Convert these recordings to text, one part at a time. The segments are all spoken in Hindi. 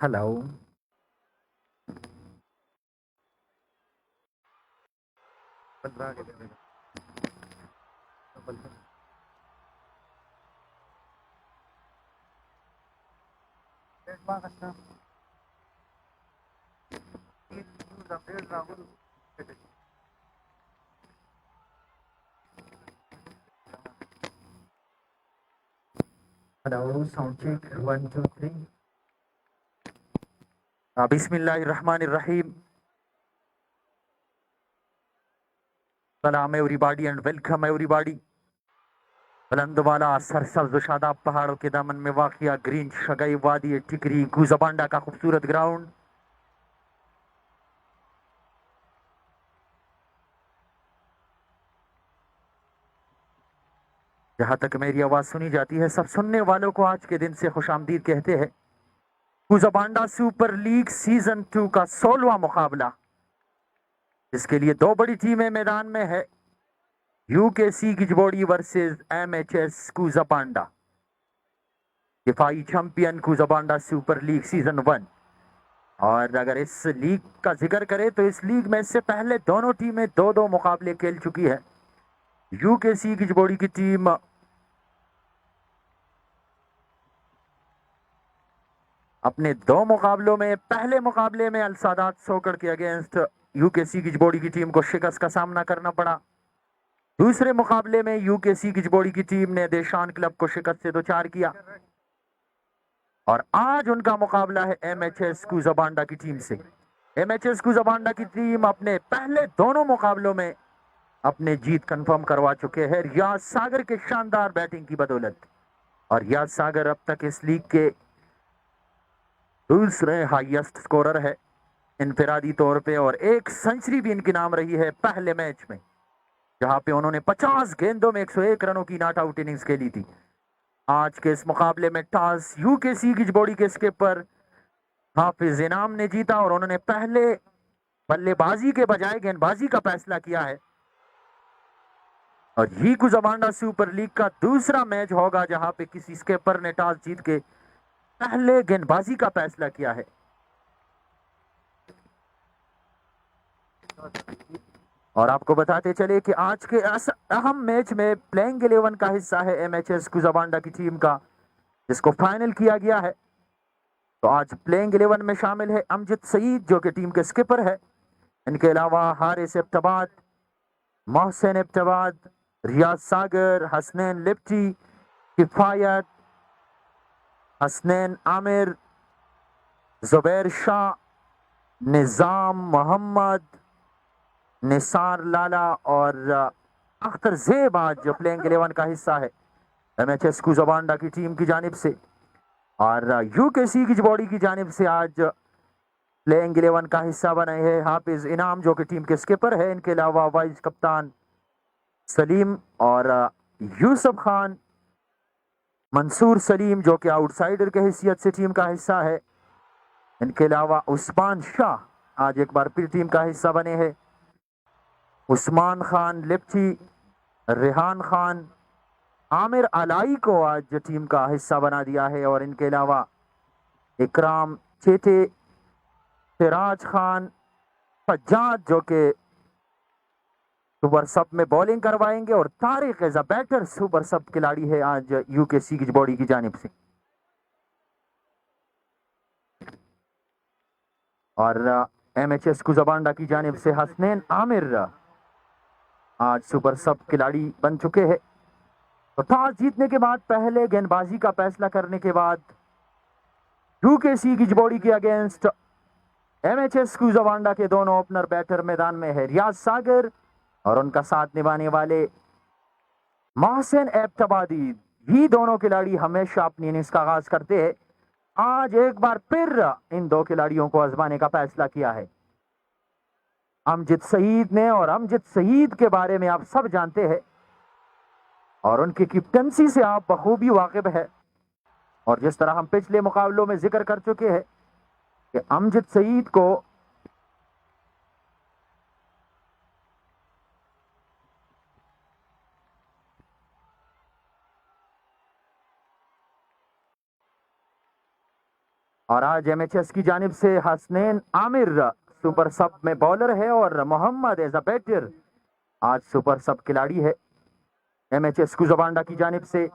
हेलो। पंद्रह के दे देगा। Hello, sound check 1 2 3। बिस्मिल्लाहिर्रहमानिर्रहीम। सलाम एवरीबॉडी एंड वेलकम एवरीबॉडी। बुलंद वाला सरसब्ज शादाब पहाड़ों के दामन में वाक़िया ग्रीन शगई वादी टिकरी गुजबांडा का खूबसूरत ग्राउंड। जहां तक मेरी आवाज सुनी जाती है, सब सुनने वालों को आज के दिन से खुशामदीद कहते हैं। गुजबांडा सुपर लीग सीजन 2 का 16वां मुकाबला, जिसके लिए दो बड़ी टीमें मैदान में है। UKC Gizbodi versus MHS Kujabanda, दिफाई champion Kujabanda super league season 1। और अगर इस लीग का जिक्र करें तो इस लीग में इससे पहले दोनों टीमें दो दो मुकाबले खेल चुकी है। यूकेसी गिजबोड़ी की टीम अपने दो मुकाबलों में, पहले मुकाबले में अलसादात सोकड़ के अगेंस्ट यूकेसी गिजबोड़ी की टीम को शिकस्त का सामना करना पड़ा। दूसरे मुकाबले में यूकेसी गिजबोड़ी की टीम ने देशान क्लब को शिकस्त से दो चार किया। और आज उनका मुकाबला है एमएचएस कुजाबांडा की टीम से। एमएचएस कुजाबांडा की टीम अपने पहले दोनों मुकाबलों में अपने जीत कंफर्म करवा चुके हैं रियाज सागर के शानदार बैटिंग की बदौलत। और रियाज सागर अब तक इस लीग के दूसरे हाईएस्ट स्कोरर है इनफिरादी तौर पे, और एक सेंचुरी भी इनके नाम रही है पहले मैच में, जहां पे उन्होंने 50 गेंदों में 101 रनों की नॉट आउट इनिंग्स खेली थी। आज के इस मुकाबले में टॉस यूकेसी गिजबोड़ी के स्किपर हाफिज इनाम ने जीता और उन्होंने पहले बल्लेबाजी के बजाय गेंदबाजी का फैसला किया है। और ये गुजबांडा सुपर लीग का दूसरा मैच होगा जहां पे किसी स्किपर ने टॉस जीत के पहले गेंदबाजी का फैसला किया है। और आपको बताते चले कि आज के अहम मैच में प्लेइंग 11 का हिस्सा है एमएचएस गुजबांडा की टीम का, जिसको फाइनल किया गया है। तो आज प्लेइंग 11 में शामिल है अमजद सईद, जो कि टीम के स्किपर है। इनके अलावा हारिस इब्तबाद, मोहसिन इब्तबाद, रियाज सागर, हसनैन लिप्टी, किफायत, हसनैन आमिर, जुबैर शाह, निज़ाम मोहम्मद, निसार लाला और अख्तर जेब आज जो प्लेइंग 11 का हिस्सा है एमएचएस कुजाबांडा की टीम की जानिब से। और यूकेसी गिजबोड़ी की जानिब से आज प्लेइंग 11 का हिस्सा बने हैं हाफिज इनाम, जो कि टीम के स्किपर है। इनके अलावा वाइस कप्तान सलीम और यूसुफ खान, मंसूर सलीम जो कि आउटसाइडर के हैसियत से टीम का हिस्सा है। इनके अलावा उस्मान शाह आज एक बार फिर टीम का हिस्सा बने हैं। उस्मान खान लिप्टी, रेहान खान, आमिर अलाई को आज टीम का हिस्सा बना दिया है। और इनके अलावा इकराम चेटे, सिराज खान, सज्जाद जो कि सुपर सब में बॉलिंग करवाएंगे, और Tariq as a batter super sub खिलाड़ी है आज यूकेसी की बॉडी की जानिब से। और एमएचएस कुजाबांडा की जानिब से हसनैन आमिर आज सुपर सब खिलाड़ी बन चुके हैं। तो टॉस जीतने के बाद पहले गेंदबाजी का फैसला करने के बाद यूकेसी की बॉडी के अगेंस्ट एमएचएस कुजाबांडा के दोनों ओपनर बैटर मैदान में है, रियाज सागर और उनका साथ निभाने वाले मोहसिन एब्तबादी। ये दोनों खिलाड़ी हमेशा अपनी इनिंग्स का आगाज करते हैं। आज एक बार फिर इन दो खिलाड़ियों को आजमाने का फैसला किया है अमजद सईद ने, और अमजद सईद के बारे में आप सब जानते हैं और उनकी कैप्टनसी से आप बखूबी वाकिफ है। और जिस तरह हम पिछले मुकाबलों में जिक्र कर चुके हैं कि अमजद सईद को और आज एमएचएस की जानिब से हसनैन आमिर सुपर सब में बॉलर है और मोहम्मद एज अ बैटर आज सुपर सब खिलाड़ी है एमएचएस कुजबांडा की जानिब से।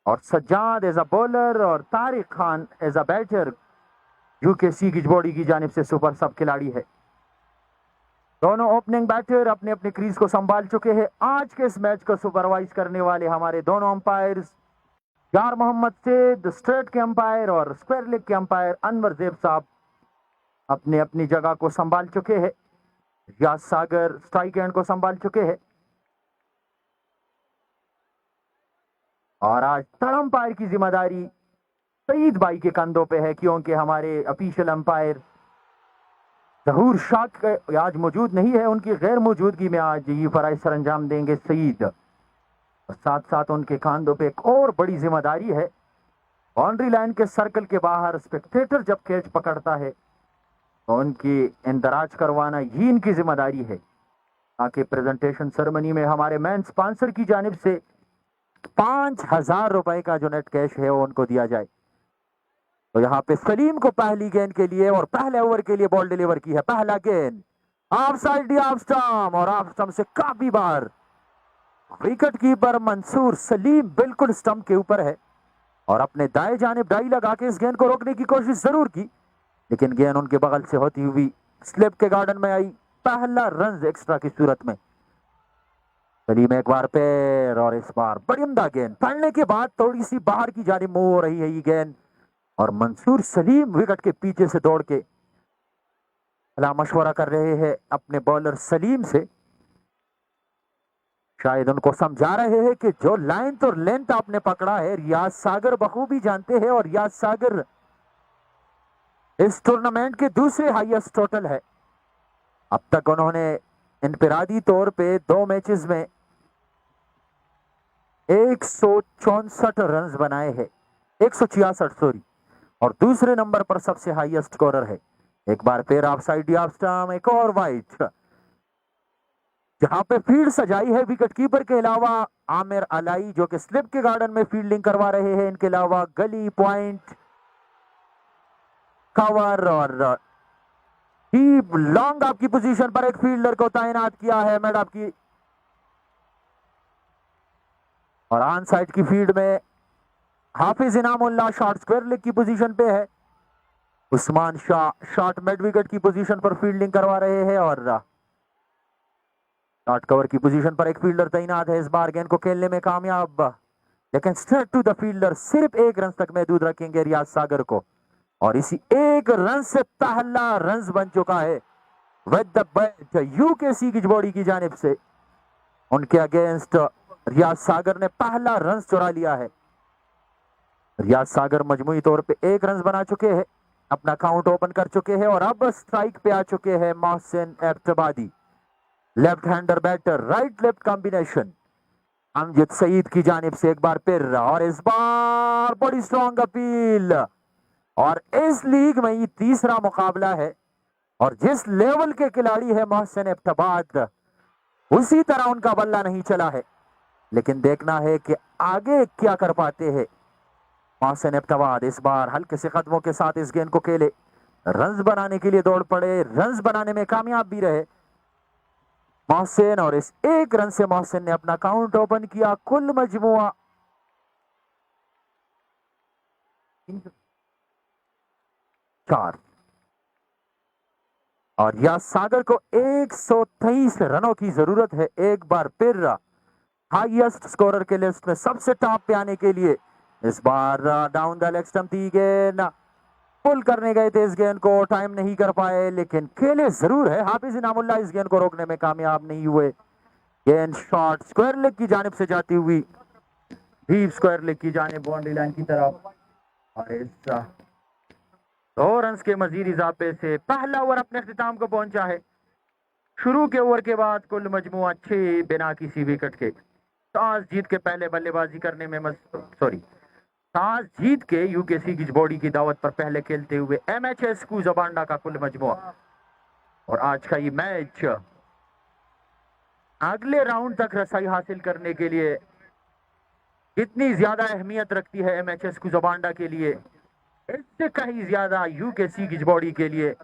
और सज्जाद एज अ बॉलर और Tariq Khan as a batter UKC Gizbodi की जानिब से सुपर सब खिलाड़ी है। दोनों ओपनिंग बैटर अपने अपने क्रीज को संभाल चुके हैं। आज के इस मैच को सुपरवाइज करने वाले हमारे दोनों अंपायर्स यार मोहम्मद सेद स्ट्रेट के अंपायर और स्क्वायर लेग के अंपायर अनवर जेब साहब अपने अपनी जगह को संभाल चुके हैं। रियाज सागर स्ट्राइक एंड को संभाल चुके हैं और आज थर्ड अंपायर की जिम्मेदारी सईद भाई के कंधों पे है क्योंकि हमारे ऑफिशियल अंपायर जहूर शाह आज मौजूद नहीं है। उनकी गैर मौजूदगी में आज ये फराइज सर अंजाम देंगे सईद। साथ साथ उनके कंधों पे एक और बड़ी जिम्मेदारी है। बाउंड्री लाइन के सर्कल के बाहर स्पेक्टेटर जब कैच पकड़ता है तो उनकी इंदराज करवाना ही इनकी जिम्मेदारी है ताकि प्रेजेंटेशन सेरेमनी में हमारे मैन स्पॉन्सर की जानिब से 5,000 रुपए का जो नेट कैश है वो उनको दिया जाए। तो यहाँ पे सलीम को पहली गेंद के लिए और पहले ओवर के लिए बॉल डिलीवर की है। पहला गेंद ऑफ साइड ऑफ स्टंप और ऑफ स्टंप से काफी बार विकेट कीपर मंसूर सलीम बिल्कुल स्टंप के ऊपर है और अपने दाएं जानिब डाई लगा के इस गेंद को रोकने की कोशिश जरूर की लेकिन गेंद उनके बगल से होती हुई स्लिप के गार्डन में आई। पहला रन एक्स्ट्रा की सूरत में सलीम एक बार पैर और इस बार बड़ी उम्दा गेंद पड़ने के बाद थोड़ी सी बाहर की जानिब मूव हो रही है ये गेंद और मंसूर सलीम विकेट के पीछे से दौड़ के सलाह मशवरा कर रहे हैं अपने बॉलर सलीम से। शायद उनको समझा रहे हैं कि जो लाइन और लेंथ आपने पकड़ा है रियाज सागर बखूबी जानते हैं और रियाज सागर इस टूर्नामेंट के दूसरे हाईएस्ट टोटल है। अब तक उन्होंने इनफिरादी तौर पे 2 मैचेस में 164 रन बनाए हैं 166 सॉरी और दूसरे नंबर पर सबसे हाईएस्ट स्कोरर है। एक बार फिर ऑफ साइड ऑफ स्टंप एक और वाइट जहां पे फील्ड सजाई है विकेट कीपर के अलावा आमिर अलाई जो कि स्लिप के गार्डन में फील्डिंग करवा रहे हैं। इनके अलावा गली पॉइंट कवर और डीप लॉन्ग आपकी पोजीशन पर एक फील्डर को तैनात किया है मैड आपकी और ऑन साइड की फील्ड में हाफिज इनामुल्लाह शॉर्ट स्क्वायर लेग की पोजीशन पे है। Usman Shah short mid wicket की पोजीशन पर फील्डिंग करवा रहे हैं और शॉर्ट कवर की पोजीशन पर एक फील्डर तैनात है। इस बार गेंद को खेलने में कामयाब लेकिन स्ट्रेट टू द फील्डर सिर्फ 1 रन तक महदूद रखेंगे रियाज सागर को और इसी 1 रन से पहला रन बन चुका है विद द बैट यूकेसी गिजबॉडी की जानिब से। उनके अगेंस्ट रियाज सागर ने पहला रन चुरा लिया है। रियाज सागर मजमूई तौर पे 1 रन बना चुके हैं अपना काउंट ओपन कर चुके हैं और अब स्ट्राइक पे आ चुके हैं Mohsin Abbottabadi left hander batter right left combination Amjad Saeed की जानिब से एक बार फिर और इस बार बड़ी स्ट्रॉन्ग अपील और इस लीग में ये तीसरा मुकाबला है और जिस लेवल के खिलाड़ी है मोहसिन एब्तबाद उसी तरह उनका बल्ला नहीं चला है लेकिन देखना है कि आगे क्या कर पाते हैं मोहसिन एब्तबाद। इस बार हल्के से कदमों के साथ इस गेंद को खेले रन्स बनाने के लिए दौड़ पड़े रन्स बनाने में कामयाब भी रहे मोहसिन और इस 1 रन से मोहसिन ने अपना काउंट ओपन किया। कुल मजमुआ 4 और रियाज सागर को 123 रनों की जरूरत है। एक बार फिर हाईएस्ट स्कोरर के लिस्ट में सबसे टॉप पे आने के लिए इस बार डाउन द लेग स्टंप थी गेंद पुल करने गए थे इस गेंद को टाइम नहीं कर पाए लेकिन खेले जरूर है। हाफिज इनामुल्लाह इस गेंद को रोकने में कामयाब नहीं हुए। गेंद शॉट स्क्वायर लेग की जानिब से जाती हुई डीप स्क्वायर लेग की जानिब बाउंड्री लाइन की तरफ और इस 2 रन के मजीद इजाफे से पहला ओवर अपने अख्तिताम को पहुंचा है। शुरू के ओवर के बाद कुल मजमुआ 6 बिना किसी विकेट के टॉस जीत के पहले बल्लेबाजी करने में टॉस जीत के यूकेसी गिजबॉडी की दावत पर पहले खेलते हुए एमएचएस कुजबांडा का कुल मजमुआ और आज का ये मैच अगले राउंड तक रसाई हासिल करने के लिए कितनी ज्यादा अहमियत रखती है एमएचएस कुजबांडा के लिए इससे कहीं ज्यादा यूकेसी गिजबॉडी के लिए।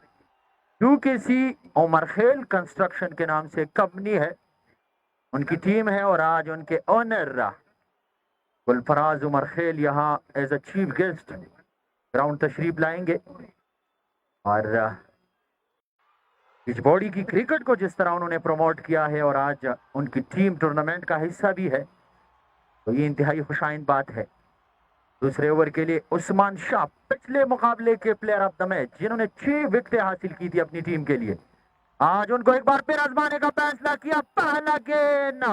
यूकेसी उमर खेल कंस्ट्रक्शन के नाम से कंपनी है, उनकी टीम है, और आज उनके ओनर गुलफराज उमर खेल यहाँ as a chief guest ground तशरीफ लाएंगे। और इस बॉडी की क्रिकेट को जिस तरह उन्होंने प्रमोट किया है और आज उनकी टीम टूर्नामेंट का हिस्सा भी है, तो ये इंतहाई खुशाइन बात है। दूसरे ओवर के लिए उस्मान शाह, पिछले मुकाबले के प्लेयर ऑफ द मैच, जिन्होंने 6 विकेटें हासिल की थी अपनी टीम के लिए, आज उनको एक बार फिर आजमाने का फैसला किया। पहला गेंद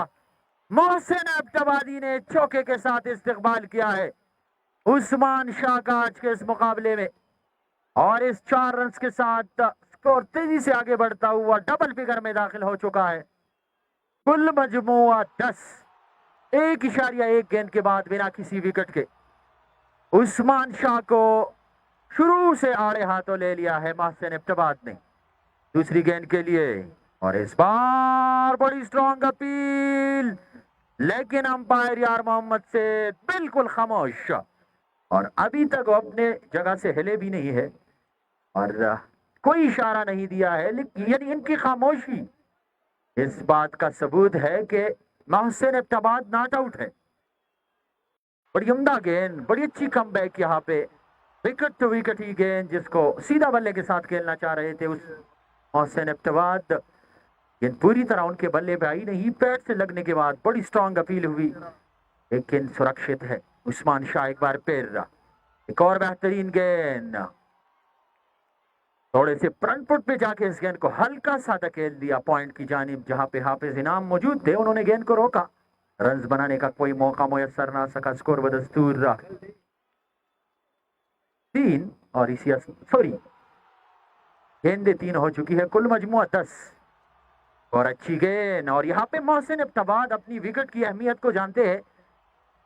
मोहसिन अब्दवादी ने चौके के साथ इस्तेकबाल किया है उस्मान शाह का आज के इस मुकाबले में, और इस 4 रन के साथ स्कोर तेजी से आगे बढ़ता हुआ डबल फिगर में दाखिल हो चुका है। कुल मजमुआ 10, 1.1 गेंद के बाद बिना किसी विकेट के उस्मान शाह को शुरू से आड़े हाथों ले लिया है मोहसिन अब्दवाद ने। दूसरी गेंद के लिए, और इस बार बड़ी स्ट्रॉन्ग अपील, लेकिन अंपायर यार मोहम्मद से बिल्कुल खामोश, और अभी तक वो अपने जगह से हिले भी नहीं है और कोई इशारा नहीं दिया है। लेकिन यानी इनकी खामोशी इस बात का सबूत है कि मोहसिन अब्दवाद नॉट आउट है। बड़ी उम्दा गेंद, बड़ी अच्छी कमबैक यहाँ पे, विकेट टू विकेट ही गेंद जिसको सीधा बल्ले के साथ खेलना चाह रहे थे उस मोहसिन अब्दवाद, गेंद पूरी तरह उनके बल्ले पे आई नहीं, पैड से लगने के बाद बड़ी स्ट्रॉन्ग अपील हुई, लेकिन सुरक्षित है उस्मान शाह। एक बार फिर एक और बेहतरीन गेंद, थोड़े से फ्रंट फुट पे जाके इस गेंद को हल्का सा धकेल दिया पॉइंट की जानिब, जहां पे हाफिज इनाम मौजूद थे, उन्होंने गेंद को रोका, रन बनाने का कोई मौका मुयसर ना सका। स्कोर बदस्तूर 3, और इसी सॉरी गेंदें 3 हो चुकी है, कुल मजमुआ 10, और अच्छी गेंद। और यहाँ पे मोहसिन अब्दवाद अपनी विकेट की अहमियत को जानते हैं,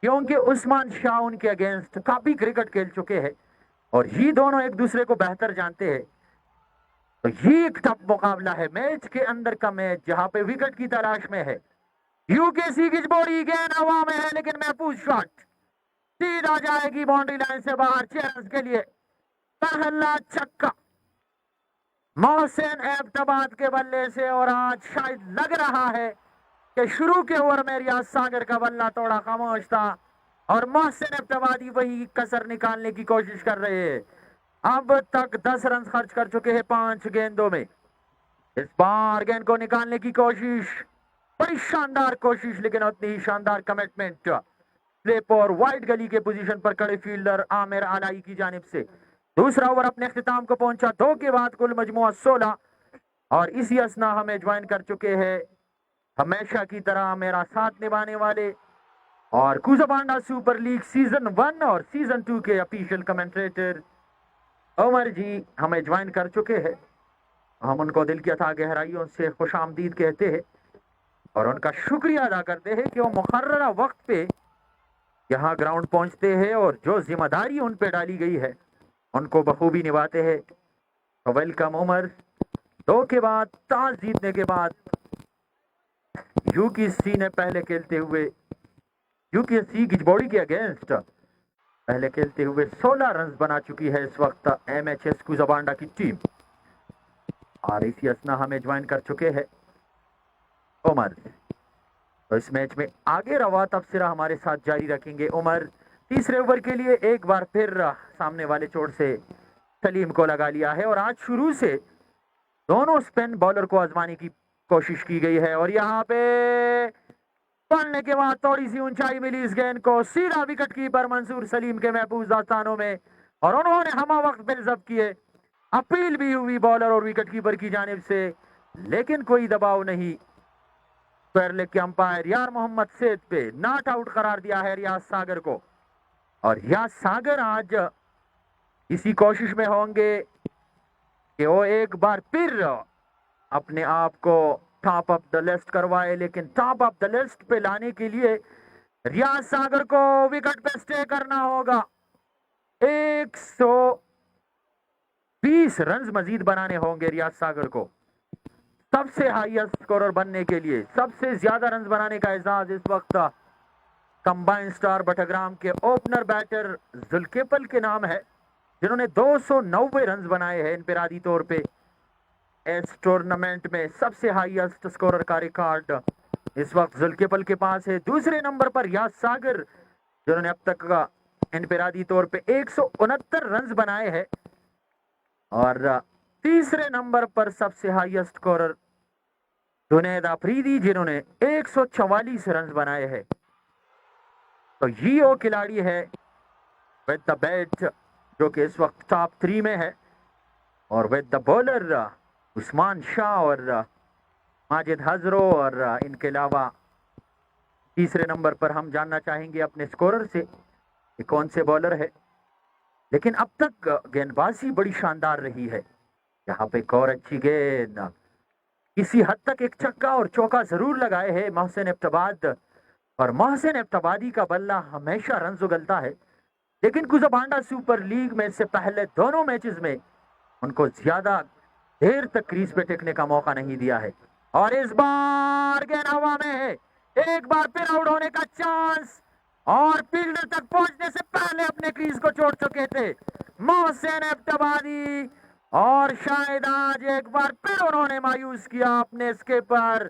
क्योंकि उस्मान शाह उनके अगेंस्ट काफी क्रिकेट खेल चुके हैं और ये दोनों एक दूसरे को बेहतर जानते हैं। तो ये एक टफ मुकाबला है, मैच के अंदर का मैच, जहां पे विकेट की तलाश में है। यूकेसी की बॉडी, गेंद हवा में है लेकिन महफूज शॉट, सीधा जाएगी बाउंड्री लाइन से बाहर 6 रन के लिए। पहला छक्का मोहसिन अब्दवाद के बल्ले से, और आज शायद लग रहा है कि शुरू के ओवर में रियाज सागर का बल्ला थोड़ा खामोश था और मोहसिन अब्दवादी वही कसर निकालने की कोशिश कर रहे हैं। अब तक 10 रन खर्च कर चुके हैं 5 गेंदों में। इस बार गेंद को निकालने की कोशिश, बड़ी शानदार कोशिश, लेकिन उतनी ही शानदार कमिटमेंट स्लिप और वाइड गली के पोजीशन पर खड़े फील्डर आमिर आलाई की जानिब से। दूसरा ओवर अपने इख्तिताम को पहुंचा, 2 के बाद कुल मजमुआ 16, और इसी असना हमें ज्वाइन कर चुके हैं हमेशा की तरह मेरा साथ निभाने वाले और कुजाबांडा सुपर लीग सीजन 1 और सीजन 2 के ऑफिशियल कमेंटेटर उमर जी हमें ज्वाइन कर चुके हैं। हम उनको दिल की अथाह गहराइयों से खुश आमदीद कहते हैं और उनका शुक्रिया अदा करते हैं कि वो मुकर्ररा वक्त पे यहाँ ग्राउंड पहुंचते हैं और जो जिम्मेदारी उन पे डाली गई है उनको बखूबी निभाते हैं। तो वेलकम उमर। 2 के बाद टॉस जीतने के बाद यूकेसी ने पहले खेलते हुए, यूकेसी गिजबॉडी के अगेंस्ट पहले खेलते हुए 16 रन बना चुकी है इस वक्त एमएचएस कुजाबांडा की टीम, और इसी असना हमें ज्वाइन कर चुके हैं उमर। तो इस मैच में आगे रवा तबसरा हमारे साथ जारी रखेंगे उमर। तीसरे ओवर के लिए एक बार फिर सामने वाले चोट से सलीम को लगा लिया है और आज शुरू से दोनों स्पिन बॉलर को आजमाने की कोशिश की गई है, और यहाँ पे पढ़ने के बाद थोड़ी सी ऊंचाई मिली इस गेंद को, सीधा विकेट कीपर मंसूर सलीम के महफूज दास्तानों में, और उन्होंने हमा वक्त बिल जब्त किए। अपील भी हुई बॉलर और विकेट कीपर की जानिब से, लेकिन कोई दबाव नहीं। स्क्वायर के अंपायर यार मोहम्मद सेद पे नॉट आउट करार दिया है रियाज सागर को, और रियाज सागर आज इसी कोशिश में होंगे कि वो एक बार फिर अपने आप को टॉप ऑफ द लिस्ट करवाए, लेकिन टॉप ऑफ द लिस्ट पे लाने के लिए रियाज सागर को विकेट पे स्टे करना होगा। 120 रन मजीद बनाने होंगे रियाज सागर को सबसे हाईएस्ट स्कोरर बनने के लिए। सबसे ज्यादा रन बनाने का एजाज इस वक्त कंबाइन स्टार बटाग्राम के ओपनर बैटर जुल्केपल के नाम है, जिन्होंने 290 रन बनाए हैं इनफिरादी तौर पे। इस टूर्नामेंट में सबसे हाईएस्ट स्कोरर का रिकॉर्ड इस वक्त जुल्किफल के पास है। दूसरे नंबर पर याद सागर, जिन्होंने अब तक का इनफिरादी तौर पे 169 रन बनाए हैं। और तीसरे नंबर पर सबसे हाईएस्ट स्कोरर जुनैद आफरीदी, जिन्होंने 144 रन बनाए हैं। तो ये वो खिलाड़ी है विद द बैट जो कि इस वक्त टॉप 3 में है। और with the bowler Usman Shah और माजिद हजरो। और इनके अलावा तीसरे नंबर पर हम जानना चाहेंगे अपने स्कोरर से कि कौन से बॉलर है। लेकिन अब तक गेंदबाजी बड़ी शानदार रही है। यहाँ पे एक और अच्छी गेंद, किसी हद तक एक छक्का और चौका जरूर लगाए है मोहसिन इब्तिबाद। और मोहसिन इब्तिबादी का बल्ला हमेशा रन उगलता है, लेकिन कुजाबांडा सुपर लीग में से पहले दोनों मैचेस में उनको ज्यादा देर तक क्रीज पे टिकने का मौका नहीं दिया है। और इस बार गेंद हवा में है, एक बार फिर आउट होने का चांस। और फील्डर तक पहुंचने से पहले अपने क्रीज को छोड़ चुके थे मोहसिन इब्तिबादी। और शायद आज एक बार फिर उन्होंने मायूस किया अपने स्किपर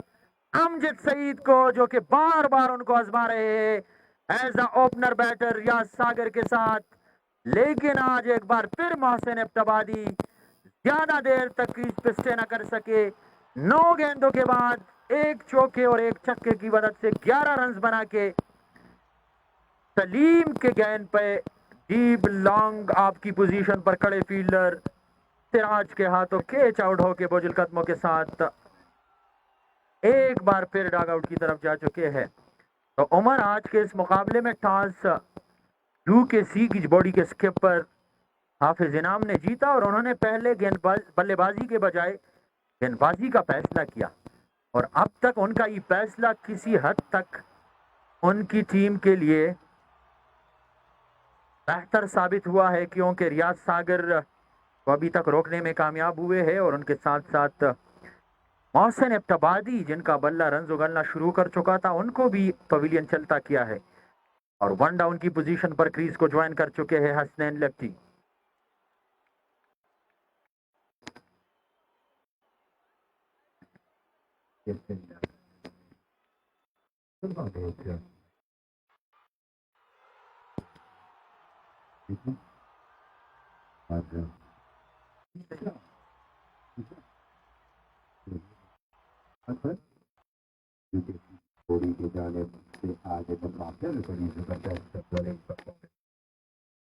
अमजद सईद को, जो कि बार बार उनको आजमा रहे हैं एज अ ओपनर बैटर याद सागर के साथ। लेकिन आज एक बार फिर मोहसिन इब्तिबादी ज्यादा देर तक क्रीज पे स्टे न कर सके। 9 गेंदों के बाद एक चौके और एक छक्के की मदद से 11 रन बना के सलीम के गेंद पे डीप लॉन्ग आपकी पोजीशन पर खड़े फील्डर सिराज के हाथों कैच आउट होके बोझिल कदमों के साथ एक बार फिर डॉग आउट की तरफ जा चुके हैं। तो उमर आज के इस मुकाबले में टॉस यूकेसी की बॉडी के स्किपर हाफिज इनाम ने जीता और उन्होंने पहले बल्लेबाजी के बजाय गेंदबाजी का फैसला किया। और अब तक उनका ये फैसला किसी हद तक उनकी टीम के लिए बेहतर साबित हुआ है, क्योंकि रियाज सागर को अभी तक रोकने में कामयाब हुए हैं। और उनके साथ साथ मोहसिन इब्तिबादी, जिनका बल्ला रन उगलना शुरू कर चुका था, उनको भी पवेलियन चलता किया है। और 1 डाउन की पोजीशन पर क्रीज को ज्वाइन कर चुके हैं हसनैन लक्की।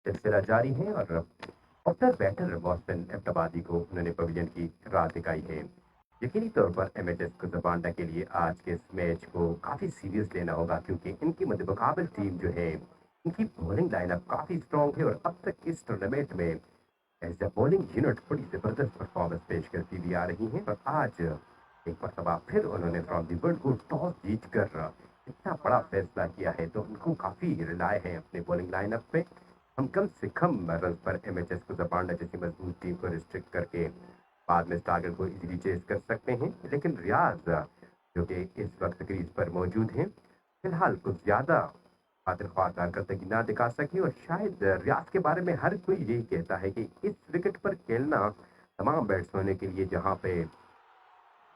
सिलसिला जारी है और ओपनर बैटर मोहसिन इब्तिबादी को उन्होंने पवेलियन की राह दिखाई है। यकीनी तौर पर एमएचएस कुजाबांडा के लिए आज के इस मैच को काफ़ी सीरियस लेना होगा, क्योंकि इनकी मद्देमुकाबल टीम जो है, इनकी बॉलिंग लाइनअप काफ़ी स्ट्रॉन्ग है और अब तक इस टूर्नामेंट में एज अ बॉलिंग यूनिट बड़ी ज़बरदस्त परफॉर्मेंस पेश करती हुई आ रही है। और आज एक मरतबा फिर उन्होंने फ्रॉम दी वर्ल्ड को टॉस जीत कर इतना बड़ा फैसला किया है, तो उनको काफ़ी रिलाय है अपने बॉलिंग लाइनअप पे। हम कम से कम रन पर एमएचएस कुजाबांडा जैसी मजबूत टीम को रिस्ट्रिक्ट करके बाद में इस टारगेट को इजीली चेस कर सकते हैं। लेकिन रियाज जो कि इस वक्त क्रीज पर मौजूद हैं, फिलहाल कुछ ज़्यादा खातिर ख्वाह कारकर्दगी ना दिखा सकी। और शायद रियाज के बारे में हर कोई यही कहता है कि इस विकेट पर खेलना तमाम बैट्समैनों के लिए जहाँ पे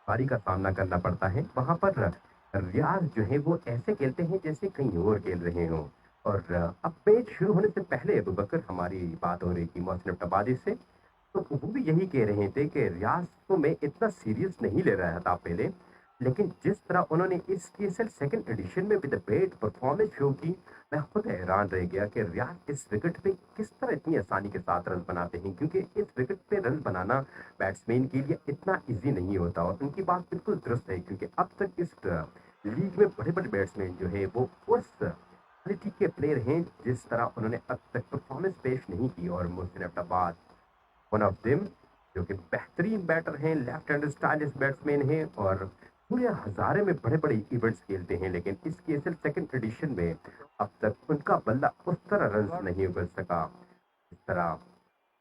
भारी का सामना करना पड़ता है, वहां पर रियाज जो है वो ऐसे खेलते हैं जैसे कहीं और खेल रहे हों। और अब मैच शुरू होने से पहले अबू बकर हमारी बात हो रही थी मोहसिन इब्तिबादी से, तो वो भी यही कह रहे थे कि रियाज को मैं इतना सीरियस नहीं ले रहा था पहले, लेकिन जिस तरह उन्होंने इस केएसएल सेकंड एडिशन में विद बेट परफॉर्मेंस शो की, मैं खुद हैरान रह गया कि रियाज इस विकेट पे किस तरह इतनी आसानी के साथ रन बनाते हैं, क्योंकि इस विकेट पे रन बनाना बैट्समैन के लिए इतना इजी नहीं होता। और उनकी बात बिल्कुल दुरुस्त है, क्योंकि अब तक इस लीग में बड़े बड़े बैट्समैन जो है वो उस क्वालिटी के प्लेयर हैं जिस तरह उन्होंने अब तक परफॉर्मेंस पेश नहीं की। और मोहसिन इब्तिबादी वन ऑफ देम, जो कि बेहतरीन बैटर हैं, लेफ्ट हैंड स्टाइलिश बैट्समैन हैं और पूरे हजारे में बड़े बड़े इवेंट्स खेलते हैं। लेकिन इस केएसएल सेकंड एडिशन में अब तक उनका बल्ला उस तरह रन नहीं उगल सका इस तरह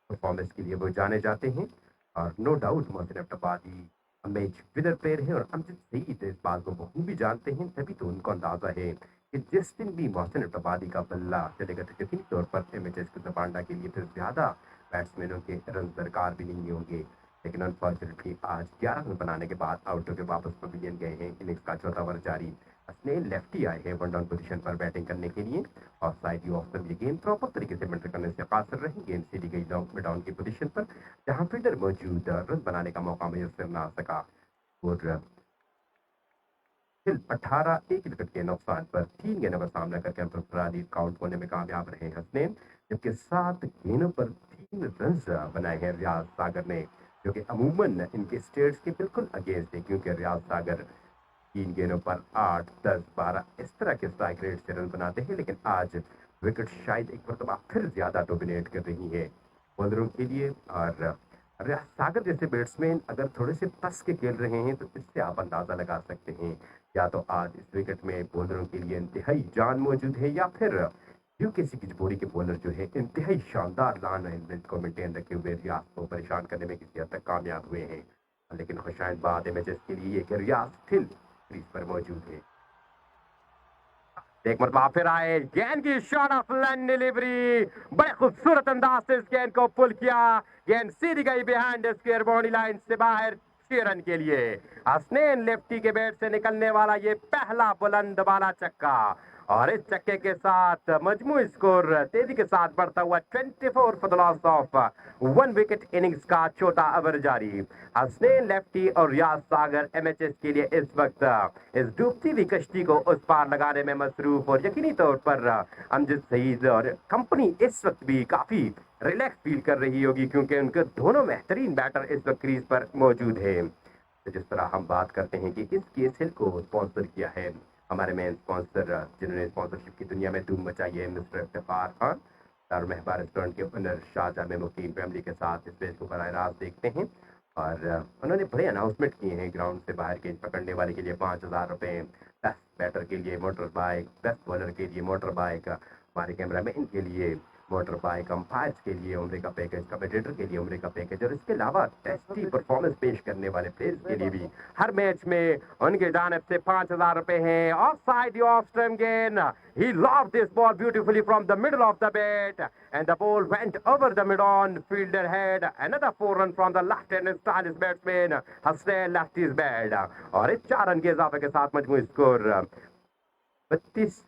परफॉर्मेंस के लिए वो जाने जाते हैं। और no doubt Mohsin Abbottabadi match winner player है और अमजद सईद इस बात को बखूबी जानते हैं, तभी तो उनको अंदाजा है कि जिस दिन भी मोहसिन अब्बादी का बल्ला चलेगा तो यकीनी तौर पर एमएचएस कुतबांडा के लिए फिर ज़्यादा बैट्समैनों के रन दरकार भी नहीं होंगे। लेकिन अनफॉर्चुनेटली आज 11 रन बनाने के बाद आउट होकर वापस पवेलियन गए हैं। इनिंग्स का चौथा ओवर जारी। स्नेल लेफ्टी आए हैं वन डाउन पोजीशन पर बैटिंग करने के लिए और साइड ऑफ द ये गेंद प्रॉपर तरीके से मेंटेन करने से कासिर रहे। गेंद सीधी गई लॉन्ग डाउन की पोजीशन पर जहां फील्डर मौजूद रन बनाने का मौका मुयसर ना सका और फिर 18 एक विकेट के नुकसान पर 3 गेंदों का सामना करके अंतर्राष्ट्रीय काउंट होने में कामयाब रहे हसनैन, जबकि 7 गेंदों पर 3 रन बनाए हैं रियाज सागर ने, जो कि अमूमन इनके स्टेट्स के बिल्कुल अगेंस्ट है, क्योंकि रियाज सागर 3 गेंदों पर 8, 10, 12 इस तरह के स्ट्राइक रेट से रन बनाते हैं। लेकिन आज विकेट शायद एक मरतबा फिर ज्यादा डोमिनेट कर रही है बॉलरों के लिए और रियाज सागर जैसे बैट्समैन अगर थोड़े से फंस के खेल रहे हैं तो इससे आप अंदाजा लगा सकते हैं या तो आज इस विकेट में बॉलरों के लिए इंतहाई जान मौजूद है या फिर यूकेसी की जोड़ी के बॉलर जो है इंतहाई शानदार लान एंड को मेंटेन रखे हुए रियाज को परेशान करने में किसी हद तक कामयाब हुए हैं। लेकिन खुशाइंद मैचेस के लिए ये कि रियाज स्टिल क्रीज पर मौजूद है। एक मरतबा फिर आए गेंद की शॉट ऑफ लाइन डिलीवरी, बड़े खूबसूरत अंदाज से इस गेंद को पुल किया। गेंद सीधी गई बिहाइंड स्क्वायर बाउंड्री लाइन से बाहर 6 रन के लिए। हसनैन लेफ्टी के बैट से निकलने वाला ये पहला बुलंद वाला चक्का और इस चक्के के साथ मजमूई स्कोर तेजी के साथ बढ़ता हुआ 24 for the loss of 1 wicket innings का चौथा ओवर जारी। हसनैन लेफ्टी और रियाज सागर एमएचएस के लिए इस वक्त इस डूबती हुई कश्ती को उस पार लगाने में मसरूफ और यकीनी तौर पर अमजद सईद और कंपनी इस वक्त भी काफी रिलैक्स फील कर रही होगी, क्योंकि उनके दोनों बेहतरीन बैटर इस वक्त क्रीज पर मौजूद है। तो जिस तरह हम बात करते हैं कि इस केएसएल को स्पॉन्सर किया है हमारे मेन स्पॉन्सर, जिन्होंने स्पॉन्सरशिप की दुनिया में धूम मचाई है, मिस्टर इफ्तिखार खान। दारुल महबा रेस्टोरेंट के ओनर शाहजहां में मुकीम फैमिली के साथ इस मैच को बराह रास्त देखते हैं और उन्होंने बड़े अनाउंसमेंट किए हैं। ग्राउंड से बाहर गेंद पकड़ने वाले के लिए 5,000 रुपये, बेस्ट बैटर के लिए मोटर बाइक, बेस्ट बॉलर के लिए मोटर बाइक, हमारे कैमरामैन के लिए मोटर बाइक, अंपायर्स के लिए उम्र का पैकेज, कमेंटेटर के लिए उम्र का पैकेज और इसके अलावा टेस्टी परफॉर्मेंस पेश करने वाले प्लेयर्स के लिए भी हर मैच में उनके जानिब से 5,000 रुपए हैं। ऑफ साइड ऑफ स्टंप गेंद, he lobbed this ball beautifully from the middle of the bat and the ball went over the mid on. Fielder had another 4 run from the left hand stylish batsman Hasnain left his bat और इस 4 रन के इजाफे के साथ मजमूई स्कोर 32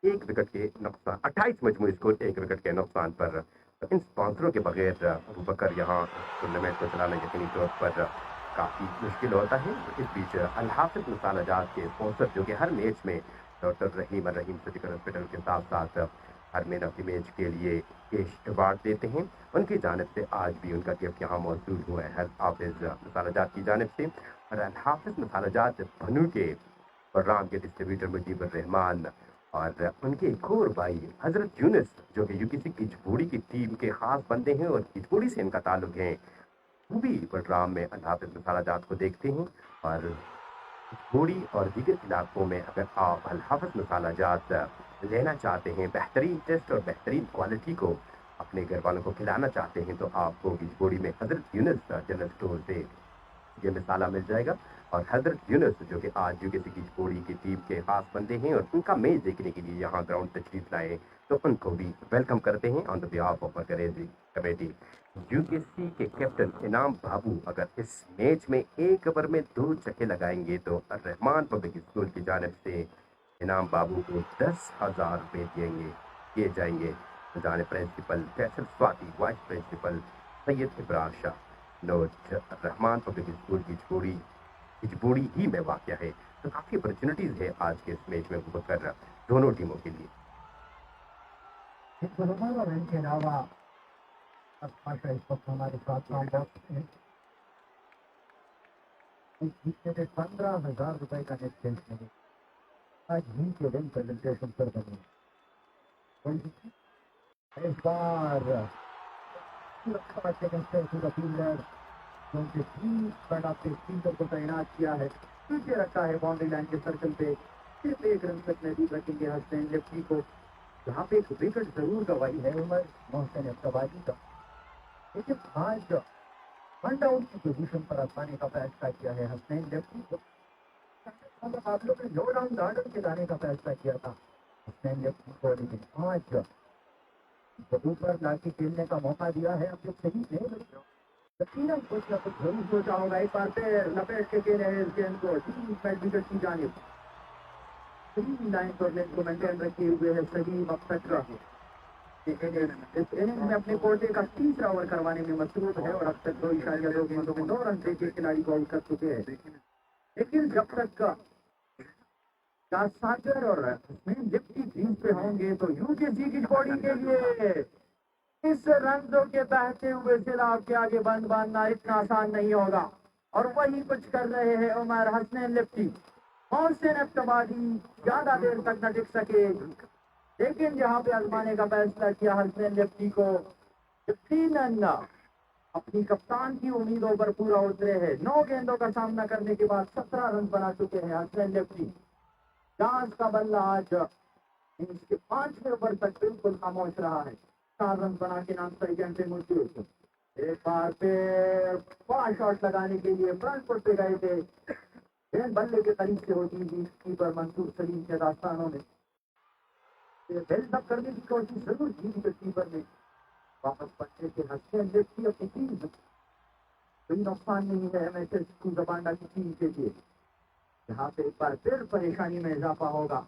एक विकेट के नुकसान 28 मजमूई स्कोर 1 विकेट के नुकसान पर। इन स्पॉन्सरों के बगैर अबू बकर यहाँ टूर्नामेंट को चलाना यकीनी तौर पर काफ़ी मुश्किल होता है। इस बीच अल हाफिज मसाला जात के स्पॉन्सर जो कि हर मैच में डॉक्टर रहीम सर्जिकल हॉस्पिटल के साथ साथ her man of the match के लिए कैश अवार्ड देते हैं, उनकी जानिब से आज भी उनका गिफ्ट यहाँ मौजूद हुआ है अल हाफिज मसाला जात की जानिब से। और अल हाफिज मसाला जात भनू के प्रोग्राम के डिस्ट्रीब्यूटर मुजीबर रहमान और उनके एक और भाई हजरत यूनिस जो कि यूकेसी की झोड़ी की टीम के खास बंदे हैं और झोड़ी से इनका ताल्लुक है, वो भी प्रोग्राम में अल हाफिज मसाला जात को देखते हैं। और झोड़ी और दीगर इलाकों में अगर आप अल हाफिज मसाला जात लेना चाहते हैं, बेहतरीन टेस्ट और बेहतरीन क्वालिटी को अपने घर वालों को खिलाना चाहते हैं, तो आपको झोड़ी में हजरत यूनिस जनरल स्टोर से ये मिसाला मिल जाएगा। और हजरत यूनुस जो कि आज यूकेसी की जोड़ी की टीम के खास बंदे हैं और उनका मैच देखने के लिए यहाँ ग्राउंड तशरीफ लाए, तो उनको भी वेलकम करते हैं ऑन द बिहाफ ऑफ करेजी कमेटी। यूकेसी के कैप्टन इनाम बाबू अगर इस मैच में एक ओवर में 2 छक्के लगाएंगे तो रहमान पब्लिक स्कूल की जानिब से इनाम बाबू को 10,000 रुपये दिए जाएंगे। तो जाने principal Faisal Swati, vice principal Syed Ibrar Shah, नोट रहमान पब्लिक स्कूल की जोड़ी ही में वाक़या है। तो काफ़ी अपॉर्चुनिटीज़ है आज के इस मैच में कर दोनों टीमों के लिए। और इनके अलावा इस वक्त हमारे साथ जीतने में 15,000 रुपए का नेट चेंज मिले। आज ही के दिन प्रेजेंटेशन पर बने इस बार उनके फील्डर को तैनात किया है, पीछे रखा है बाउंड्री लाइन के सर्कल पे। सिर्फ 1 रन तक नजदीक रखेंगे हसनैन लेफ्टी को, जहाँ पे एक विकेट जरूर गवाई है उमर मोहसिन अब्बादी का, लेकिन आज 1 डाउन की पोजीशन पर आसानी का फैसला किया है हसनैन लेफ्टी को। आप लोग ने 9 राउंड ऑर्डर के लाने का फैसला किया था हसनैन लेफ्टी को, लेकिन आज जब ऊपर लाके खेलने का मौका दिया है, अब जब सही नहीं लग रहा, यकीनन कुछ ना कुछ जरूर सोचा होगा। एक बार फिर लपेट के खेले हैं इस गेंद को, डीप विकेट की जानिब 3 लाइन पर लेन को मेंटेन रखे हुए है सलीम अब तक। इस इनिंग्स में अपने कोटे का 3रा ओवर करवाने में मसरूफ है और अब तक 2.2 गेंदों में 9 रन देके खिलाड़ी को आउट कर चुके हैं। लेकिन जब तक सागर और हसनैन लेफ्टी क्रीज पे होंगे तो यूकेसी की बॉडी के लिए इस रनों के बहते हुए सैलाब के आगे बंद बांधना इतना आसान नहीं होगा। और वही कुछ कर रहे हैं उमर हसनैन लेफ्टी। मोहसिन अब्बादी ज्यादा देर तक न टिक सके, लेकिन जहां पे आजमाने का फैसला किया हसनैन लेफ्टी को, यकीनन अपनी कप्तान की उम्मीदों पर पूरा उतरे हैं। 9 गेंदों का सामना करने के बाद 17 रन बना चुके हैं हसनैन लेफ्टी। जांच का बल्ला आज इसके 5वें ओवर तक बिल्कुल खामोश रहा है। 4 रन बना के नाम सही गेंद पे मुझे एक बार फिर बड़ा शॉट लगाने के लिए फ्रंट फुट पे गए थे। गेंद बल्ले के करीब से होती थी कीपर मंसूर सलीम के दास्तानों ने बिल्ड अप करने की कोशिश जरूर की थी कीपर ने। वापस पलटे के हसनैन लेफ्टी अपनी टीम में कोई नुकसान नहीं है एमएचएस की जबांडा की टीम के लिए। यहाँ पे एक बार फिर परेशानी में इजाफा होगा।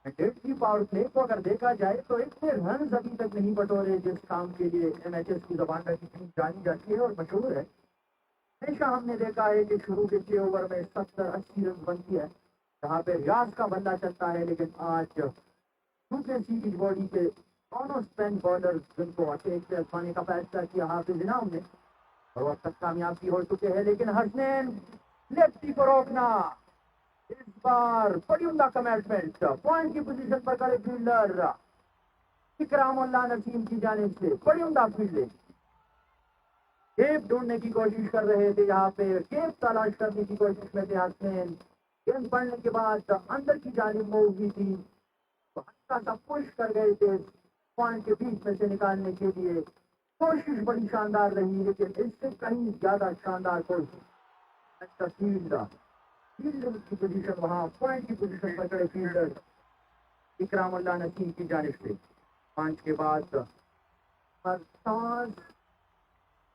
डेढ़ की पावर प्ले को अगर देखा जाए तो इतने रन अभी तक नहीं बटोरे जिस काम के लिए एमएचएस की जबांडा की टीम जानी जाती है और मशहूर है। हमेशा हमने देखा है कि शुरू के 6 ओवर में 70-80 रन बनती है, जहाँ पे रियाज का बल्ला चलता है। लेकिन आज यूकेसी की बॉडी के दोनों स्पिन बॉलर जिनको अटैक से आजमाने का फैसला किया हाफिज इनाम ने, और अब तक कामयाबी हो चुके हैं। लेकिन हसनैन लेफ्टी को रोकना इस बार बड़ी उम्दा कमिटमेंट। पॉइंट की पोजीशन पर खड़े फील्डर इकरामुल्लाह नसीम की जानिब से बड़ी उम्दा फील्डिंग। केप ढूंढने की कोशिश कर रहे थे, यहाँ पे केप तलाश करने की कोशिश में थे हसनैन। गेंद पड़ने के बाद अंदर की जानिब मूव हुई थी, तो हल्का सा पुश कर गए थे पॉइंट के बीच में से निकालने के लिए। कोशिश बड़ी शानदार रही, लेकिन इससे कहीं ज्यादा शानदार कोशिश फील्डर की पोजीशन, वहां पॉइंट की पोजीशन पर खड़े फील्डर इकरामुल्लाह नसीम की जानिब से। 5 के बाद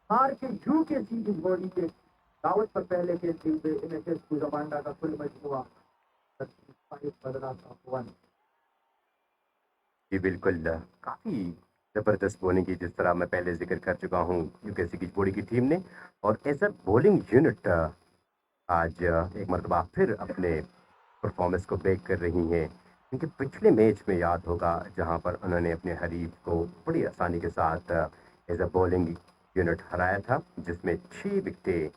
हार के यूकेसी की बॉडी के दावत पर पहले खेलते हुए एमएचएस की जबांडा का कुल मजमुआ 1 जी बिल्कुल, काफ़ी ज़बरदस्त बॉलिंग की, जिस तरह मैं पहले जिक्र कर चुका हूँ यूकेसी की बॉडी की टीम ने। और एज अ बॉलिंग यूनिट आज एक मरतबा फिर अपने परफॉर्मेंस को ब्रेक कर रही हैं, क्योंकि पिछले मैच में याद होगा जहां पर उन्होंने अपने हरीफ को बड़ी आसानी के साथ एज अ बॉलिंग यूनिट हराया था, जिसमें 6 विकेटें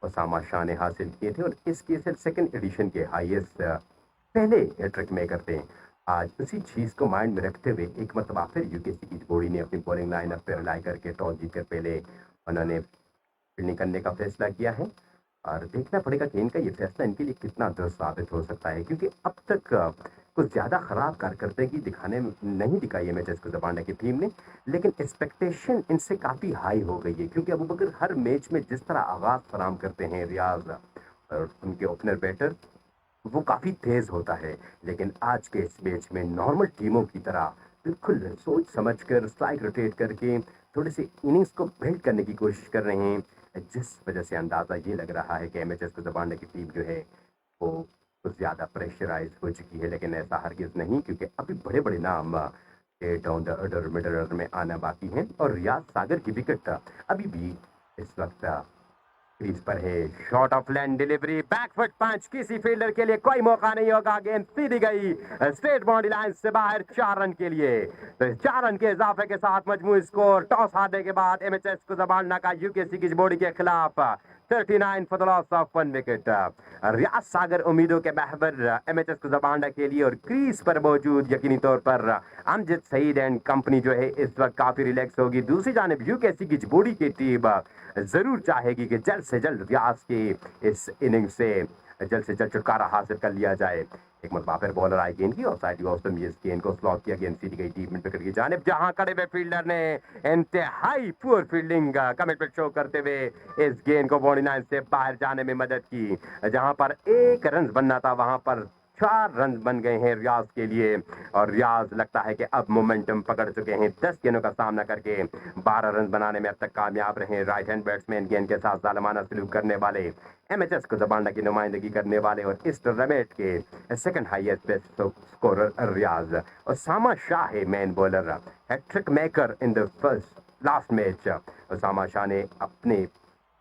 उसामा शाह ने हासिल किए थे और इसके सिर्फ 2nd एडिशन के हाईएस्ट पहले हैट्रिक मेकर थे। आज उसी चीज़ को माइंड में रखते हुए एक मरतबा फिर यूकेसी की बॉडी ने अपनी बॉलिंग लाइनअप पर लाई करके टॉस जीतकर पहले उन्होंने फील्डिंग करने का फैसला किया है। और देखना पड़ेगा कि इनका ये फैसला इनके लिए कितना दुरुस्त साबित हो सकता है, क्योंकि अब तक कुछ ज़्यादा ख़राब कारकर्दगी दिखाने नहीं दिखाई है एमएचएस को जबांडा की टीम ने, लेकिन एक्सपेक्टेशन इनसे काफ़ी हाई हो गई है, क्योंकि अबू बकर हर मैच में जिस तरह आगाज़ फराम करते हैं रियाज और उनके ओपनर बैटर, वो काफ़ी तेज़ होता है। लेकिन आज के इस मैच में नॉर्मल टीमों की तरह बिल्कुल सोच समझकर स्ट्राइक रोटेट करके थोड़ी सी इनिंग्स को बिल्ड करने की कोशिश कर रहे हैं, जिस वजह से अंदाज़ा ये लग रहा है कि एमएचएस को जबांडा की टीम जो है वो कुछ ज़्यादा प्रेशराइज हो चुकी है। लेकिन ऐसा हरगिज़ नहीं, क्योंकि अभी बड़े बड़े नाम down the order middle order में आना बाकी हैं। और रियाज सागर की विकेट अभी भी इस वक्त क्रीज पर है। Short of length delivery, back foot punch, किसी फील्डर के लिए कोई मौका नहीं होगा। गेंद सीधी गई स्ट्रेट बाउंड्री लाइन से बाहर 4 रन के लिए। तो 4 रन के इजाफे के साथ मजमूई स्कोर टॉस हारने के बाद एमएचएस को जबांडा का यूकेसी की बॉडी के खिलाफ 39 for the loss of 1 wicket. Riaz Sagar उम्मीदों के महबर एमएचएस को जबांडा के लिए और क्रीज पर मौजूद यकीनी तौर पर अमजद सईद एंड कंपनी जो है इस वक्त काफी रिलैक्स होगी। दूसरी जानिब यूकेसी की बॉडी की टीम जरूर चाहेगी कि जल्द से जल्द रियाज की इस इनिंग से जल्द छुटकारा हासिल कर लिया जाए। एक मरतबा फिर बॉलर आई गेंद की और साइड ऑफ इस गेंद को स्लॉट किया, गेंद सीधी गई डीप मिड विकेट की जानिब, जहां खड़े हुए फील्डर ने इंतहाई पुअर फील्डिंग कमिटमेंट शो करते हुए इस गेंद को बाउंड्री लाइन से बाहर जाने में मदद की। जहां पर 1 रन बनना था वहां पर 4 रन बन गए हैं रियाज के लिए, और रियाज लगता है कि अब मोमेंटम पकड़ चुके हैं। 10 गेंदों का सामना करके 12 रन बनाने में अब तक कामयाब रहे राइट हैंड बैट्समैन, गेंद के साथ जालिमाना सलूक करने वाले, एमएचएस को जबांडा की नुमाइंदगी करने वाले और इस टूर्नामेंट के second highest best scorer Riaz. और सामा शाह है man bowler, hat trick maker in the first last match. Usama Shah ने अपने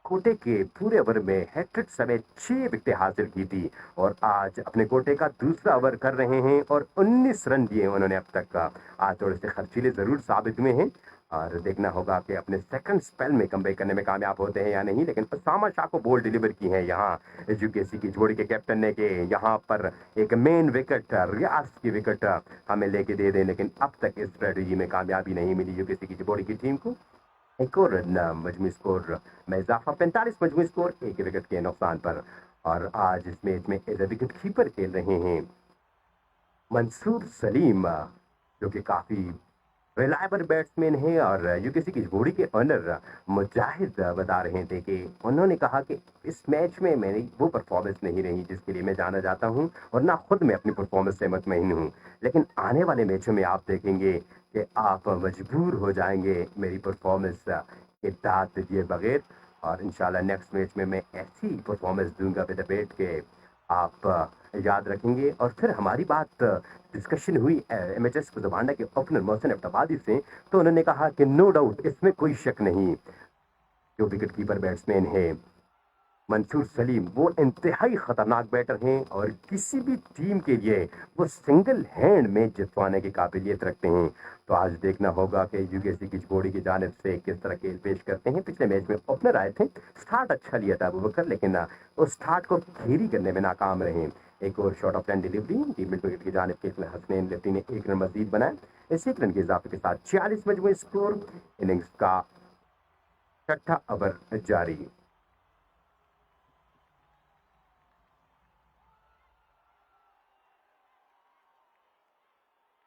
कोटे के पूरे ओवर में हैट्रिक समेत 6 विकेटें हासिल की थी और आज अपने कोटे का दूसरा ओवर कर रहे हैं और 19 रन दिए उन्होंने अब तक का। आज थोड़े से खर्चीले जरूर साबित हुए हैं और देखना होगा कि अपने सेकंड स्पेल में कमबैक करने में कामयाब होते हैं या नहीं, लेकिन उसामा शाह को बॉल डिलीवर की है यहाँ यूकेसी की जोड़ी के कैप्टन ने के यहाँ पर एक मेन विकेट रियाज की विकेट हमें लेके दे दें, लेकिन अब तक इस स्ट्रेटेजी में कामयाबी नहीं मिली यूकेसी की जोड़ी की टीम को। एक और मजमू स्कोर में इजाफा, 45 मजमू स्कोर 1 विकेट के नुकसान पर। और आज इस मैच में एज ए विकेट कीपर खेल रहे हैं मंसूर सलीम, जो कि काफी रिलायबल बैट्समैन है, और यूकेसी की घोड़ी के ऑनर मुजाहिद बता रहे थे कि उन्होंने कहा कि इस मैच में मेरी वो परफॉर्मेंस नहीं रही जिसके लिए मैं जाना चाहता हूं और ना खुद मैं अपनी परफॉर्मेंस से मुतमईन हूं, लेकिन आने वाले मैचों में आप देखेंगे कि आप मजबूर हो जाएंगे मेरी परफॉर्मेंस के दाद दिए बगैर, और इंशाल्लाह नेक्स्ट मैच में मैं ऐसी परफॉर्मेंस दूंगा विद बैट के आप याद रखेंगे। और फिर हमारी बात डिस्कशन हुई एमएचएस को जबांडा के ओपनर मोहसिन अब्बादी से, तो उन्होंने कहा कि नो डाउट, इसमें कोई शक नहीं, जो विकेट कीपर बैट्समैन है मंसूर सलीम वो इंतहाई खतरनाक बैटर हैं और किसी भी टीम के लिए वो सिंगल हैंड मैच जितवाने की काबिलियत रखते हैं। तो आज देखना होगा कि यूकेसी की जोड़ी की जानिब से किस तरह खेल पेश करते हैं। पिछले मैच में ओपनर आए थे, स्टार्ट अच्छा लिया था अबू बकर, लेकिन उस स्टार्ट को खेरी करने में नाकाम रहे। एक और shot of 10 delivery mid wicket की जानिब के हसनैन लिफ्टी ने 1 रन मजीद बनाया। इस 1 रन के इजाफे के साथ 46 मजमूई स्कोर, इनिंग्स का छठा ओवर जारी।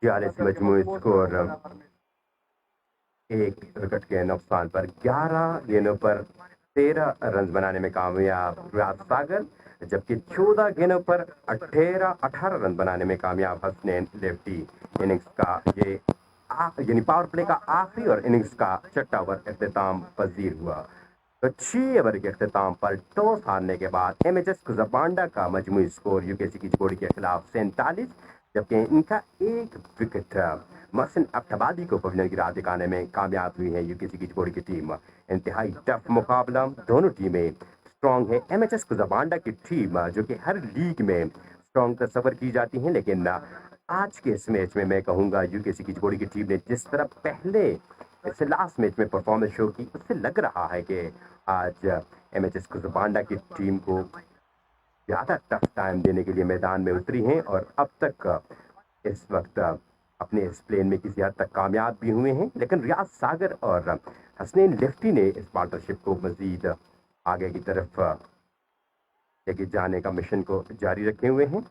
46 मजमूई स्कोर, 1 विकेट के नुकसान पर 11 गेंदों पर 13 रन बनाने में कामयाब रियाज सागर, जबकि 14 गेंदों पर 18 रन बनाने में कामयाब हसनैन लेफ्टी। इनिंग्स का ये यानी पावर प्ले का आखिरी और इनिंग्स का छठा ओवर इख्तिताम पजीर हुआ। तो 6 ओवर के इख्तिताम पर टॉस हारने के बाद एमएचएस कुजाबांडा का मजमूई स्कोर यूकेसी की जोड़ी के खिलाफ 47, जबकि इनका 1 विकेट मोहसिन अब्बादी को पवेलियन की राह दिखाने में कामयाब हुई है यूकेसी की जोड़ी की टीम। इंतहाई टफ मुकाबला, दोनों टीमें स्ट्रॉन्ग है। एमएचएस कुजाबांडा की टीम जो कि हर लीग में स्ट्रॉन्ग तस्वर की जाती है, लेकिन आज के इस मैच में मैं कहूंगा यूकेसी की जोड़ी की टीम ने जिस तरह पहले इससे लास्ट मैच में परफॉर्मेंस शो की, उससे लग रहा है कि आज एमएचएस कुजाबांडा की टीम को ज्यादा टफ टाइम देने के लिए मैदान में उतरी हैं और अब तक इस वक्त अपने इस प्लेन में किसी हद तक कामयाब भी हुए हैं। लेकिन रियाज सागर और हसनैन लिफ्टी ने इस पार्टनरशिप को मजीद आगे की तरफ लेके जाने का मिशन को जारी रखे हुए हैं।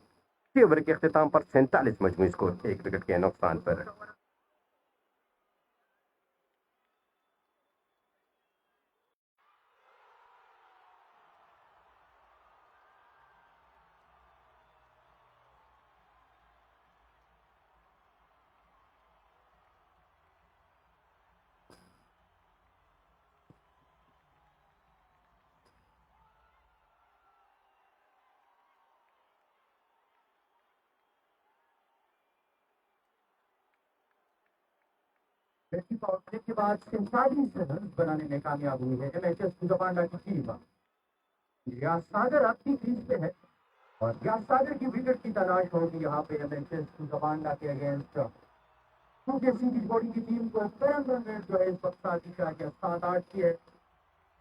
6 ओवर के अख्तिताम पर 47 मजमूई स्कोर, 1 विकेट के नुकसान पर। जैसी पावर प्ले के बाद 47 रन बनाने में कामयाब हुई है एमएचएस कुजाबांडा की टीम। रियाज सागर अपनी क्रीज पे है और रियाज सागर की विकेट की तलाश होगी यहाँ पे एमएचएस कुजाबांडा के अगेंस्ट। यूकेसी की जोड़ी की टीम को करंट रन रेट जो है इस वक्त 7-8 की है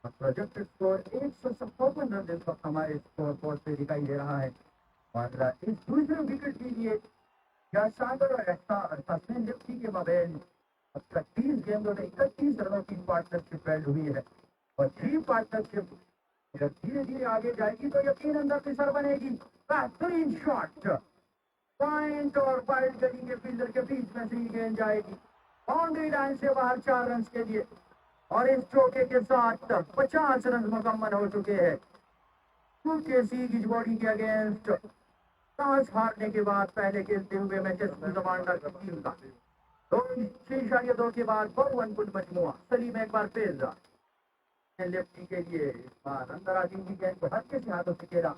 और प्रोजेक्टेड स्कोर 157 रन इस वक्त हमारे स्कोर बोर्ड पे दिखाई दे रहा है। और इस दूसरे विकेट के लिए रियाज सागर और हसनैन लिफ्टी के माबैन 30 गेंदों में 31 रनों की पार्टनरशिप बिल्ड हुई है और ये पार्टनरशिप जब धीरे धीरे आगे जाएगी तो यकीनन दरअसल बनेगी। बेहतरीन शॉट पॉइंट और वाइड गली के फील्डर के बीच में से ही गेंद जाएगी बाउंड्री लाइन से बाहर 4 रन के लिए। और इस चौके के साथ 50 रन मुकम्मल हो चुके हैं यूकेसी गिजबॉडी के अगेंस्ट टॉस हारने के बाद पहले खेलते हुए मैचेस कमांडर की टीम का 2 के बाद 52 कुल मजमुआ। सलीम एक बार फिर लेफ्टी के लिए इस बार अंदर आती हुई गेंद को हल्के से हाथों से खेला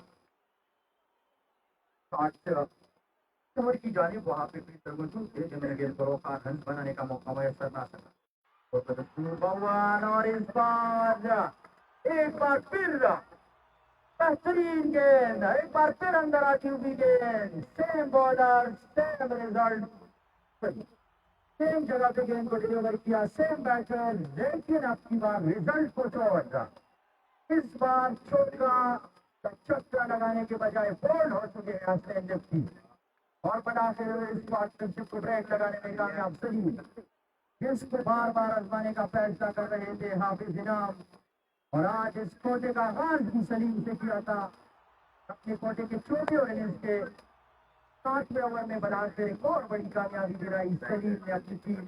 कमर की जानिब वहां पे भी मौजूद थे जिन्होंने गेंद को रोका, रन बनाने का मौका मैसर ना सका। भगवान और इस बार एक बार फिर बेहतरीन गेंद, एक बार फिर अंदर आती हुई गेंद, same bowler same result, same जगह पे गेंद को डिलीवर किया, सेम बैटर, लेकिन आपकी बार रिजल्ट कुछ और था। इस बार चौका चक्कर लगाने के बजाय बोल्ड हो चुके हैं हसनैन लेफ्टी और बनाते हुए इस पार्टनरशिप को ब्रेक लगाने में कामयाब सलीम, जिसको बार बार आजमाने का फैसला कर रहे थे हाफिज इनाम। और आज इस कोटे का आगाज भी सलीम से किया था। अपने कोटे के 24 इनिंग्स के 7वें ओवर में बनाकर एक और बड़ी कामयाबी दिलाई सलीम ने अपनी टीम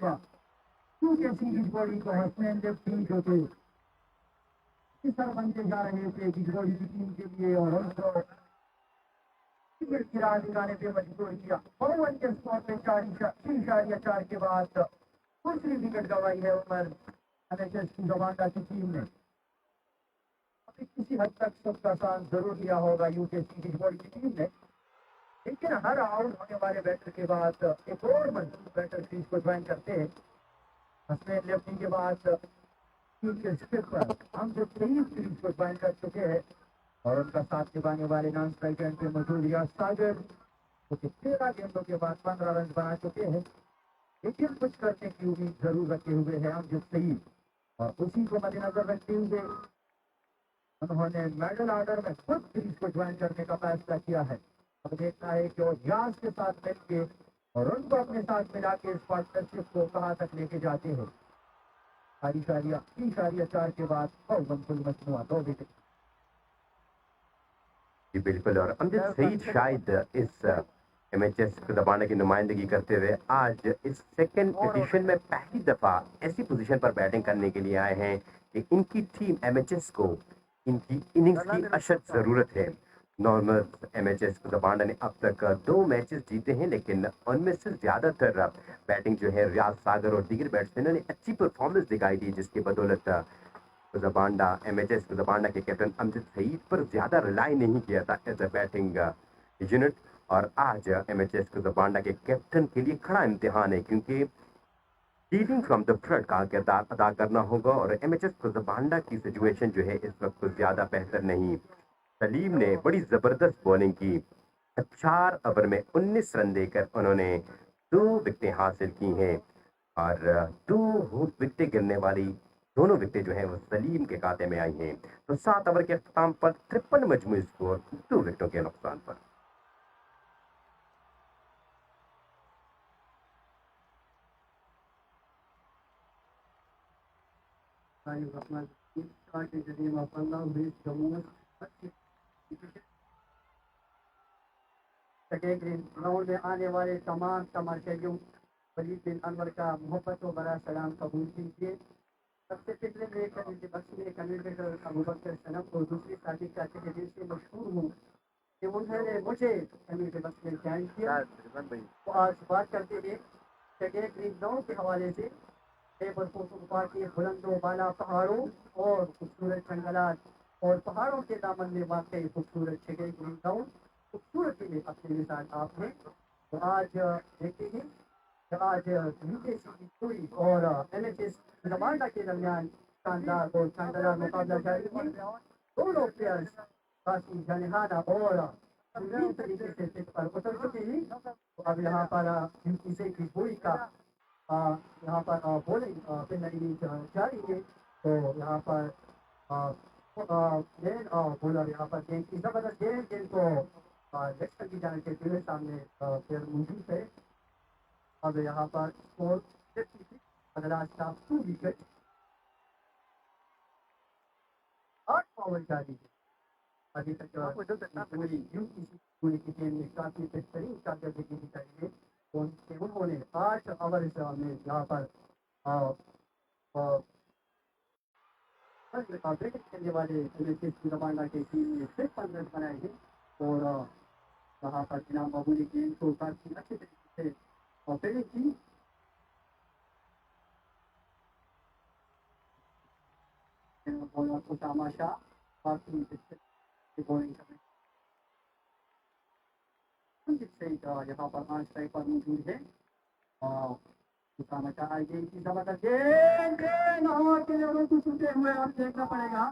यूकेसी गिजबॉडी को। हसनैन लेफ्टी जो थे सर बनते जा रहे थे गिजबॉडी की टीम के लिए और उनको की राह दिखाने पे मजबूर किया। 52 के स्कोर पे 4 के बाद दूसरी विकेट गंवाई है उमर एमएचएस की रवांडा की टीम ने। अभी किसी हद तक सबका साथ जरूर दिया होगा यूकेसी गिजबॉडी की टीम ने, लेकिन हर आउट होने वाले बैटर के बाद एक और मजबूत बैटर क्रीज को ज्वाइन करते हैं। हसनैन लेफ्टी के बाद टीम के स्किपर हम जो 23 क्रीज को ज्वाइन कर चुके हैं और उनका साथ निभाने वाले नॉन स्ट्राइक एंड पे मौजूद रियाज सागर, जो 13 गेंदों के बाद 15 रन बना चुके हैं, लेकिन कुछ करने की उम्मीद जरूर रखे हुए हैं अमजद सईद। और उसी को मद्देनजर रखते हुए उन्होंने मेडल ऑर्डर में खुद क्रीज को ज्वाइन करने का फैसला किया है। अब देखना है कि वो रियाज के साथ मिलके और उनको अपने साथ मिला के इस पार्टनरशिप को कहाँ तक लेके जाते हैं। 4 के बाद 52 मजमुआ 2 विकेट। जी बिल्कुल। और अमजद सईद शायद इस एमएचएस को दबाने की नुमाइंदगी करते हुए आज इस सेकंड एडिशन में पहली दफा ऐसी पोजीशन पर बैटिंग करने के लिए आए हैं कि इनकी टीम एमएचएस को इनकी इनिंग्स की अशद जरूरत है। नॉर्मल एमएचएस को दबाना ने अब तक 2 मैचेस जीते हैं, लेकिन उनमें से ज्यादातर बैटिंग जो है रियाज सागर और दीगर बैट्समैनों ने अच्छी परफॉर्मेंस दिखाई दी, जिसकी बदौलत ज़बांडा एमएचएस ज़बांडा के कैप्टन अमजद सईद पर ज्यादा रिलाई नहीं किया था एज अ बैटिंग यूनिट। और आज एमएचएस ज़बांडा के कैप्टन के लिए खड़ा इम्तिहान है, क्योंकि लीडिंग फ्रॉम द फ्रंट का किरदार अदा करना होगा और एमएचएस ज़बांडा की सिचुएशन जो है इस वक्त ज्यादा बेहतर नहीं। सलीम ने बड़ी जबरदस्त बॉलिंग की, 4 ओवर में 19 रन देकर उन्होंने 2 विकेटें हासिल की हैं और 2 विकेटें गिरने वाली दोनों विकेटें जो हैं वो सलीम के खाते में आई हैं। तो 7 ओवर के अख्ताम पर 53 मजमूई स्कोर 2 विकेटों के नुकसान पर। ग्राउंड में आने वाले तमाम समाशयों वलीद बिन अनवर का मोहब्बत व बड़ा सलाम कबूल कीजिए। सबसे पहले मैं कम्युनिटी बख्श में कम्युनिकेटर अबू बकर सनम को दूसरी शादी चाहते के दिल से मशहूर हूँ कि उन्होंने मुझे कम्युनिटी बख्श में ज्वाइन किया। तो आज बात करते हैं जगह ग्रीन गाँव के हवाले से के बुलंदों बाला पहाड़ों और खूबसूरत जंगलात और पहाड़ों के दामन में वाकई खूबसूरत जगह ग्रीन गाँव खूबसूरती में अपने साथ आप हैं। तो आज देखेंगे कि आज यूकेसी हुई और एमएचएस ज़बांडा के दरमियान शानदार और शानदार मुकाबला जारी है। दोनों प्लेयर्स काफी जनिहाना और बेहतरीन तरीके से पिच पर उतर चुके हैं। तो अब यहाँ पर यूकेसी की हुई का यहाँ पर बॉलिंग पेनल्टी जारी है। तो यहाँ पर गेंद बॉलर यहाँ पर गेंद की जबरदस्त गेंद को लेफ्ट की जाने के पूरे सामने प्लेयर मौजूद है। अब यहाँ पर स्कोर 2 विकेट 8 ओवर जारी है। अभी तक पूरी पूरी की टीम ने काफी बेहतरीन कारकर्दगी दिखाई है उन्होंने 8 ओवर में यहाँ पर विकेट खेलने वाले रवाना की टीम ने 53 रन बनाए हैं और वहाँ पर इनाम बाबूली गेंद को काफी अच्छे तरीके से फील्डिंग की बॉलर उसामा शाह काफी बॉलिंग कर रहे हैं यहाँ पर 5 स्ट्राइक पर मौजूद है उसामा शाह आएगी की जबरदस्त गेंद और के लोगों को छूटे हुए आप देखना पड़ेगा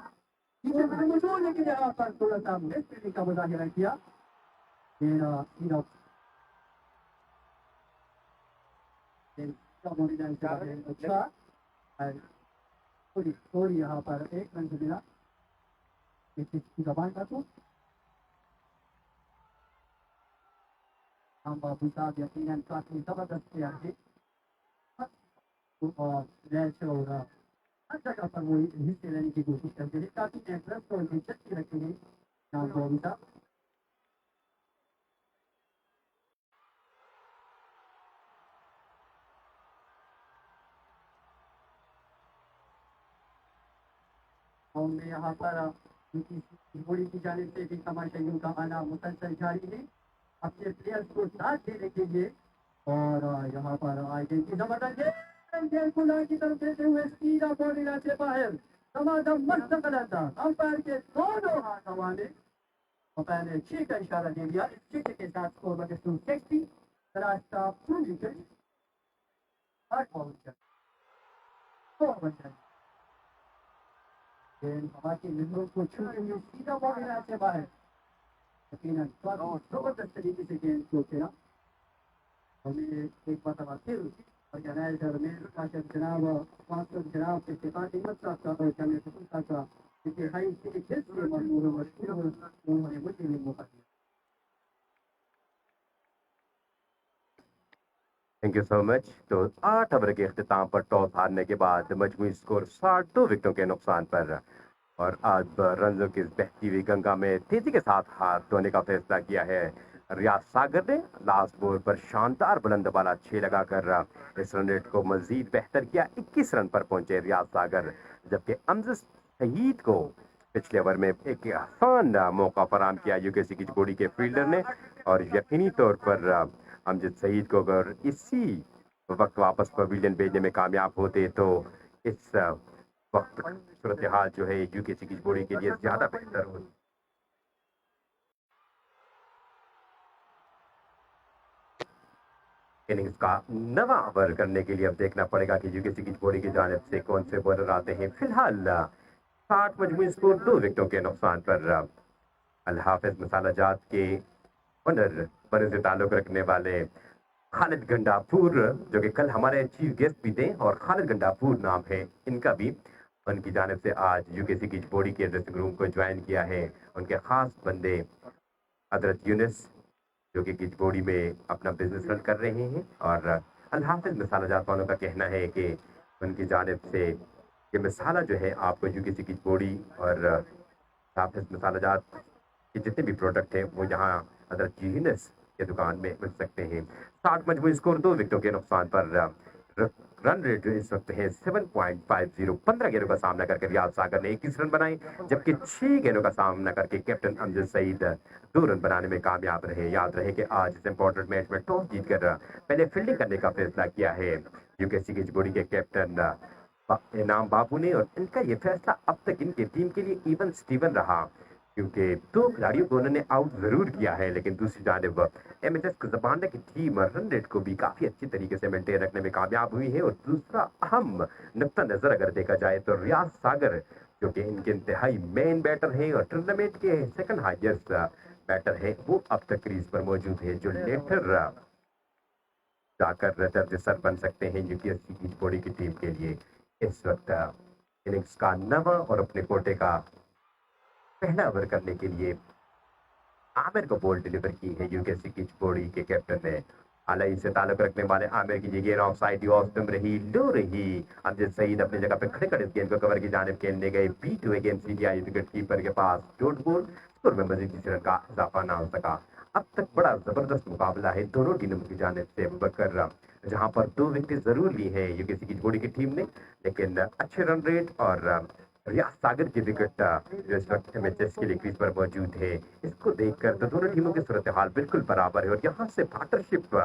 पीछे से मजबूर लेकिन यहाँ पर थोड़ा सा मिस फील्डिंग का मुजाहिरा किया अच्छा थोड़ी यहाँ पर 1 रन से मिला जबान का तो हम बाबू साहब यकीनन काफी जबरदस्त प्लेयर थे और रैश और हर जगह पर वो हिस्से लेने की कोशिश करते थे काफी इंटरेस्ट और दिलचस्पी रखते हैं नाम बाबू साहब और यहाँ पर घोड़ी की जाने से भी तमाशाइयों का आना मुसलसल जारी है अपने प्लेयर्स को साथ देने के लिए और यहाँ पर आगे की जबरदस्त खुला की तरफ देते हुए सीधा बॉडी से बाहर समाधम मस्त गलत अंपायर के दोनों हाथ हवा में अंपायर ने 6 का इशारा दे दिया इस 6 के साथ स्कोर बने 260 रास्ता फुल विकेट 8 बॉल हमारी निंदों को छूते हुए सीधा बॉल से बाहर यकीनन जबरदस्त तरीके से गेंद को खेला हमें एक बात फिर ऑर्गेनाइजर में जनाब जनाब के सिफाती मतलब का और जमीन का इंतहाई से मशहूर उन्होंने मुझे भी मौका दिया थैंक यू सो मच। तो 8 ओवर के अख्तिताम पर टॉस हारने के बाद मजमूई स्कोर 62 विकेटों के नुकसान पर और आज रनों की बहती हुई गंगा में तेजी के साथ हार धोने का फैसला किया है। रियाज सागर ने लास्ट बॉल पर शानदार बुलंद वाला 6 लगाकर इस रन रेट को मजीद बेहतर किया। 21 रन पर पहुंचे रियाज सागर, जबकि अमजद सईद को पिछले ओवर में एक आसान मौका फराम किया यूकेसी की जोड़ी के फील्डर ने और यकीनी तौर पर अमजद सईद को अगर इसी वक्त वापस पवेलियन भेजने में कामयाब होते तो इस वक्त सूरत हाल जो है यूकेसी की जोड़ी के लिए ज्यादा बेहतर होती। इनिंग्स का नवा ओवर करने के लिए अब देखना पड़ेगा कि यूकेसी की जोड़ी की जानिब से कौन से बॉलर आते हैं। फिलहाल 60 मजमूई स्कोर 2 विकेटों के नुकसान पर अल हाफिज मसालाजात के ओनर बड़े से ताल्लुक रखने वाले खालिद गंडापुर, जो कि कल हमारे चीफ गेस्ट भी थे और खालिद गंडापुर नाम है इनका भी, उनकी जानिब से आज यूकेसी की बॉडी के ड्रेसिंग रूम को ज्वाइन किया है उनके खास बंदे हजरत यूनिस, जो कि बॉडी में अपना बिजनेस रन कर रहे हैं। और अल हाफिज मसालाजात वालों का कहना है कि उनकी जानिब से ये मसाला जो है आपको यूकेसी की बॉडी और हाफिज मसालाजात के जितने भी प्रोडक्ट हैं वो यहाँ हजरत यूनिस के दुकान में मिल सकते हैं। 60 मजमूई स्कोर 2 विकेटों के नुकसान पर रन रेट इस वक्त है 7.50। 15 गेंदों का सामना करके रियाज सागर ने 21 रन बनाए, जबकि 6 गेंदों का सामना करके कैप्टन अमजद सईद 2 रन बनाने में कामयाब रहे। याद रहे कि आज इस इंपॉर्टेंट मैच में टॉस जीतकर पहले फील्डिंग करने का फैसला किया है यूकेसी की जोड़ी के कैप्टन इनाम बाबू ने, और इनका ये फैसला अब तक इनकी टीम के लिए इवन स्टीवन रहा, क्योंकि 2 खिलाड़ियों को उन्होंने आउट जरूर किया है, लेकिन दूसरी जानिब एमएचएस ज़बांडा की टीम रन रेट को भी काफी अच्छी तरीके से मेंटेन रखने में कामयाब हुई है। और दूसरा अहम नुक्ता नजर अगर देखा जाए तो रियाज सागर, जो कि इनके इंतहाई मेन बैटर हैं और टूर्नामेंट के सेकंड हाईएस्ट बैटर है, वो अब तक क्रीज पर मौजूद है, जो लेटर जाकर दर्ज सर बन सकते हैं यूकेसी की बॉडी की टीम के लिए। इस वक्त इनिंग्स का नवा और अपने कोटे का पहला ओवर करने के लिए आमिर को बॉल डिलीवर की है यूकेसी की बॉडी के कैप्टन ने। हालांकि से ताल्लुक रखने वाले आमिर की गेंद ऑफ साइड ऑफ रही, लो रही। अमजद सईद अपनी जगह पे खड़े खड़े इस गेंद को कवर की जानिब खेलने गए, बीट हुए गेंद सीधी आई विकेट कीपर के पास, डॉट बॉल और में मजीद किसी रन का इजाफा ना हो सका। अब तक बड़ा जबरदस्त मुकाबला है दोनों टीमों की जानिब से बकर, जहां पर 2 विकेट जरूर ली है यूकेसी की जोड़ी की टीम ने, लेकिन अच्छे रन रेट और रियाज सागर की विकेट जो इस वक्त एमएचएस के लिए क्रीज पर मौजूद है, इसको देखकर तो दोनों टीमों की सूरत हाल बिल्कुल बराबर है और यहाँ से पार्टनरशिप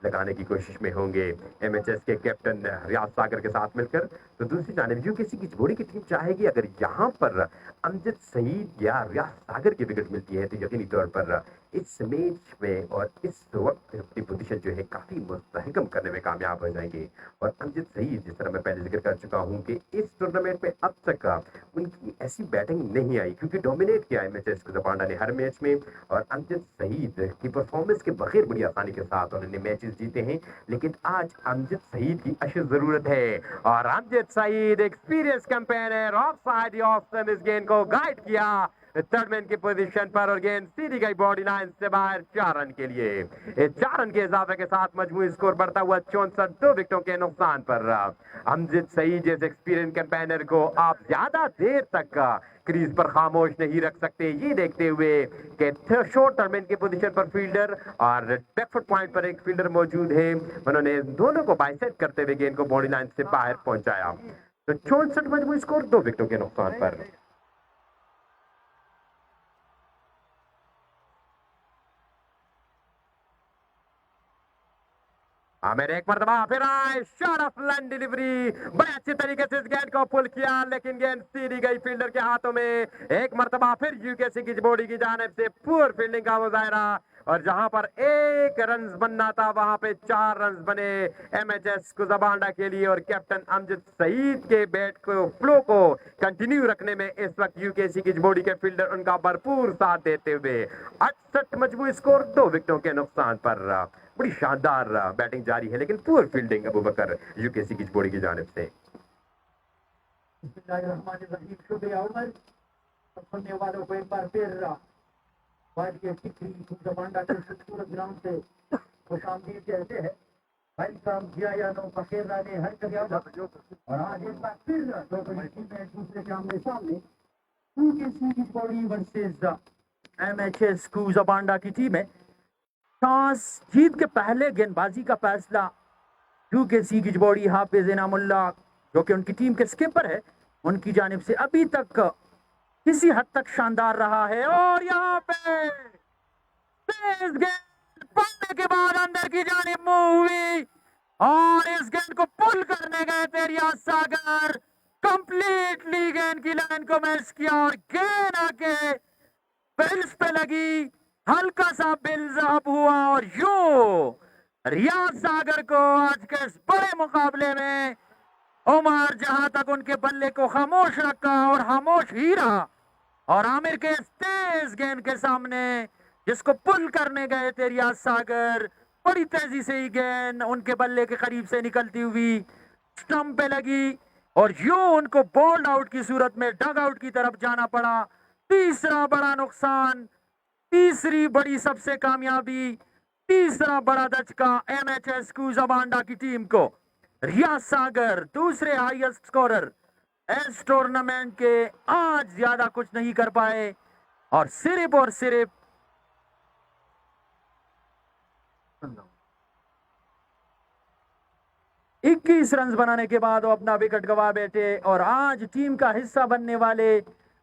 लगाने की कोशिश में होंगे एमएचएस के कैप्टन रियाज सागर के साथ मिलकर। तो दूसरी जानिब यूकेसी की जोड़ी की टीम चाहेगी अगर यहाँ पर अमजद सईद या रियाज सागर की विकेट मिलती है तो यकीनी तौर पर इस मैच में और इस वक्त अपनी पोजीशन जो है काफी मुस्तहकम करने में कामयाब हो जाएंगे। और अमजद सईद, जिस तरह मैं पहले जिक्र कर चुका हूं कि इस टूर्नामेंट में अब तक उनकी ऐसी बैटिंग नहीं आई क्योंकि डोमिनेट किया एमएचएस को जबांडा ने हर मैच में, और अमजद सईद की परफॉर्मेंस के बगैर बड़ी आसानी के साथ उन्होंने मैचेस जीते हैं। लेकिन आज अमजद सईद की अशद जरूरत है और Amjad Saeed experience campaigner off side off इस गेंद को गाइड किया थर्ड मैन की पोजीशन पर और गेंद सीधी गई बॉडी लाइन से बाहर 4 रन के लिए। 4 रन के इजाफे के साथ मजमूई स्कोर बढ़ता हुआ 64, 2 विकेटों के नुकसान पर। अमजद सईद जैसे एक्सपीरियंस कैंपेनर को आप ज्यादा देर तक क्रीज पर खामोश नहीं रख सकते, ये देखते हुए कि शॉर्ट टर्मिन की पोजीशन पर फील्डर और बैकफुट पॉइंट पर एक फील्डर मौजूद है, उन्होंने दोनों को बाइसेट करते हुए गेंद को बॉडी लाइन से बाहर पहुंचाया। तो 64 मजमूई स्कोर 2 विकेटों के नुकसान पर। आमिर एक मरतबा फिर आए, शॉट ऑफ लैंड डिलीवरी, बड़े अच्छे तरीके से इस गेंद को पुल किया लेकिन गेंद सीधी गई फील्डर के हाथों में। एक मरतबा फिर यूकेसी की बॉडी की जानिब से पुअर फील्डिंग का मुजाहरा और जहां पर 1 रन बनना था वहां पे 4 रन बने एमएचएस कुजाबांडा के लिए। और कैप्टन अमजद सईद के बैट को फ्लो को कंटिन्यू रखने में इस वक्त यूकेसी की बॉडी के फील्डर उनका भरपूर साथ देते हुए 68 मजमूई स्कोर 2 विकेटों के नुकसान पर। बड़ी शानदार बैटिंग जारी है लेकिन पुअर फील्डिंग अबू बकर यूकेसी की बॉडी की जानिब से। शुक्रिया उमर, सुनने वालों को एक बार फिर जमांडा के खूबसूरत ग्राउंड से खुशामदीद कहते हैं। वेलकम ने हर जगह और आज एक बार फिर एक दूसरे के आमने सामने यूकेसी की बॉडी वर्सेस एमएचएस कुजाबांडा की टीम है। टॉस जीत के पहले गेंदबाजी का फैसला यूकेसी की बॉडी हाफिज इनामुल्लाह जो कि उनकी टीम के स्किपर है, उनकी जानिब से अभी तक किसी हद तक शानदार रहा है। और यहाँ पे तेज गेंद पड़ने के बाद अंदर की जानिब मूव हुई और इस गेंद को पुल करने गए थे रियाज सागर, कंप्लीटली गेंद की लाइन को मिस किया और गेंद आके बिल्स पे लगी, हल्का सा बिल्स अप हुआ और यूं रियाज सागर को आज के इस बड़े मुकाबले में उमर जहां तक उनके बल्ले को खामोश रखा और खामोश ही रहा और आमिर के इस तेज गेंद के सामने जिसको पुल करने गए थे रियाज सागर, बड़ी तेजी से ही गेंद उनके बल्ले के करीब से निकलती हुई स्टंप पे लगी और यूं उनको बोल्ड आउट की सूरत में डग आउट की तरफ जाना पड़ा। तीसरा बड़ा नुकसान, तीसरी बड़ी सबसे कामयाबी, तीसरा बड़ा दचका एमएचएस कुजाबांडा की टीम को। रियाज सागर दूसरे हाईएस्ट स्कोरर इस टूर्नामेंट के, आज ज्यादा कुछ नहीं कर पाए और सिर्फ 21 रन बनाने के बाद वो अपना विकेट गवा बैठे और आज टीम का हिस्सा बनने वाले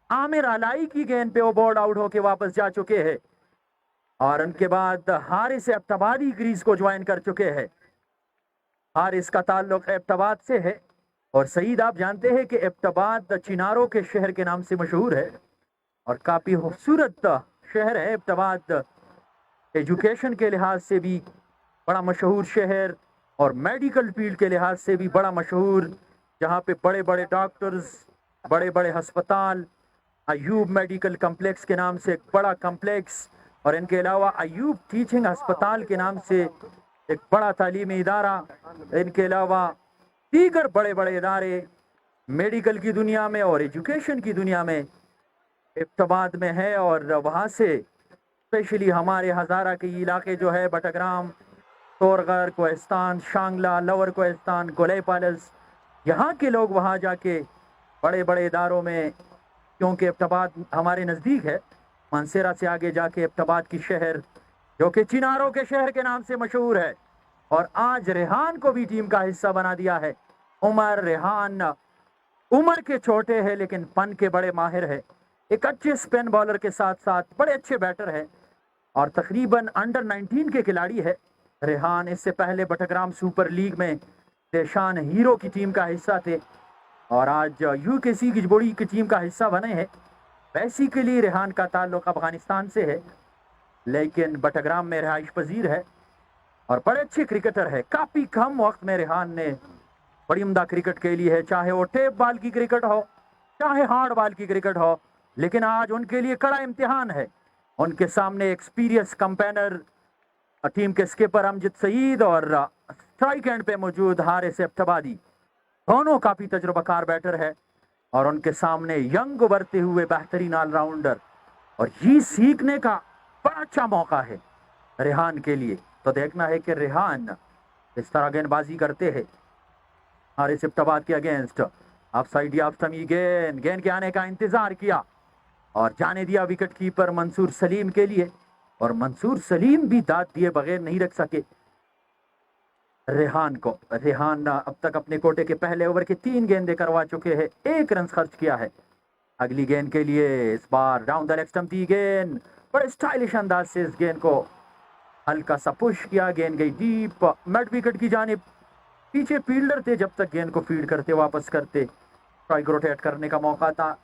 आमिर अलाई की गेंद पे वो बॉल आउट होके वापस जा चुके हैं और उनके बाद हारिस एबटाबादी क्रीज को ज्वाइन कर चुके हैं। हारिस का ताल्लुक एबटाबाद से है और सईद आप जानते हैं कि एबटाबाद चिनारों के शहर के नाम से मशहूर है और काफी खूबसूरत शहर है एबटाबाद। एजुकेशन के लिहाज से भी बड़ा मशहूर शहर और मेडिकल फील्ड के लिहाज से भी बड़ा मशहूर, जहाँ पे बड़े बड़े डॉक्टर्स, बड़े बड़े अस्पताल, अयूब मेडिकल कम्प्लेक्स के नाम से एक बड़ा कम्प्लेक्स और इनके अलावा अयूब टीचिंग अस्पताल के नाम से एक बड़ा तालीमी इदारा, इनके अलावा दीगर बड़े बड़े इदारे मेडिकल की दुनिया में और एजुकेशन की दुनिया में एबटाबाद में है। और वहाँ से स्पेशली हमारे हज़ारा के इलाके जो है बटग्राम, तोरगर, कोहिस्तान, शांगला, लोअर कोहिस्तान, गोले पैलेस, यहाँ के लोग वहाँ जाके बड़े बड़े इदारों में, क्योंकि एबटाबाद हमारे नज़दीक है मानसेरा से आगे जाके एबटाबाद की शहर जो कि चिनारों के शहर के नाम से मशहूर है, और आज रेहान को भी टीम का हिस्सा बना दिया है। उमर रेहान उम्र के छोटे हैं लेकिन फन के बड़े माहिर है। एक अच्छे स्पिन बॉलर के साथ साथ बड़े अच्छे बैटर है और तकरीबन अंडर 19 के खिलाड़ी है रेहान। इससे पहले बटग्राम सुपर लीग में देशान हीरो की टीम का हिस्सा थे और आज यूकेसी की बड़ी की टीम का हिस्सा बने हैं। बेसिकली रेहान का ताल्लुक अफगानिस्तान से है लेकिन बटग्राम में रिहाइश पजीर है और बड़े अच्छे क्रिकेटर है। काफी कम वक्त में रेहान ने बड़ी उम्दा क्रिकेट खेली है, चाहे वो टेप बॉल की क्रिकेट हो चाहे हार्ड बॉल की क्रिकेट हो, लेकिन आज उनके लिए कड़ा इम्तिहान है। उनके सामने एक्सपीरियंस कंपेनर टीम के स्किपर अमजद सईद और स्ट्राइक एंड पे मौजूद हारिस एबटाबादी, दोनों काफी तजुर्बाकार बैटर है और उनके सामने यंग उभरते हुए बेहतरीन ऑलराउंडर, और ये सीखने का बड़ा अच्छा मौका है रेहान के लिए। तो देखना है कि रेहान इस तरह गेंदबाजी करते हैं हारिस एबटाबाद के अगेंस्ट। ऑफ साइड या गेंद के आने का इंतजार किया और जाने दिया विकेट कीपर मंसूर सलीम के लिए, और मंसूर सलीम भी दाद दिए बगैर नहीं रख सके रेहान को। रेहान अब तक अपने कोटे के पहले ओवर के 3 गेंदें करवा चुके हैं, 1 रन खर्च किया है। अगली गेंद के लिए इस बार डाउन द लेग स्टंप दी गेंद, बड़े स्टाइलिश अंदाज से इस गेंद को हल्का सा पुश किया, गेंद गई डीप मिड विकेट की जानिब। पीछे फील्डर थे जब तक गेंद को फीड करते वापस करते, स्ट्राइक रोटेट करने का मौका था।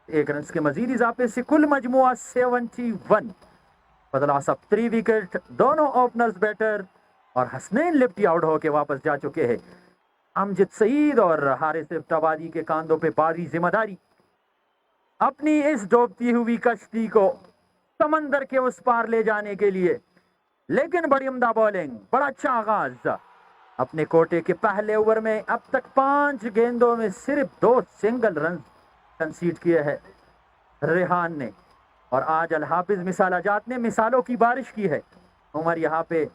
1 रन के मजीद इजाफे से कुल मजमुआ 71। बदला सब 3 विकेट, दोनों ओपनर्स बैटर और हसनैन लिफ्टी आउट होके वापस जा चुके हैं। अमजद सईद और हारिस एबटाबादी के कांधों पे भारी जिम्मेदारी अपनी इस डूबती हुई कश्ती को समंदर के उस पार ले जाने के लिए। लेकिन बड़ी उम्दा बॉलिंग, बड़ा अच्छा आगाज। अपने कोटे के पहले ओवर में अब तक 5 गेंदों में सिर्फ 2 सिंगल रन कंसीड किए हैं रेहान ने, और आज अल हाफिज मिसालाजात ने मिसालों की बारिश की है। उमर यहाँ पे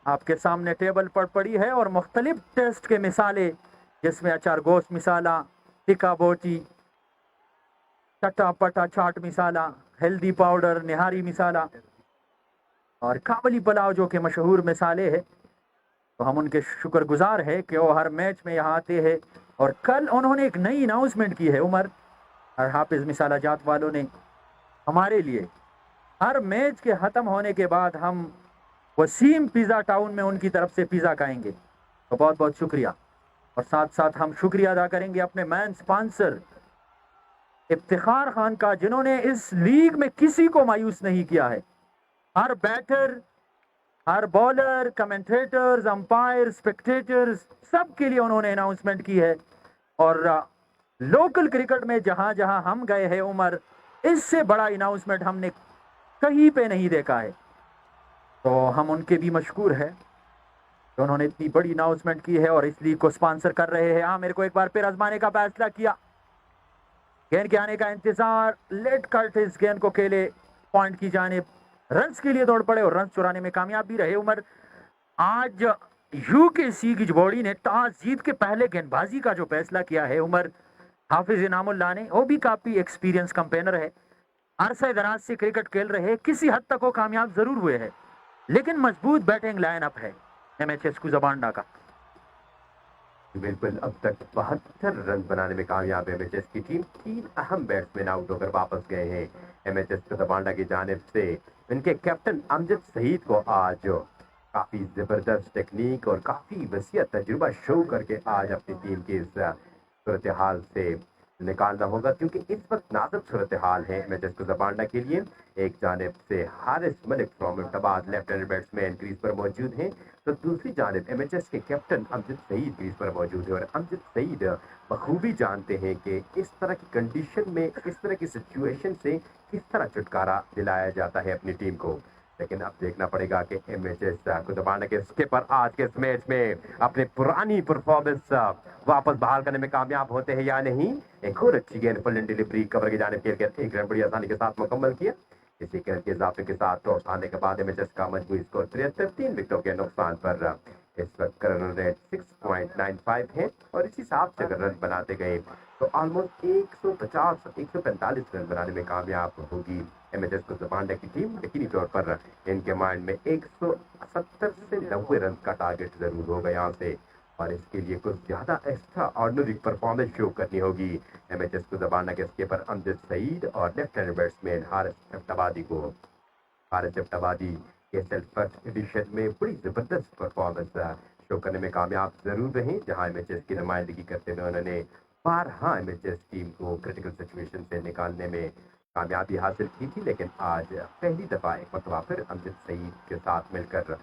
आपके सामने टेबल पर पड़ी है और मुख्तलिफ टेस्ट के मिसालें जिसमें अचार गोश्त मिसाला, टिक्का बोटी, चट्टा पटा चाट मिसाला, हेल्दी पाउडर, निहारी मिसाला और काबली पुलाव जो कि मशहूर मिसाले है। तो हम उनके शुक्रगुजार है कि वो हर मैच में यहाँ आते हैं। और कल उन्होंने एक नई अनाउंसमेंट की है उमर और हाफिज मिसालाजात वालों ने हमारे लिए, हर मैच के ख़त्म होने के बाद हम वसीम पिज़्ज़ा टाउन में उनकी तरफ से पिज़्ज़ा खाएंगे। तो बहुत बहुत शुक्रिया, और साथ साथ हम शुक्रिया अदा करेंगे अपने मैन स्पॉन्सर इफ्तिखार खान का, जिन्होंने इस लीग में किसी को मायूस नहीं किया है। हर बैटर, हर बॉलर, कमेंटेटर्स, अंपायर, स्पेक्टेटर्स, सब के लिए उन्होंने अनाउंसमेंट की है। और लोकल क्रिकेट में जहां जहां हम गए हैं उमर, इससे बड़ा अनाउंसमेंट हमने कहीं पे नहीं देखा है। तो हम उनके भी मशकूर है तो उन्होंने इतनी बड़ी अनाउंसमेंट की है और इस लीग को स्पॉन्सर कर रहे हैं। मेरे को एक बार फिर आजमाने का फैसला किया, गेंद के आने का इंतजार, लेट कट इस गेंद को खेले पॉइंट की जानिब, रन्स के लिए दौड़ पड़े और रन चुराने में कामयाब भी रहे उमर। आज यूकेसी की बॉडी ने टॉस जीत के पहले गेंदबाजी का जो फैसला किया है उमर, हाफिज इनामुल्लाह ने, वो भी काफी एक्सपीरियंस कंपेनर है, अरसे दराज से क्रिकेट खेल रहे, किसी हद तक वो कामयाब जरूर हुए हैं, लेकिन मजबूत बैटिंग लाइनअप है एमएचएस ज़बांडा का। बिल्कुल, अब तक 72 रन बनाने में कामयाब है एमएचएस की टीम। 3 अहम बैट्समैन आउट होकर वापस गए हैं एमएचएस ज़बांडा की जानिब से। इनके कैप्टन अमजद सईद को आज काफी जबरदस्त टेक्निक और काफी वसीयत तजुर्बा शो करके आज अपनी टीम की इस सूरत हाल से निकालना होगा, क्योंकि इस वक्त नाजुक सूरत हाल है एमएचएस ज़बांडा के लिए। एक जानिब से Haris Malik from Abbottabad left hand batsman crease पर मौजूद हैं, तो दूसरी जानिब एमएचएस के कैप्टन अमजद सईद क्रीज पर मौजूद है। और अमजद सईद बखूबी जानते हैं कि इस तरह की कंडीशन में, इस तरह की सिचुएशन से किस तरह छुटकारा दिलाया जाता है अपनी टीम को। लेकिन अब देखना पड़ेगा कि एमएचएस ज़बांडा के स्किपर आज के इस मैच में अपनी पुरानी परफॉर्मेंस वापस बहाल करने में कामयाब होते हैं या नहीं। एक और अच्छी गेंद फुल डिलीवरी कवर की जानिब खेल कर 1 रन बड़ी आसानी के साथ मुकम्मल किया। इसी गेंद के इजाफे के साथ टॉस आने के बाद एमएचएस का मजबूरी स्कोर 73, 3 विकेटों के नुकसान पर इस वक्त रन रेट 6.95 है। और इसी हिसाब से अगर रन बनाते गए तो ऑलमोस्ट 150 145 रन बनाने में कामयाब होगी एमएचएस को जबांडा की टीम। यकीनी तौर पर इनके माइंड में 170 से 90 रन का टारगेट जरूर होगा यहाँ से, और इसके लिए कुछ ज्यादा एक्स्ट्रा ऑर्डिनरी परफॉर्मेंस शो करनी होगी एमएचएस को जबांडा के स्कीपर अमजद सईद और लेफ्ट हैंड बैट्समैन हारिस अब्ताबादी को। हारिस अब्ताबादी के सेल्फ फर्स्ट एडिशन में बड़ी जबरदस्त परफॉर्मेंस शो करने में कामयाब जरूर रहे, जहां एमएचएस की नुमाइंदगी करते हुए उन्होंने बारहा एमएचएस टीम को क्रिटिकल सिचुएशन से निकालने में कामयाबी हासिल की थी। लेकिन आज पहली दफा एक मरतबा फिर अमजद सईद के साथ मिलकर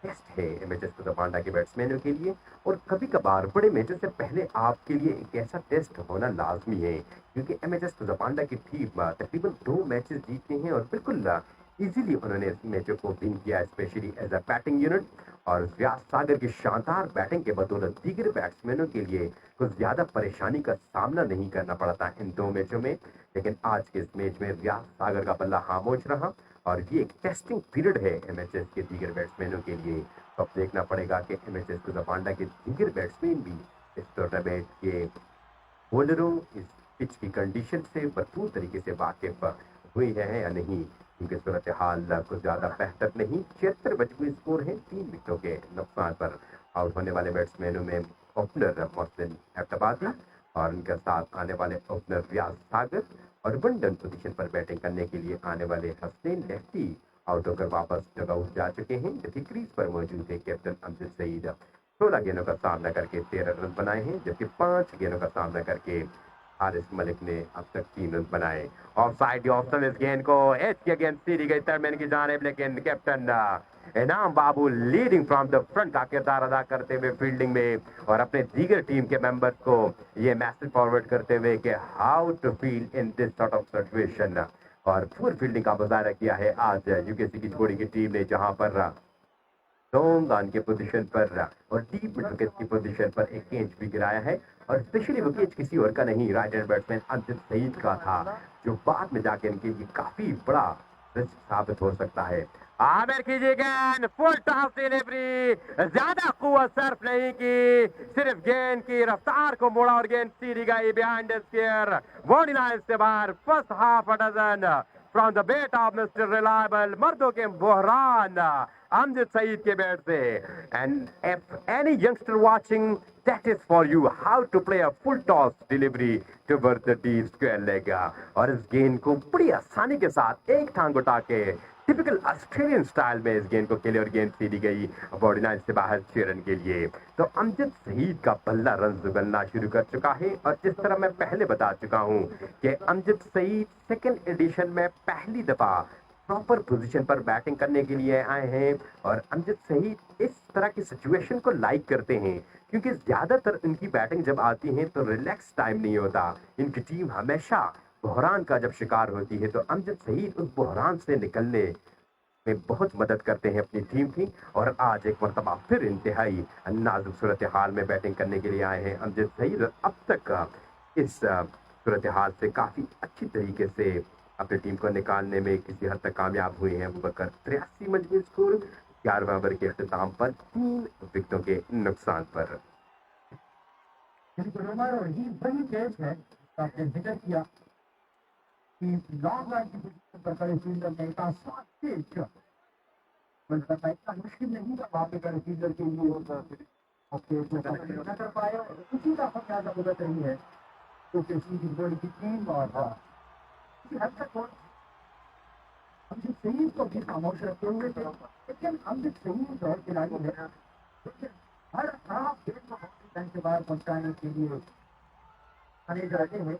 टेस्ट है एमएचएस कुदापांडा के बैट्समैनों के लिए, और कभी कभार बड़े मैचेस से पहले आपके लिए एक ऐसा टेस्ट होना लाजमी है, क्योंकि एमएचएस कुदापांडा की टीम तकरीबन 2 मैचेस जीते हैं और बिल्कुल इजीली उन्होंने इस मैचों को विन किया, specially as a batting unit. और व्यास सागर की शानदार बैटिंग के बदौलत दीगर बैट्समैनों के लिए कुछ ज्यादा परेशानी का सामना नहीं करना पड़ा था इन 2 मैचों में। लेकिन आज के इस मैच में व्यास सागर का बल्ला खामोश रहा, और ये एक टेस्टिंग पीरियड है एमएचएस के दीगर बैट्समैनों के लिए। तो अब देखना पड़ेगा कि एमएचएस कुदापांडा के दीगर बैट्समैन भी इस टूर्नामेंट के बोलरों, इस पिच की कंडीशन से भरपूर तरीके से वाकिफ हुए हैं या नहीं, क्योंकि सूरत हाल कुछ ज्यादा बेहतर नहीं। 76 बचे स्कोर है 3 विकेटों के नुकसान पर। आउट होने वाले बैट्समैनों में ओपनर मोहसिन अब्ताबादी और उनके साथ आने वाले ओपनर व्यास सागर, और वन डन पोजीशन पर बैटिंग करने के लिए आने वाले हसनैन लेफ्टी आउट होकर वापस डगआउट जा चुके हैं, जबकि क्रीज पर मौजूद है कैप्टन अमजद सईद। 16 गेंदों का सामना करके 13 रन बनाए हैं, जबकि 5 गेंदों का सामना करके हारिस मलिक ने अब तक 3 रन बनाए। ऑफ साइड ऑप्शन इस गेंद को एच के गेंद सीधी गई थर्डमैन की जानिब, लेकिन कैप्टन इनाम बाबू लीडिंग फ्रॉम द फ्रंट का किरदार अदा करते हुए फील्डिंग में, और अपने दीगर टीम के मेंबर्स को ये मैसेज फॉरवर्ड करते हुए कि how to feel in this sort of situation. और पूरी फील्डिंग का मुजाहरा किया है आज यूकेसी की जोड़ी की टीम ने, जहां पर लॉन्ग ऑन के पोजीशन पर और डीप मिड विकेट की पोजीशन पर एक कैच भी गिराया है, और स्पेशली वो कैच किसी और का नहीं, right hand batsman Amjad Saeed का था, जो बाद में जाके इनके लिए काफी बड़ा रिस्क साबित हो सकता है। आमिर कीजिए गेंद, फुल टॉस डिलीवरी, ज्यादा कुव्वत सर्फ नहीं की, सिर्फ गेंद की रफ्तार को मोड़ा और गेंद सीधी गई behind the square, body line से बाहर। First half a dozen from the bat of mister reliable, मर्दों के बहरान अमजद सईद के बैट से। And if any youngster watching, that is for you, how to play a full toss delivery towards the deep square leg। और इस गेंद को बड़ी आसानी के साथ एक टांग उठा के टिपिकल ऑस्ट्रेलियन स्टाइल में इस गेंद को खेले, और गेंद सीधी गई बॉडी लाइन से बाहर 6 रन के लिए। तो अमजद सईद का बल्ला रन जुगलना शुरू कर चुका है, और जिस तरह मैं पहले बता चुका हूं कि अमजद सईद सेकंड एडिशन में पहली दफा प्रॉपर पोजीशन पर बैटिंग करने के लिए आए हैं, और अमजद सईद इस तरह की सिचुएशन को लाइक करते हैं, क्योंकि ज्यादातर इनकी बैटिंग जब आती है तो रिलैक्स टाइम नहीं होता। इनकी टीम हमेशा बहरान का जब शिकार होती है, तो अमजद सईद उस बहरान से निकलने में बहुत मदद करते हैं अपनी टीम की। और आज एक मरतबा फिर इंतहाई नाजुक सूरत हाल में बैटिंग करने के लिए आए हैं अमजद सईद। अब तक इस सूरत हाल से काफी अच्छी तरीके से अपनी टीम को निकालने में किसी हद तक कामयाब हुए हैं अबूबकर। 83 मजबूत स्कोर 11वें ओवर के अख्ताम पर 3 विकेटों के नुकसान पर। और ये वही कैच है तो आपने जिक्र किया कि लॉन्ग रन की पोजीशन पर खड़े फील्डर ने एक आसान कैच बल्कि इतना मुश्किल नहीं था वहां पे खड़े फील्डर के लिए, और कैच को कंप्लीट न कर पाए, और उसी का खमियाजा भुगत रही है क्योंकि सीधी जोड़ी की टीम। और इसी हद तक अमजद सईद को भी खामोश रखते हुए थे, लेकिन अमजद सईद और खिलाड़ी है, लेकिन हर खराब गेंद को बाउंड्री लाइन से बाहर पहुंचाने के लिए खड़े जाते हैं।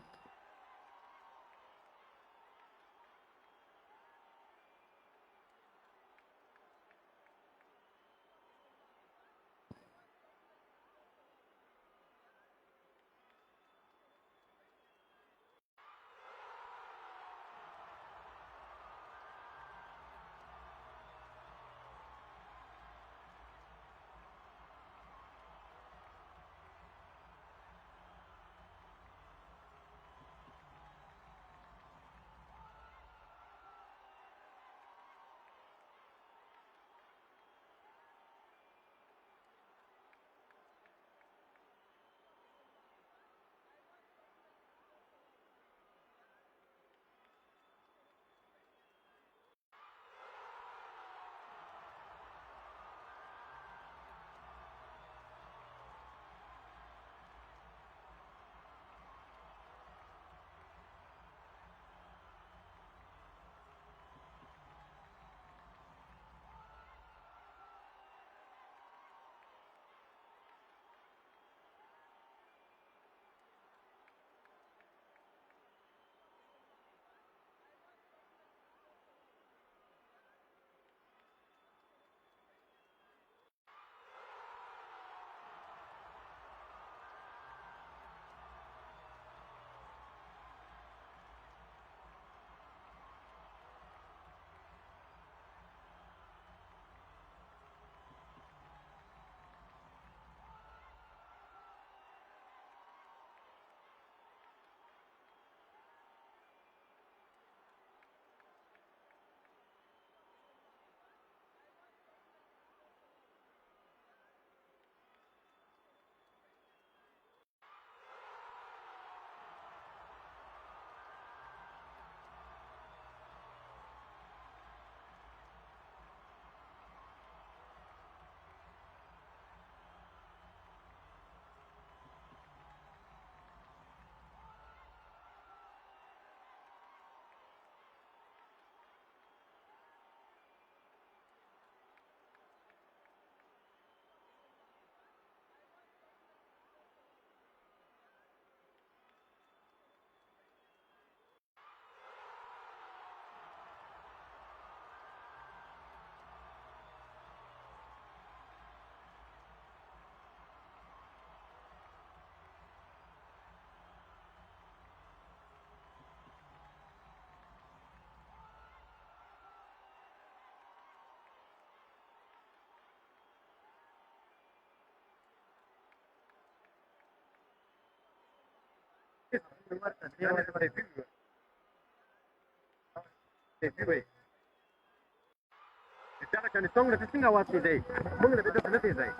त्याला त्याने चांगलं ते सिंगा वाचली जाईल मग ते तसं नसे जाईल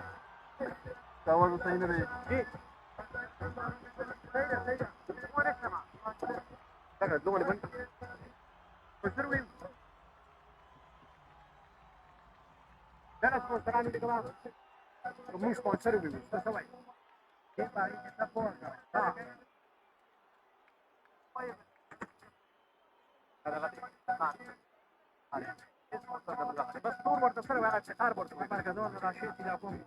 आवाज सांगितलं रे सगळं दोघांनी पण सर्व त्याला स्पॉन्सर आम्ही तिकडं मग स्पॉन्सर होईल तसं वाईट हे बारीकीचा फोन हा बस टूर पडतो सर्व कार पडतो बारका जवळ शेतीला आपण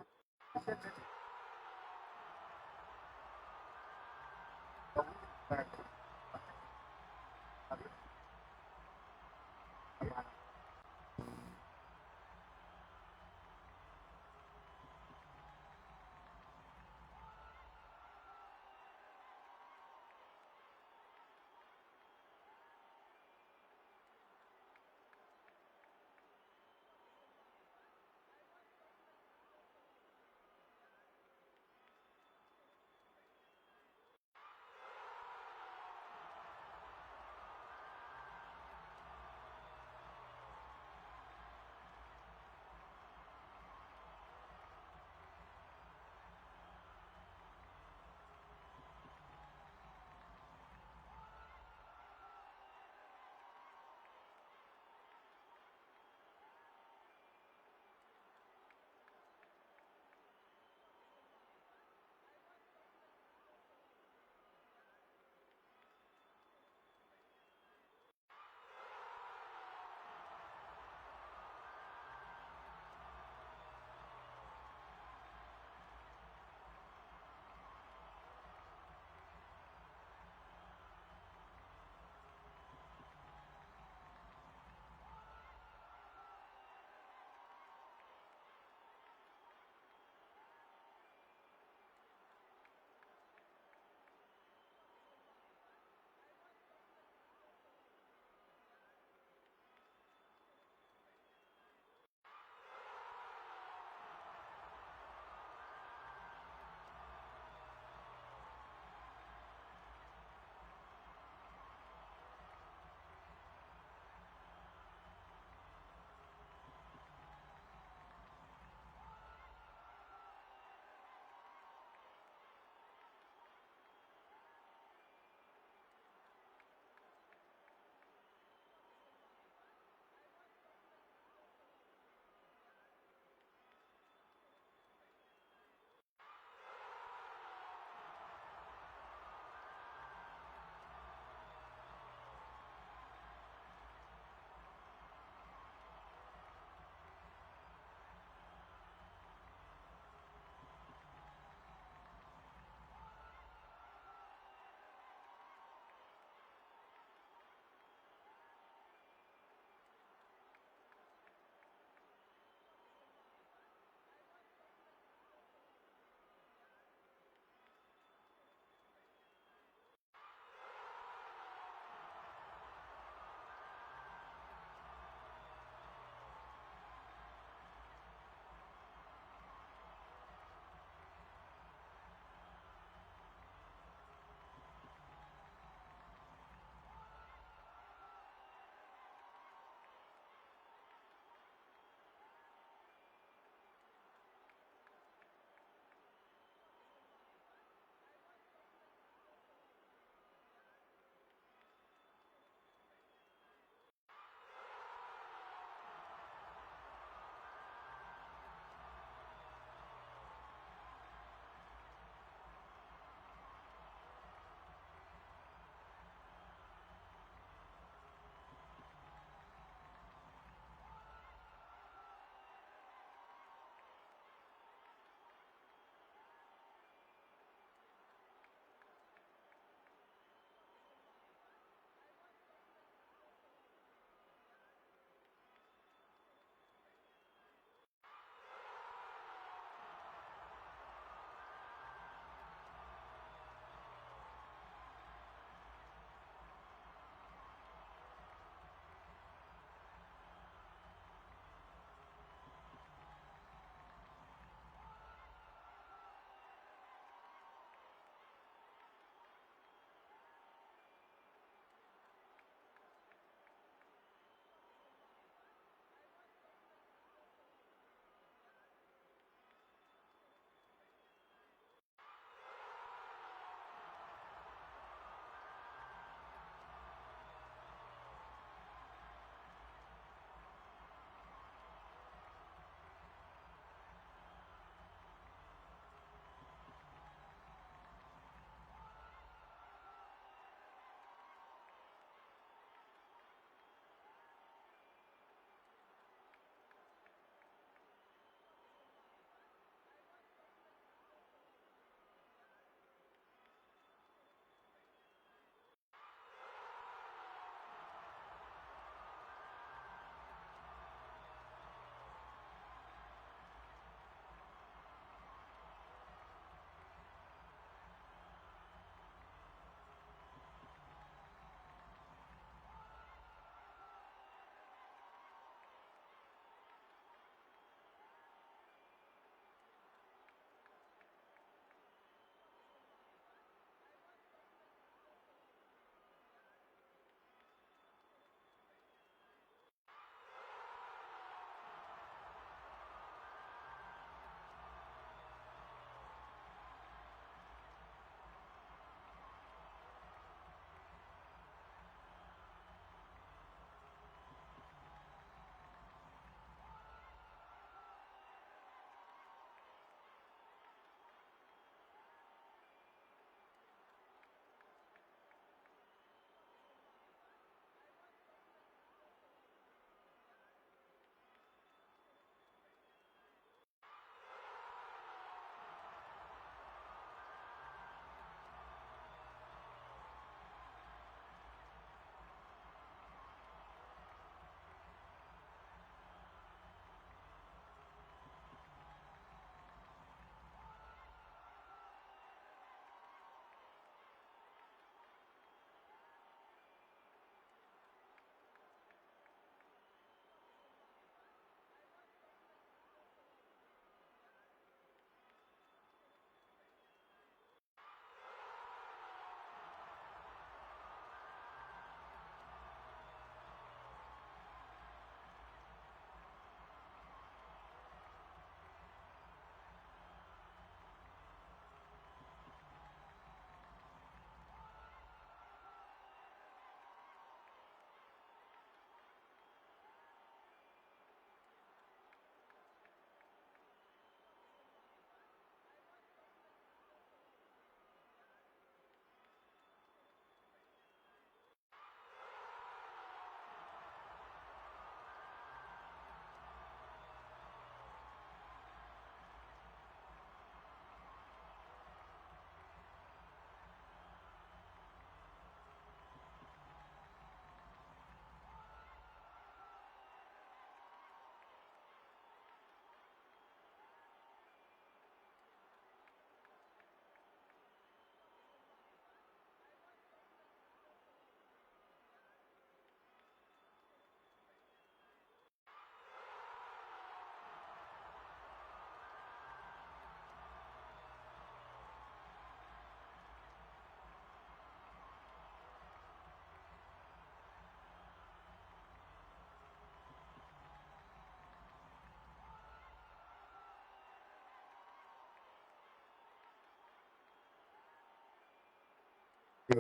ने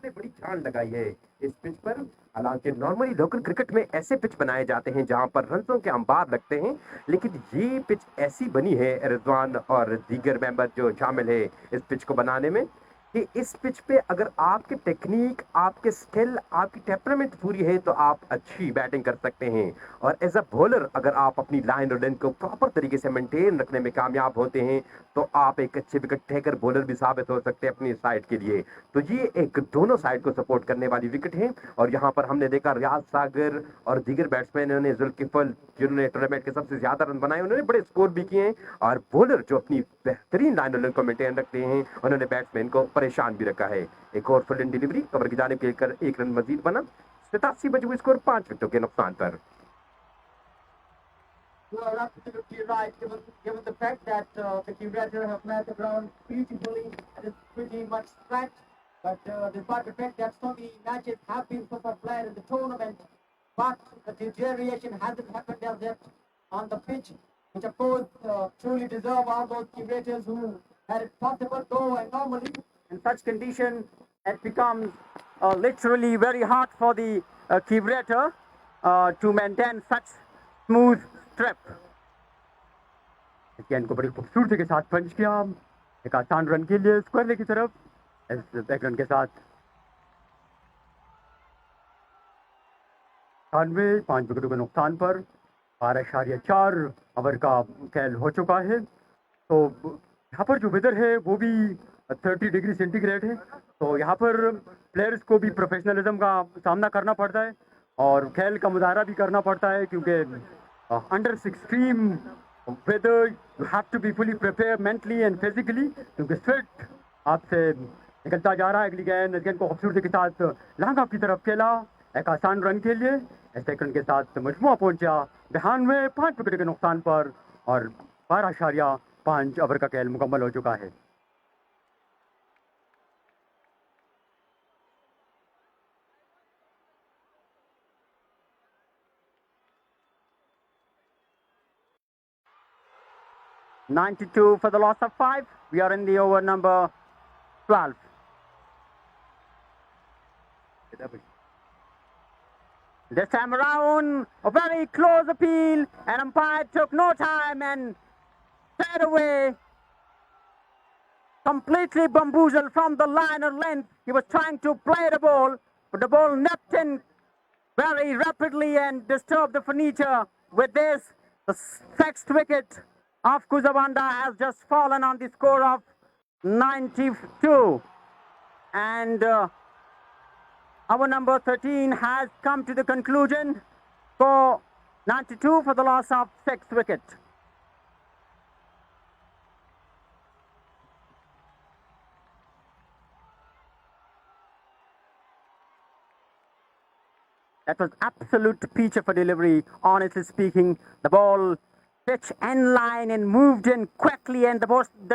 बड़ी जान लगाई है इस पिच पर। हालांकि नॉर्मली लोकल क्रिकेट में ऐसे पिच बनाए जाते हैं जहां पर रनों के अंबार लगते हैं, लेकिन ये पिच ऐसी बनी है, रिजवान और दीगर मेंबर जो शामिल है इस पिच को बनाने में, कि इस पिच पे अगर आपकी टेक्निक, आपके स्किल, आपकी टेम्परामेंट पूरी है तो आप अच्छी बैटिंग कर सकते हैं। और एज अ बॉलर अगर आप अपनी लाइन और लेंथ को प्रॉपर तरीके से मेंटेन रखने में कामयाब होते हैं तो आप एक अच्छे विकेट टेकर बॉलर भी साबित हो सकते हैं अपनी साइड के लिए। तो ये एक दोनों साइड को सपोर्ट करने वाली विकेट है। और यहाँ पर हमने देखा रियाज सागर और दीगर बैट्समैनों ने, जुल्किफल जिन्होंने टूर्नामेंट के सबसे ज्यादा रन बनाए, उन्होंने बड़े स्कोर भी किए हैं। और बॉलर जो अपनी बेहतरीन लाइन और लेंथ को मेंटेन रखते हैं, उन्होंने बैट्समैन को परेशान भी रखा है। एक और फुल इन डिलीवरी कवर की जानिब लेकर एक रन मजीद बना। 87 बजे स्कोर 5 विकेटों के नुकसान पर। You are absolutely right, given the fact that the Curator have met the ground beautifully and it's pretty much stretched. But despite the fact that so many matches have been super played in the tournament, but the deterioration hasn't happened as yet on the pitch, which of course truly deserve all those Curators who had it possible, though and normally in such condition it becomes literally very hard for the Curator to maintain such smooth trap. गेंद को बड़ी खूबसूरती के साथ पंच किया, एक आसान रन के लिए स्क्वायर की तरफ, एक रन के साथ 5 विकेटों के नुकसान पर 12.4 ओवर का खेल हो चुका है। तो यहाँ पर जो वेदर है वो भी 30 डिग्री सेंटीग्रेड है, तो यहाँ पर प्लेयर्स को भी प्रोफेशनलिज्म का सामना करना पड़ता है और खेल का मुजाहरा भी करना पड़ता है, क्योंकि under extreme weather you have to be fully prepared mentally and physically, क्योंकि स्वेट आपसे निकलता जा रहा है। अगली गेंद को खूबसूरती के साथ लॉन्ग ऑफ की तरफ खेला, एक आसान रन के लिए सेकंड के साथ मजमुआ पहुंचा 92, 5 विकेट के नुकसान पर और 12.5 ओवर का खेल मुकम्मल हो चुका है। $92 for the loss of 5. We are in the over number 12. This time around, a very close appeal, and umpire took no time and straight away, completely bamboozled from the line or length. He was trying to play the ball, but the ball nipped in very rapidly and disturbed the furniture. With this, the sixth wicket of Kuzabanda has just fallen on the score of 92. And our number 13 has come to the conclusion for 92 for the loss of 6th wicket. That was absolute peach of a delivery, honestly speaking. The ball pitched end line and moved in quickly, and the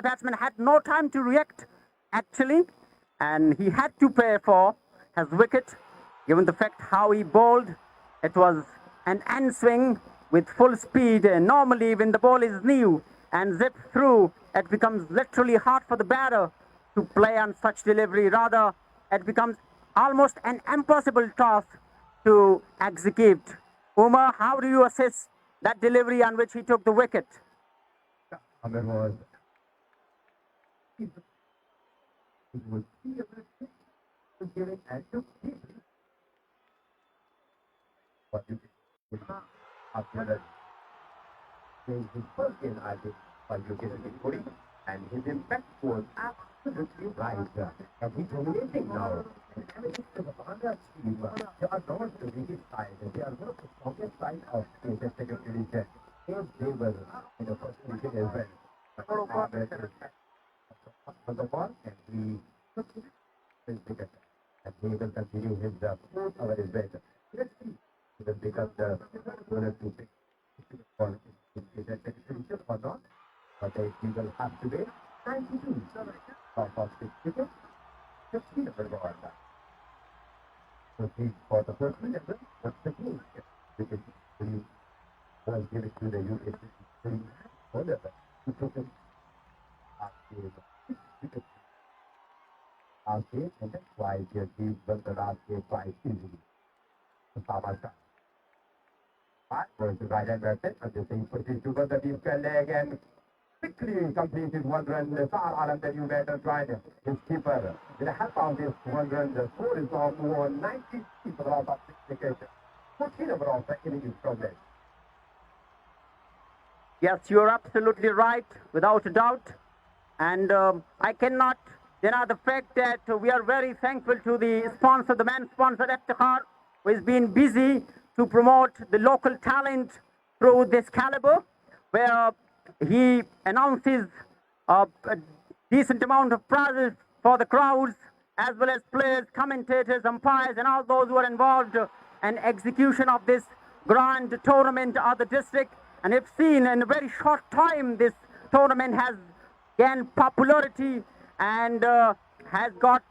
batsman had no time to react, actually. And he had to pay for his wicket, given the fact how he bowled. It was an end swing with full speed. And normally, when the ball is new and zipped through, it becomes literally hard for the batter to play on such delivery. Rather, it becomes almost an impossible task to execute. Umar, how do you assess that delivery on which he took the wicket? Amir was giving and took what you after that changed his first game, I think, by you getting it 40, and his impact was absolutely right. And he's dominating now. And the Bangla team, they are not the weakest side. They are one of the strongest side of the second division. If they were in the first division as well. On the ball, and he took his wicket. And he will continue his fourth over his bed. Let's see. He will become the owner to pick the ball in the second division or not. But he will have to wait 92 of 6 wickets. 15 over the ball. So he for the first minute, what's the game? Because he was given to the UK bowler. He took it and that's why they give the last game by easily. Samasa. Was the right hand batsman, and the same position to the deep leg and quickly completed one run. Sar Alam, the new batter, tried his keeper. With a help of this one run, the score is now 190 for the last of 6 wickets. 14 over of the inning is progress. Yes, you're absolutely right, without a doubt. And I cannot deny the fact that we are very thankful to the sponsor, the man sponsor, Iftikhar, who has been busy to promote the local talent through this caliber, where he announces a decent amount of prizes for the crowds, as well as players, commentators, umpires, and all those who are involved in execution of this grand tournament of the district. And you've seen in a very short time this tournament has gained popularity and has got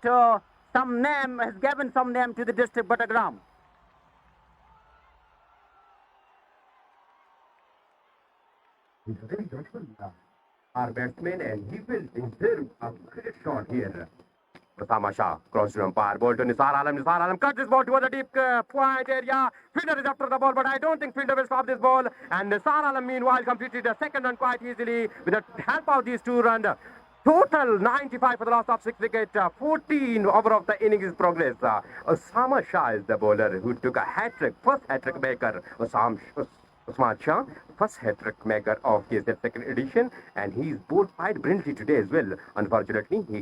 some name, has given some name to the district Batagram. He's very grateful, our batsman, and he will deserve a great shot here. Osama Shah, cross to umpire, ball to Nisar Alam. Nisar Alam cut this ball towards the deep point area. Fielder is after the ball, but I don't think fielder will stop this ball. And Nisar Alam, meanwhile, completed the second run quite easily with the help of these 2 runs. Total 95 for the loss of 6 wickets. 14 over of the innings progress. Osama Shah is the bowler who took a hat-trick, first hat-trick maker. Usman Shah, first hat-trick maker of KSL second edition, and he's bowled quite brilliantly today as well. Unfortunately, he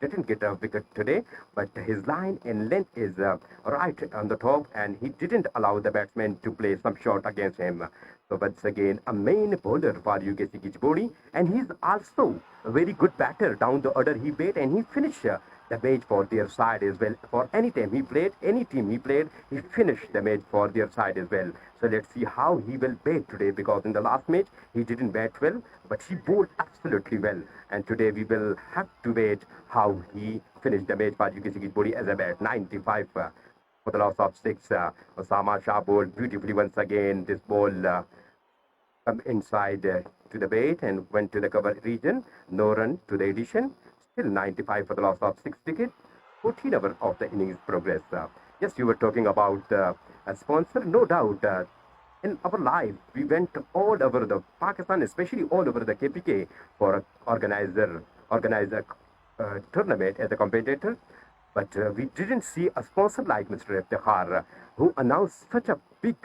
didn't get a wicket today, but his line and length is right on the top, and he didn't allow the batsman to play some shot against him. So once again, a main bowler for UKC Kijbori, and he's also a very good batter down the order. He bat and he finished the match for their side as well. For any time he played, any team he played, he finished the match for their side as well. So let's see how he will bat today, because in the last match he didn't bat well, but he bowled absolutely well. And today we will have to wait how he finished the match for UKC Kijbori as a bat. 95 for the loss of 6. Osama Shah bowled beautifully once again. This ball come inside to the bait and went to the cover region. No run to the addition. Still 95 for the loss of 6 wickets. 14 over of the innings progress. Yes, you were talking about a sponsor. No doubt, in our life, we went all over the Pakistan, especially all over the KPK for organize a tournament as a competitor. But we didn't see a sponsor like Mr. Iftikhar, who announced such a big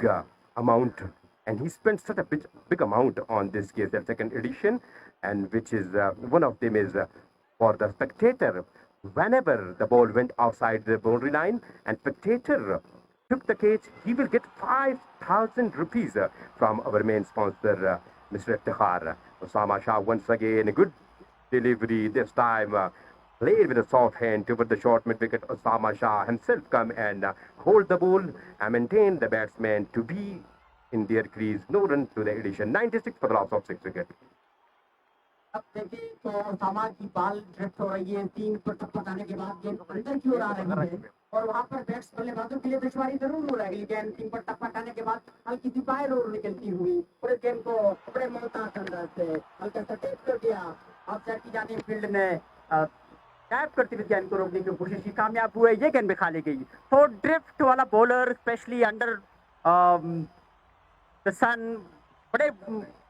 amount, and he spent such a big amount on this KSL second edition, and which is one of them is for the spectator. Whenever the ball went outside the boundary line and spectator took the catch, he will get 5,000 rupees from our main sponsor, Mr. Iftikhar. Osama Shah once again, a good delivery this time. Played with a soft hand toward the short mid-wicket. Osama Shah himself come and hold the ball and maintain the batsman to be in their crease. No run to the addition. 96 for the loss of 6 wickets. अब देखिए तो सामा की बाल ड्रिफ्ट हो रही है, 3 पर टपकाने के बाद गेंद अंदर की ओर आ रही है और वहां पर बैट्स बल्लेबाजों के लिए दुश्वारी जरूर हो रही है, लेकिन 3 पर टपकाने के बाद हल्की सी बाहर ओर निकलती हुई पूरे गेंद को बड़े मोहताज अंदाज से हल्का सा टेप कर दिया। अब सेट की जानी फील्ड ने टैप करते हुए गेंद को रोकने की कोशिश की, कामयाब हुए, ये गेंद भी खा ली गई। तो ड्रिफ्ट वाला बॉलर स्पेशली अंडर द सन बड़े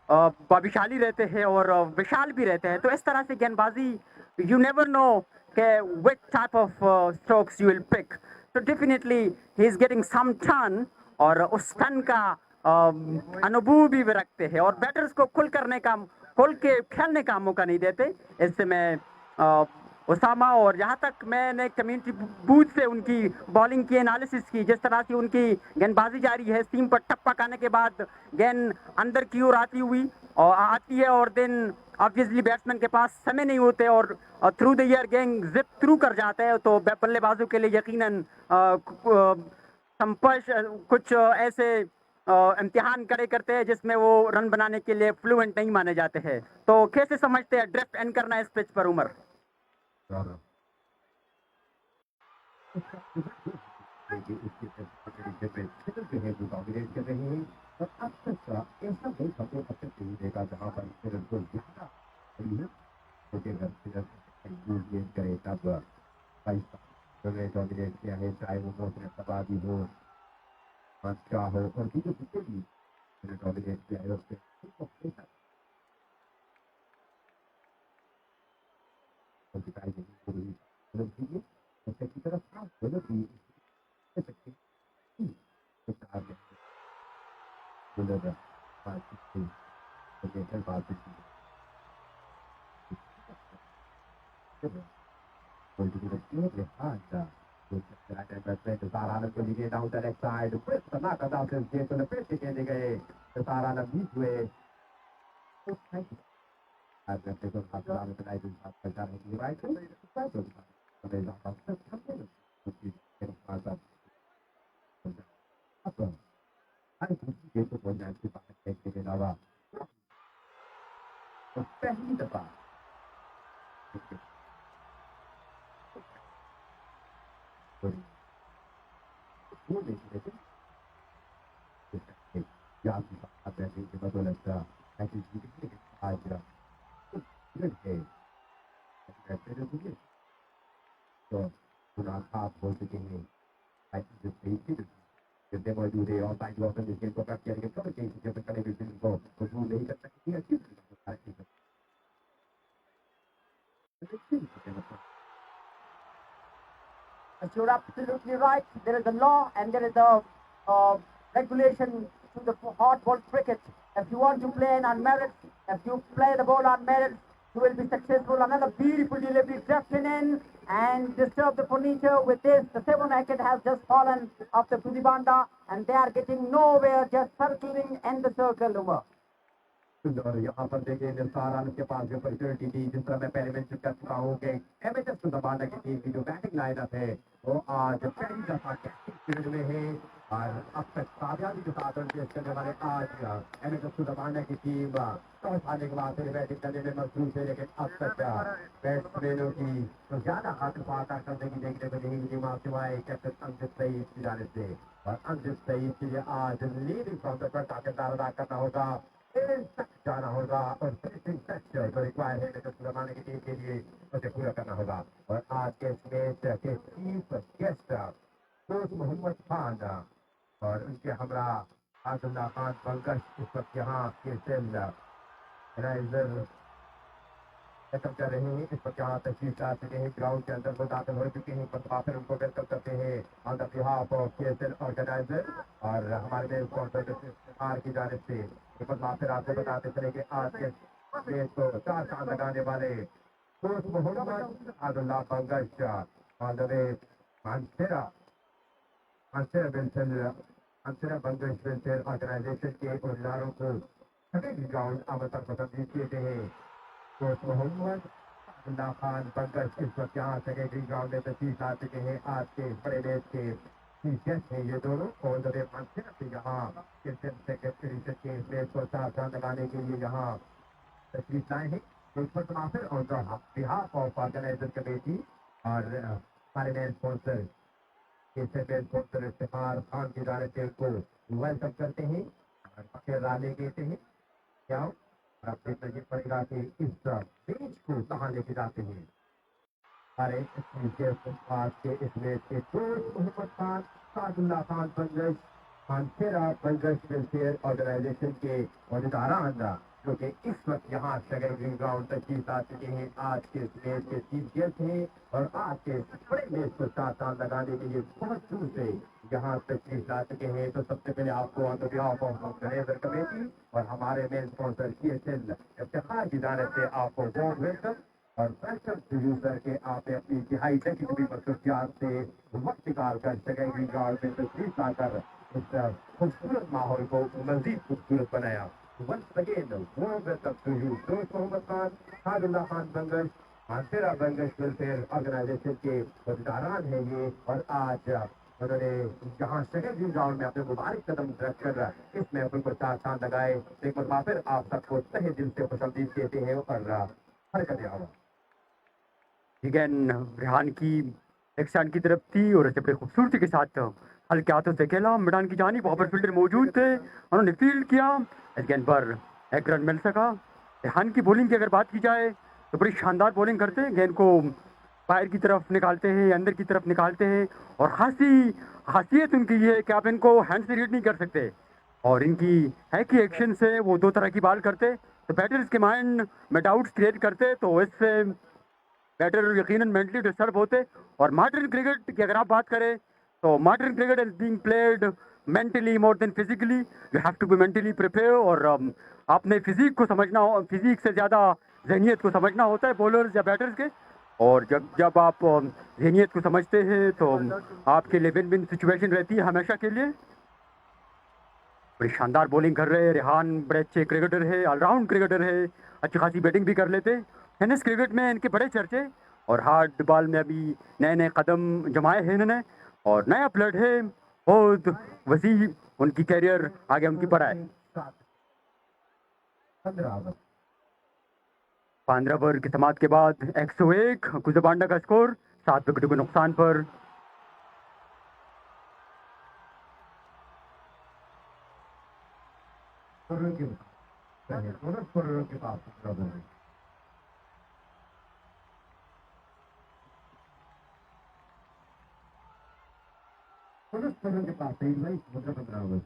भाग्यशाली रहते हैं और विशाल भी रहते हैं। तो इस तरह से गेंदबाजी यू नेवर नो के which type of strokes you will pick. तो definitely he is getting some turn और उस टर्न का अनुभव भी रखते हैं और बैटर्स को खुल के खेलने का मौका नहीं देते। इससे मैं उसामा और यहाँ तक मैंने कम्युनिटी बूथ से उनकी बॉलिंग की एनालिसिस की, जिस तरह से उनकी गेंदबाजी जारी है, सीम पर टप्पा खाने के बाद गेंद अंदर की ओर आती है और देन ऑब्वियसली बैट्समैन के पास समय नहीं होते और थ्रू द ईयर गेंद जिप थ्रू कर जाते हैं। तो बल्लेबाजों के लिए यकीनन कुछ ऐसे इम्तिहान करते हैं जिसमें वो रन बनाने के लिए फ्लुएंट नहीं माने जाते हैं। तो कैसे समझते हैं ड्रिफ्ट एंड करना इस पिच पर उमर? क्योंकि अगर यूज गेंद करे तब उन्होंने डोमिनेट किया है, चाहे वो मोहसिन अब्बादी हो, बादशाह हो और भी जो जितने भी उन्होंने डोमिनेट किया है उससे की तरफ दोनों भी going to be the field behind Sarana को लिए down the left side, Chris Tanaka down to the to the pitch again गए Sarana midway. As the people have done the night is done the right way. So they don't have to come in. I think ये तो बहुत अच्छी बात है कि अलावा तो पहली दफा वो देखने थे याद की बात है कि बदौलत ऐसी चीजें कि आज है तो पुराना आप बोल चुके हैं ऐसी जो if they want to do their online work and they can go back here and get other cases if it's going to be go because who they get here You're absolutely right. There is a law and there is a regulation to the hardball cricket. If you want to play on merit, if you play the ball on merit, you will be successful. Another beautiful delivery drifting in and disturb the furniture with this. The 7 wicket has just fallen off the Pudibanda and they are getting nowhere, just circling in the circle over. और यहाँ पर देखिए निसारान के पास जो अपॉर्चुनिटी थी जिस तरह मैं पहले मेंशन कर चुका हूँ कि एमएचएस सुदबाना की टीम की जो बैटिंग लाइनअप है वो आज पहली दफा कैप्टन फील्ड में है और अब तक कामयाबी के साथ पेश करने वाले आज एमएचएस सुदबाना की टीम टॉस हारने के बाद फिर बैटिंग करने में मजबूत है लेकिन अब तक बैट्समैनों की तो ज्यादा हाथ पाता करने की देखने को नहीं मिली वहां सिवाय कैप्टन अंजित सईद की जाने से और अंजित सईद के लिए आज लीडिंग फ्रॉम द फ्रंट का किरदार अदा करना होगा तक जाना होगा और फिनिशिंग टच जो रिक्वायर है तो जमाने की टीम के लिए उसे पूरा करना होगा और आज के मैच के chief guest coach Mohammad Khan और उनके हमरा आदिल्ला खान पंकज इस वक्त यहाँ के सेल राइजर खत्म कर रहे हैं इस वक्त यहाँ तशरीफ ला चुके हैं ग्राउंड के अंदर वो दाखिल हो चुके हैं पर फिर उनको वेलकम करते हैं on the behalf of KSL organiser और हमारे मेन स्पॉन्सर की जानिब से एक बार फिर आपको बताते चले कि आज के मैच को 4 चांद लगाने वाले कोच मोहम्मद आदिल्ला Pankaj on the way Mansehra Pankaj welfare organisation के उम्मीदवारों को सभी ग्राउंड अमल पर पसंद किए गए हैं कोच मोहम्मद आदिल्ला खान पंकज इस वक्त यहाँ सेकेंडरी ग्राउंड में तशरीफ ला चुके हैं आज के बड़े मैच के चीफ हैं ये दोनों और जब मानसिक से यहाँ सेक्रेटरी के मैच को 4 चांद लगाने के लिए यहाँ तशरीफ लाए हैं तो इस पर मुनाफिर on behalf of organiser committee और हमारे main sponsor main sponsor Iftikhar Khan की जाने से उनको वेलकम करते हैं और फिर राले कहते हैं क्या और आप देखना ये पड़ेगा कि इस मैच को कहाँ लेके जाते हैं हमारे आज के इस मैच के coach Mohammad Khan Sadullah Khan Pankaj Mansehra Pankaj welfare organisation के अहदेदारान जो कि इस वक्त यहाँ सेकेंडरी ग्राउंड तशरीफ ला चुके हैं आज के इस मैच के चीफ गेस्ट हैं और आज के बड़े मैच को 4 चांद लगाने के लिए बहुत दूर से यहाँ तशरीफ ला चुके हैं तो सबसे पहले आपको on the behalf of organiser committee और हमारे मेन स्पॉन्सर केएसएल इफ्तिखार की जानिब से आपको वार्म वेलकम और वेलकम टू यू सर के आपने अपनी इंतहाई टेक्निकली मसरूफियात से वक्त निकाल कर सेकेंडरी ग्राउंड में तशरीफ लाकर इस खूबसूरत माहौल को मजीद खूबसूरत बनाया once again warm welcome to you coach Mohammad Khan Sadullah Khan Pankaj Mansehra Pankaj welfare organisation के अहदेदारान हैं ये और आज उन्होंने जहाँ सेकेंडरी ग्राउंड में अपने मुबारक कदम रख कर इस महफिल को 4 चांद लगाए एक बार फिर आप सबको तहे दिल से खुशामदीद कहते हैं और हरकत आवा अगेन रेहान की एक स्टैंड की तरफ थी और ऐसे बड़े खूबसूरती के साथ हल्के हाथों से खेला मैदान की जानिब वहाँ पर फील्डर मौजूद थे उन्होंने फील्ड किया अगेन पर एक रन मिल सका रेहान की बॉलिंग की अगर बात की जाए तो बड़ी शानदार बॉलिंग करते हैं, गेंद को बाहर की तरफ निकालते हैं, अंदर की तरफ निकालते हैं। और खासियत उनकी ये है कि आप इनको हैंड से रीड नहीं कर सकते। और इनकी है कि एक्शन से वो दो तरह की बॉल करते, तो बैटर्स के माइंड में डाउट्स क्रिएट करते, तो इससे बैटर यकीनन मेंटली डिस्टर्ब होते। और मॉडर्न क्रिकेट की अगर आप बात करें तो modern cricket is being played mentally more than physically. You have to be mentally prepare. और आपने फिजिक को समझना हो, फिजिक से ज़्यादा जहनीत को समझना होता है बॉलर्स या बैटर्स के। और जब जब आप जहनीत को समझते हैं तो आपके लिए विन विन सिचुएशन रहती है हमेशा के लिए। बड़ी शानदार बॉलिंग कर रहे हैं रेहान, बड़े अच्छे क्रिकेटर है, ऑलराउंड क्रिकेटर है, अच्छी खासी बैटिंग भी कर लेते हैं। टेनिस क्रिकेट में इनके बड़े चर्चे, और हार्ड बॉल में अभी नए नए कदम जमाए हैं इन्होंने, और नया ब्लड है, बहुत वसी उनकी कैरियर आगे उनकी पड़ा है। 15 ओवर की समाप्त के बाद 101 कुजबांडा का स्कोर, 7 विकेटों के नुकसान पर। के पास के पास भाई 15 ओवर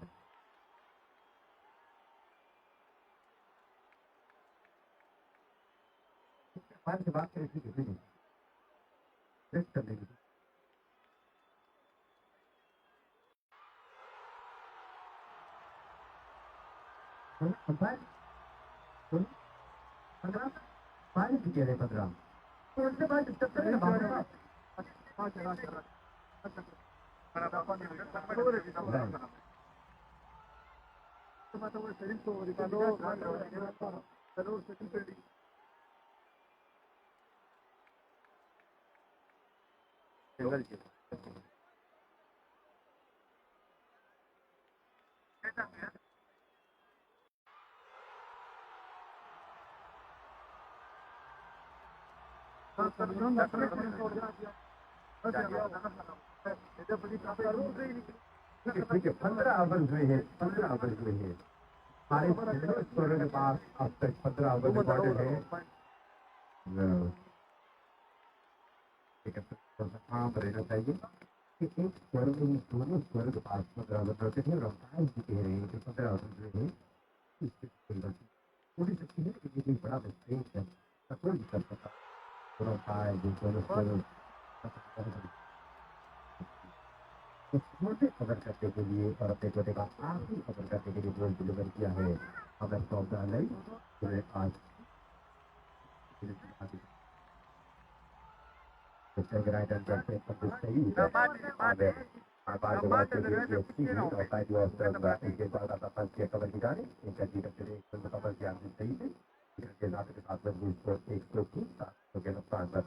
से बात करें ठीक है रेस्ट करने की ठीक है 15 ओवर हुए हैं 15 ओवर हुए हैं हमारे स्कोर के पास अब तक 15 ओवर रिकॉर्डेड है। हाँ पर रहना चाहिए कि एक स्कोर में दोनों स्कोर के पास 15 ओवर रहते थे और रफ्तार जी कह रहे हैं कि 15 ओवर हुए हैं थोड़ी सकती है कि ये बड़ा मिस्टेक है कोई भी कर सकता दोनों पाए दोनों स्कोर छोटे कवर करने के लिए और अपने छोटे का आखिरी कवर करने के लिए गोल डिलीवर किया है अगर सौदा नहीं तो आज राइडर करते हैं सही कवर की जाने इनका कवर की आदमी सही है के साथ में 130 के नुकसान पर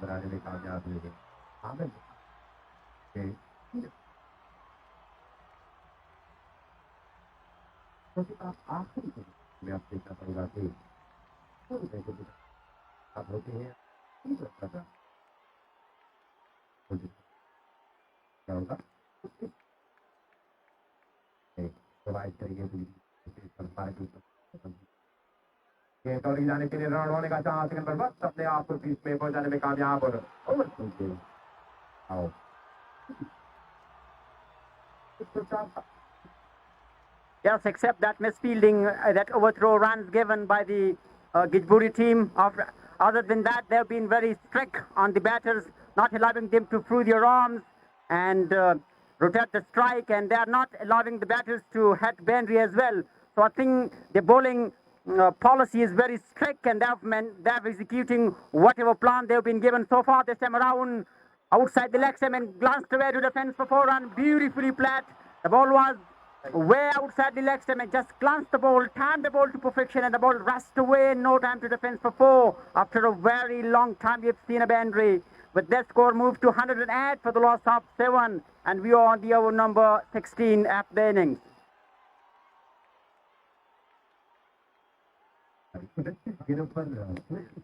बनाने में कामयाब हुए आनंद आखिरी में आप देखना पड़ेगा कि आप होते हैं क्या होगा प्रोवाइड करेंगे दौड़ी जाने के लिए राउंड होने का चांस सेकंड पर बस अपने आप को बीच में पहुंचाने में कामयाब और ओवर आओ Yes, except that misfielding, that overthrow runs given by the Gijburi team. Other than that, they've been very strict on the batters, not allowing them to throw their arms and rotate the strike, and they are not allowing the batters to hit boundary as well. So I think the bowling policy is very strict, and they're executing whatever plan they've been given so far. This time around, outside the leg stem and glanced away to the fence for 4 runs, beautifully flat. The ball was way outside the leg stem and just glanced the ball, timed the ball to perfection, and the ball rushed away in no time to the fence for 4. After a very long time, we've seen a boundary. With that score moved to 108 for the loss of 7, and we are on the over number 16 at the innings.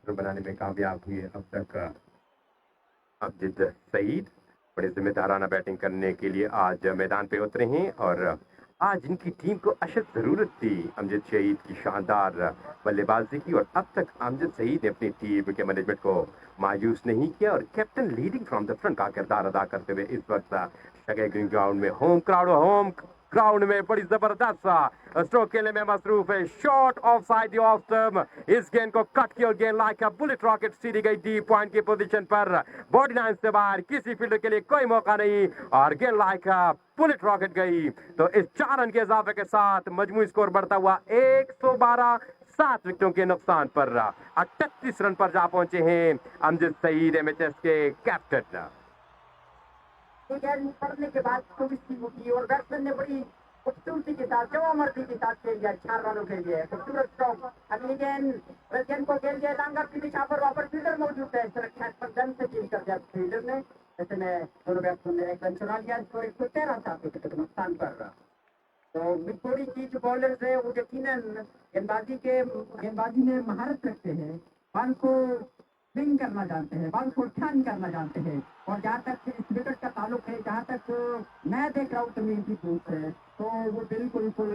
बनाने में कामयाब हुए अब तक अमजद सईद बड़े जिम्मेदाराना बैटिंग करने के लिए आज मैदान पे उतरे हैं और आज इनकी टीम को अशद जरूरत थी अमजद शहीद की शानदार बल्लेबाजी की। और अब तक अमजद शहीद ने अपनी टीम के मैनेजमेंट को मायूस नहीं किया और captain leading from the front का किरदार अदा करते हुए इस वक्त शगे ग्रीन ग्राउंड में होम ग्राउंड में बड़ी जबरदस्त स्ट्रोक खेलने में मसरूफ है। Short of side off stump, इस गेंद को कट किया और गेंद लाइक बुलेट रॉकेट सीधी गई डीप पॉइंट की पोजीशन पर, बॉडी लाइन से बाहर, किसी फील्डर के लिए कोई मौका नहीं और गेंद लाइक बुलेट रॉकेट गई। तो इस 4 रन के इजाफे के साथ मजमूई स्कोर बढ़ता हुआ 112, 7 विकेटों के नुकसान पर 38 रन पर जा पहुंचे हैं अमजद सईद एमएचएस के कैप्टन। गेंद पड़ने के बाद 24 की होगी और बैट्समैन ने बड़ी खूबसूरती के साथ जवामर्दी के साथ खेल दिया 4 रनों के लिए खूबसूरत स्ट्रोक। अगली गेंद को खेल दिया लंगर की दिशा पर, वहां पर फील्डर मौजूद है, सुरक्षा पर जन से चेंज कर दिया फील्डर ने। ऐसे में दोनों बैट्समैन ने 1 रन चुरा लिया स्कोर 113, 7 विकेट के नुकसान पर। तो विक्टोरी की जो बॉलर्स है वो यकीनन गेंदबाजी में महारत रखते हैं, बॉल को स्विंग करना जानते हैं, बॉल को टर्न करना जानते हैं। और जहाँ तक इस विकेट का ताल्लुक है, जहाँ तक मैं देख रहा हूँ तमीम की पूछ है, तो वो बिल्कुल फुल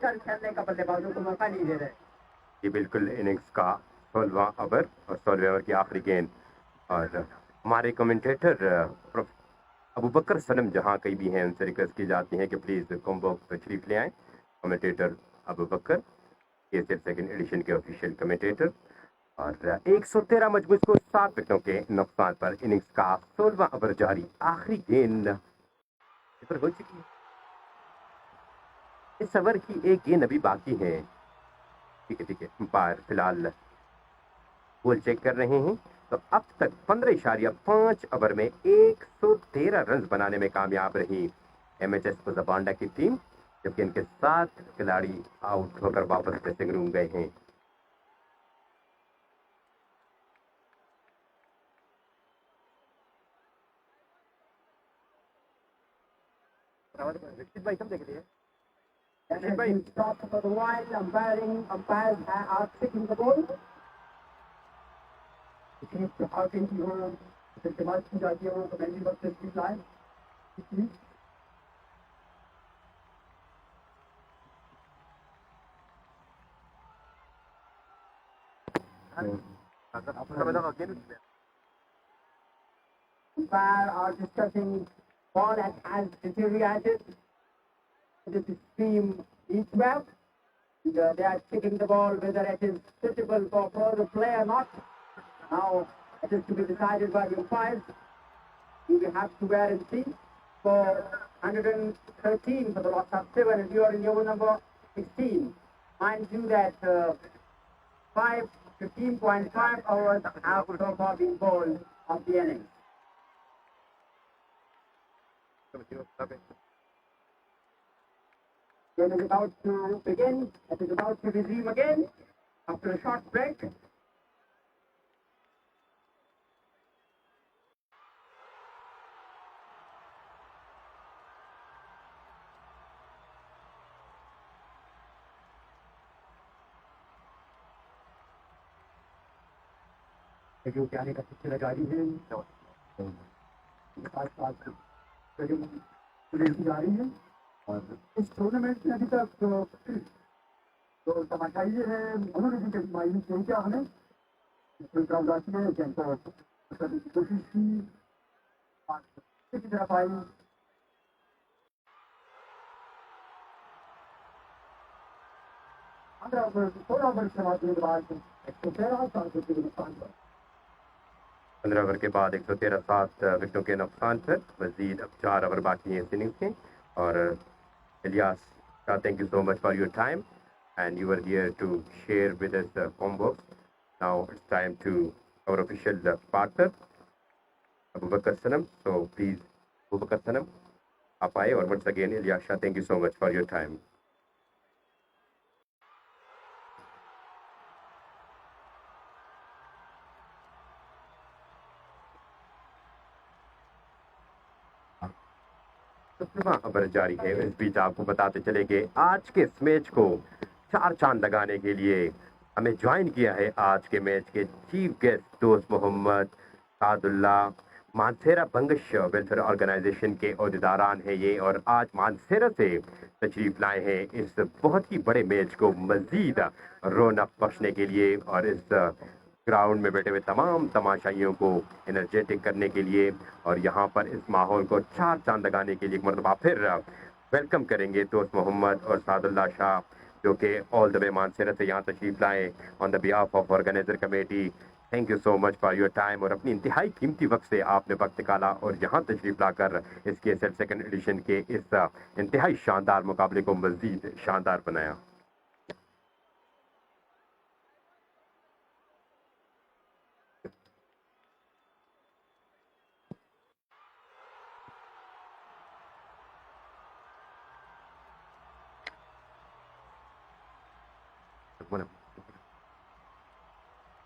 कर खेलने का बल्लेबाजों को मौका नहीं दे रहे। ये बिल्कुल इनिंग्स का 16वां ओवर और 16वें ओवर की आखिरी गेंद। और हमारे कमेंटेटर अबू बकर सनम जहाँ कहीं भी हैं उनसे रिक्वेस्ट की जाती है कि प्लीज़ कॉम्बो तशरीफ ले आएँ। कमेंटेटर अबू बकर, ये सिर्फ सेकेंड एडिशन के ऑफिशियल कमेंटेटर। और 113 मजबूत को 7 विकेटों के नुकसान पर इनिंग्स का 16वां ओवर जारी, आखिरी गेंद पर हो चुकी है। इस ओवर की एक गेंद अभी बाकी है। ठीक है, अंपायर फिलहाल बॉल चेक कर रहे हैं। तो अब तक 15.5 ओवर में 113 रन बनाने में कामयाब रही एमएचएस कोज़ाबांडा की टीम, जबकि इनके 7 खिलाड़ी आउट होकर वापस ड्रेसिंग रूम गए हैं। Stop for a while, umpires are checking the ball. आगे की हो इस्तेमाल की जाती है वो कमेंट्री बॉक्स से लाए Umpire are discussing ball that has deteriorated. This is stream east well. They are checking the ball whether it is suitable for further play or not. Now it is to be decided by the umpires. You will have to wait and see. For 113 for the lots of 7, and you are in over number 16. Mind you that 15.5 hours have so far been bowled of the innings. Game is about to begin. It is about to resume again after a short break. जो कि आने का सिलसिला जारी है साथ जारी है। और इस टूर्नामेंट में अभी तक तो समाचार ये है उन्होंने भी कभी मायूस नहीं किया, हमें कोशिश की तरफ आई। थोड़ा ओवर समाप्ति के बाद 113 7 विकेट के नुकसान पर 15 ओवर के बाद 113 7 विकेटों के नुकसान पर मजीद अब 4 ओवर बाकी हैं इस इनिंग्स के। और Ilyas, thank you so much for your time and you were here to share with us combo. Now it's time to our official partner Abu Bakar Sanam. So please Abu Bakar Sanam, आप आए। और once again Ilyas Shah, thank you so much for your time. खबर जारी है। इस बीच आपको बताते चले कि आज के इस मैच को 4 चांद लगाने के लिए हमें ज्वाइन किया है आज के मैच के चीफ गेस्ट दोस्त मोहम्मद सादुल्ला मानसेरा बंगश वेलफेयर ऑर्गेनाइजेशन के अहदेदारान हैं ये, और आज मानसेरा से तशरीफ लाए हैं इस बहुत ही बड़े मैच को मजीद रौनक बख्शने के लिए और इस ग्राउंड में बैठे हुए तमाम तमाशाइयों को एनर्जेटिक करने के लिए, और यहाँ पर इस माहौल को चार चांद लगाने के लिए एक मरतबा फिर वेलकम करेंगे दोस्त मोहम्मद और सादुल्ला शाह, जो कि ऑल द वे मानसेरा से यहाँ तशरीफ लाए on the behalf of organiser committee. Thank you so much for your time, और अपनी इंतहाई कीमती वक्त से आपने वक्त निकाला और यहाँ तशरीफ लाकर इस KSL सेकंड एडिशन के इस इंतहाई शानदार मुकाबले को मजीद शानदार बनाया।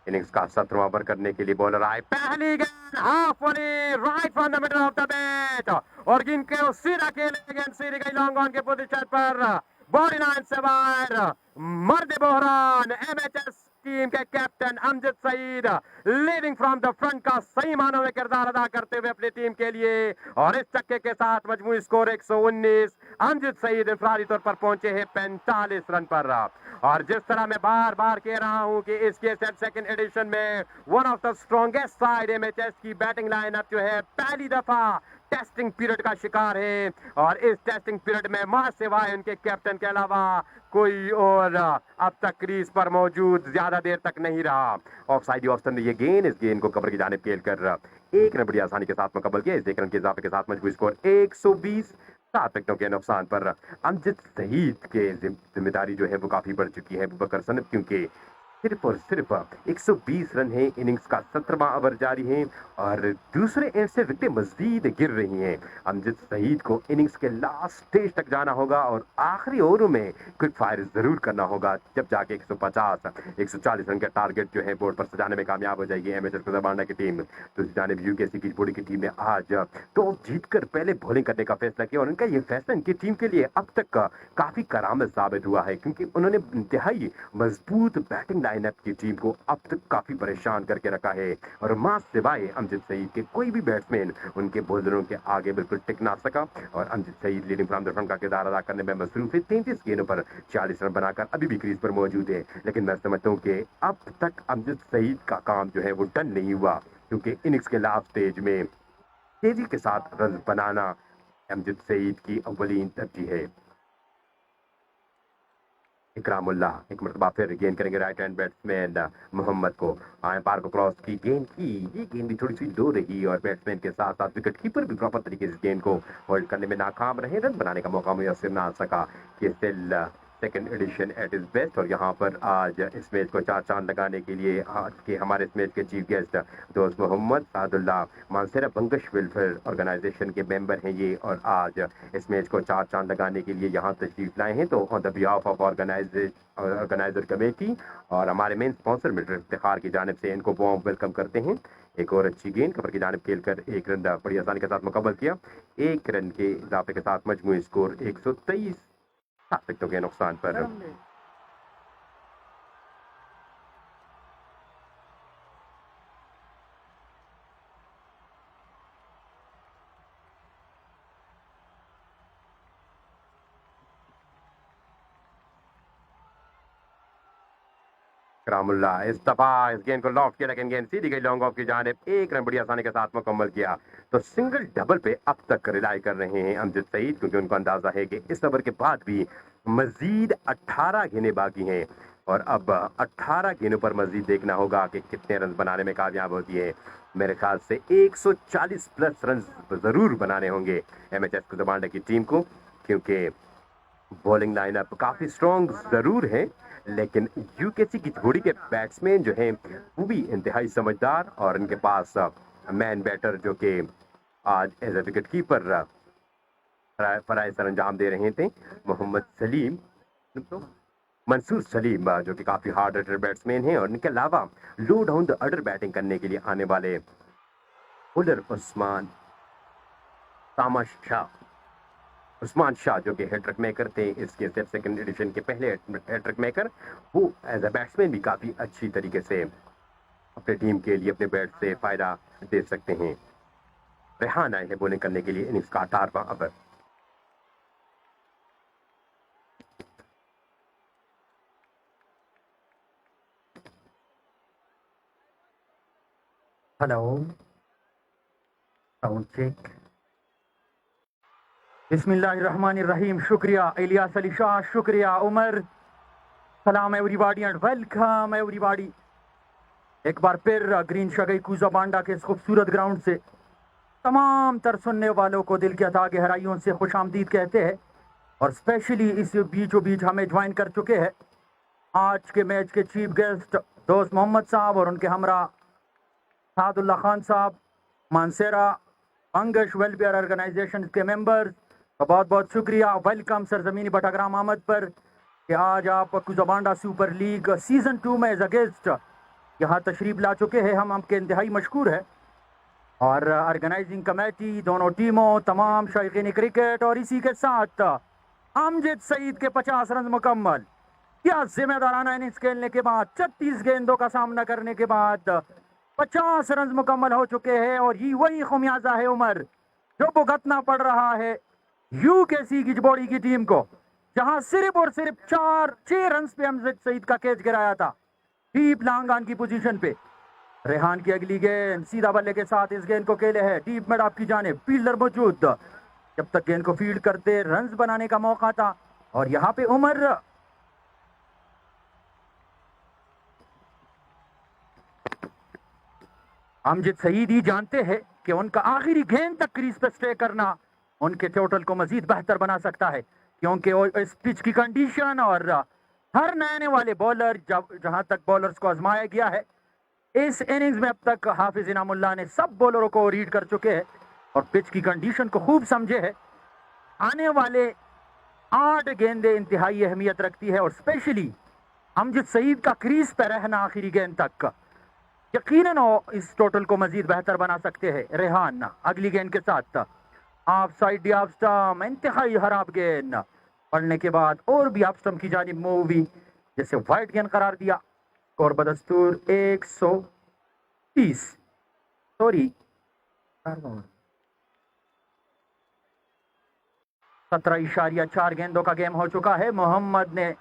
इनिंग्स का 17वां ओवर करने के लिए बॉलर आए, पहली गेंद half volley right from the middle of the bat, और गेंद को सीधा खेले, गेंद सीधी गई लॉन्ग ऑन के पोजीशन पर, बॉडी लाइन से बाहर, मर्द बहरान MHS टीम के captain Amjad Saeed leading from the front का सही मानों में किरदार अदा करते हुए अपनी टीम के लिए, और इस छक्के के साथ मजमूई स्कोर 119। अमजद सईद इंफरादी तौर पर पहुंचे हैं 45 रन पर, और जिस तरह मैं बार बार कह रहा हूं कि इस KSL सेकंड एडिशन में one of the strongest side MHS की बैटिंग लाइनअप जो है पहली दफा टेस्टिंग पीरियड का शिकार है, और इस टेस्टिंग पीरियड में मां सिवाय उनके कैप्टन के अलावा कोई और अब तक क्रीज पर मौजूद ज्यादा देर तक नहीं रहा। ऑफ साइड ऑप्शन ने ये गेंद इस गेंद को कवर की जानिब खेल कर एक रन बड़ी आसानी के साथ मुकम्मल किया। इस एक रन के इजाफे के साथ मजबूत स्कोर 120। 7 विकेटों के नुकसान पर अमजद सईद के जिम्मेदारी जो है वो काफी बढ़ चुकी है अबूबकर सनद, क्योंकि सिर्फ और सिर्फ 120 रन है। इनिंग्स का 17वां ओवर जारी है और दूसरे एंड से विकेटें मजीद गिर रही हैं। अमजद सईद को इनिंग्स के लास्ट स्टेज तक जाना होगा और आखिरी ओवरों में क्विक फायर जरूर करना होगा, जब जाके 150-140 रन का टारगेट जो है बोर्ड पर सजाने में कामयाब हो जाएगी MHS कुज़बांडा की टीम। दूसरी जानिब UKC की बोर्ड की टीम ने आज टॉस जीतकर पहले बॉलिंग करने का फैसला किया, और उनका यह फैसला इनकी टीम के लिए अब तक काफी करामत साबित हुआ है, क्योंकि उन्होंने इंतहाई मजबूत बैटिंग लाइनअप की टीम को अब तक काफी परेशान करके रखा है, और मां सिवाय अमजद सईद के कोई भी बैट्समैन उनके बॉलरों के आगे बिल्कुल टिक ना सका, और Amjad Saeed leading from the front का किरदार अदा करने में मसरूफ है। 33 गेंदों पर 40 रन बनाकर अभी भी क्रीज पर मौजूद है, लेकिन मैं समझता हूँ कि अब तक अमजद सईद का काम जो है वो डन नहीं हुआ, क्योंकि इनिंग्स के लास्ट स्टेज में तेजी के साथ रन बनाना अमजद सईद की अव्वलीन तरजीह है। इकरामुल्लाह एक मरतबा फिर गेंद करेंगे राइट हैंड बैट्समैन मोहम्मद को, पार को क्रॉस की गेंद की, ये गेंद भी थोड़ी सी लो रही और बैट्समैन के साथ साथ विकेट कीपर भी प्रॉपर तरीके से गेंद को होल्ड करने में नाकाम रहे, रन बनाने का मौका मुयसर ना आ सका। KSL second edition at its best, और यहाँ पर आज इस मैच को चार चांद लगाने के लिए आज के हमारे इस मैच के चीफ गेस्ट दोस्त मोहम्मद सादुल्ला मानसेरा बंगश वेलफेयर ऑर्गेनाइजेशन के मेंबर हैं ये, और आज इस मैच को चार चांद लगाने के लिए यहाँ तशरीफ लाए हैं। तो on the behalf of organiser committee और हमारे मेन स्पॉन्सर मिस्टर इफ्तिखार की जानिब से इनको वार्म वेलकम करते हैं। एक और अच्छी गेंद कवर की जानिब खेलकर एक रन बड़ी आसानी के साथ मुकम्मल किया। एक रन के इजाफे के साथ मजमूई स्कोर 123। 7 विकेटों के नुकसान पर इकरामुल्लाह इस दफा इस गेंद को लॉफ्ट किया, लेकिन गेंद सीधी गई लॉन्ग ऑफ की जानिब, एक रन बड़ी आसानी के साथ मुकम्मल किया। तो सिंगल डबल पे अब तक रिलाई कर रहे हैं अमजद सईद, क्योंकि उनको अंदाजा है कि इस ओवर के बाद भी मजीद 18 गेंदें बाकी हैं, और अब 18 गेंदों पर मजीद देखना होगा कि कितने रन बनाने में कामयाब होती है। मेरे ख्याल से 140 प्लस रन जरूर बनाने होंगे MHS कुज़बांडा की टीम को, क्योंकि बॉलिंग लाइनअप काफी स्ट्रॉन्ग जरूर है, लेकिन UKC की घोड़ी के बैट्समैन जो हैं वो भी इंतहाई समझदार, और इनके पास मैन बैटर जो कि आज एज ए विकेट कीपर फराइज सर अंजाम दे रहे थे, मोहम्मद सलीम मंसूर सलीम, जो कि काफी हार्ड हिटर बैट्समैन हैं, और इनके अलावा लो डाउन द ऑर्डर बैटिंग करने के लिए आने वाले बॉलर उस्मान शाह जो कि हैट्रिक मेकर थे इसके सेकंड एडिशन के पहले हैट्रिक मेकर, वो एज अ बैट्समैन भी काफी अच्छी तरीके से अपने टीम के लिए अपने बैट से फायदा दे सकते हैं। रेहान आए हैं बॉलिंग करने के लिए इनिंग्स का 18वां ओवर। Hello, sound check. बिस्मिल्लाहिर्रहमानिर्रहीम। शुक्रिया इलियास अली शाह, शुक्रिया उमर। सलाम एवरीबॉडी एंड वेलकम एवरीबॉडी। एक बार फिर ग्रीन शगई कूजाबांडा के इस खूबसूरत ग्राउंड से तमाम तर सुनने वालों को दिल की अता गहराइयों से खुशामदीद कहते हैं। और स्पेशली इस बीचों बीच हमें ज्वाइन कर चुके हैं आज के मैच के चीफ गेस्ट दोस्त मोहम्मद साहब और उनके हमरा सादुल्ला खान साहब, मानसेरा अंगश वेलफेयर ऑर्गेनाइजेशन के मेंबर्स का बहुत बहुत शुक्रिया। वेलकम सरजमीनी बटाग्राम आमद पर कि आज आप कुजाबांडा सुपर लीग सीजन 2 में एज अ गेस्ट यहाँ तशरीफ ला चुके हैं। हम आपके इंतहाई मशकूर है। और ऑर्गेनाइजिंग कमेटी, दोनों टीमों, तमाम शायकीन क्रिकेट और इसी के साथ अमजद सईद के 50 रन मुकम्मल। क्या जिम्मेदाराना इनिंग्स खेलने के बाद 36 गेंदों का सामना करने के बाद 50 रन मुकम्मल हो चुके हैं। और ये वही खुमियाजा है उमर जो भुगतना पड़ रहा है यूकेसी गिजबोड़ी की टीम को, जहां सिर्फ और सिर्फ 6 रन पे अमजद सईद का कैच गिराया था डीप लांगान की पोजीशन पे। रेहान की अगली गेंद सीधा बल्ले के साथ इस गेंद को खेले है डीप मिड आपकी जानिब, फील्डर मौजूद। जब तक गेंद को फील्ड करते रन बनाने का मौका था। और यहाँ पे उमर अमजद सईद ही जानते हैं कि उनका आखिरी गेंद तक क्रीज पे स्टे करना उनके टोटल को मजीद बेहतर बना सकता है, क्योंकि इस पिच की कंडीशन और हर नए वाले बॉलर जहां तक बॉलर्स को आजमाया गया है इस इनिंग्स में अब तक हाफिज इनामुल्लाह ने सब बॉलरों को रीड कर चुके हैं और पिच की कंडीशन को खूब समझे है। आने वाले 8 गेंदें इंतहाई अहमियत रखती है और स्पेशली अमजद सईद का क्रीज पे रहना आखिरी गेंद तक यकीनन इस टोटल को मजीद बेहतर बना सकते हैं। रेहान अगली गेंद के साथ ऑफ साइड ऑफ स्टंप, इंतहाई खराब गेंद पड़ने के बाद और भी ऑफ स्टंप की जानिब मूवी जैसे वाइट गेंद करार दिया। स्कोर बदस्तूर 130 सॉरी 17.4 गेंदों का गेम हो चुका है। मोहम्मद ने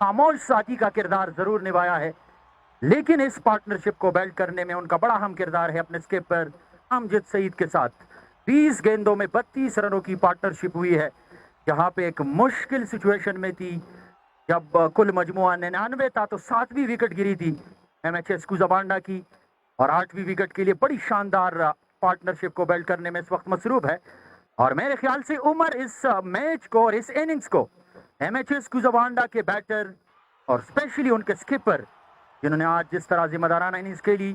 खामोश साथी का किरदार जरूर निभाया है, लेकिन इस पार्टनरशिप को बिल्ड करने में उनका बड़ा अहम किरदार है अपने स्किपर अमजद सईद के साथ। 20 गेंदों में 32 रनों की पार्टनरशिप हुई है, जहां पे एक मुश्किल सिचुएशन में थी जब कुल मजमुआ 99 था तो 7वीं विकेट गिरी थी एमएचएस कुजाबांडा की और 8वीं विकेट के लिए बड़ी शानदार पार्टनरशिप को बिल्ड करने में इस वक्त मसरूफ है। और मेरे ख्याल से उमर इस मैच को और इस इनिंग्स को एमएचएस कुजाबांडा के बैटर और स्पेशली उनके स्किपर जिन्होंने आज जिस तरह जिम्मेदाराना इनिंग्स खेली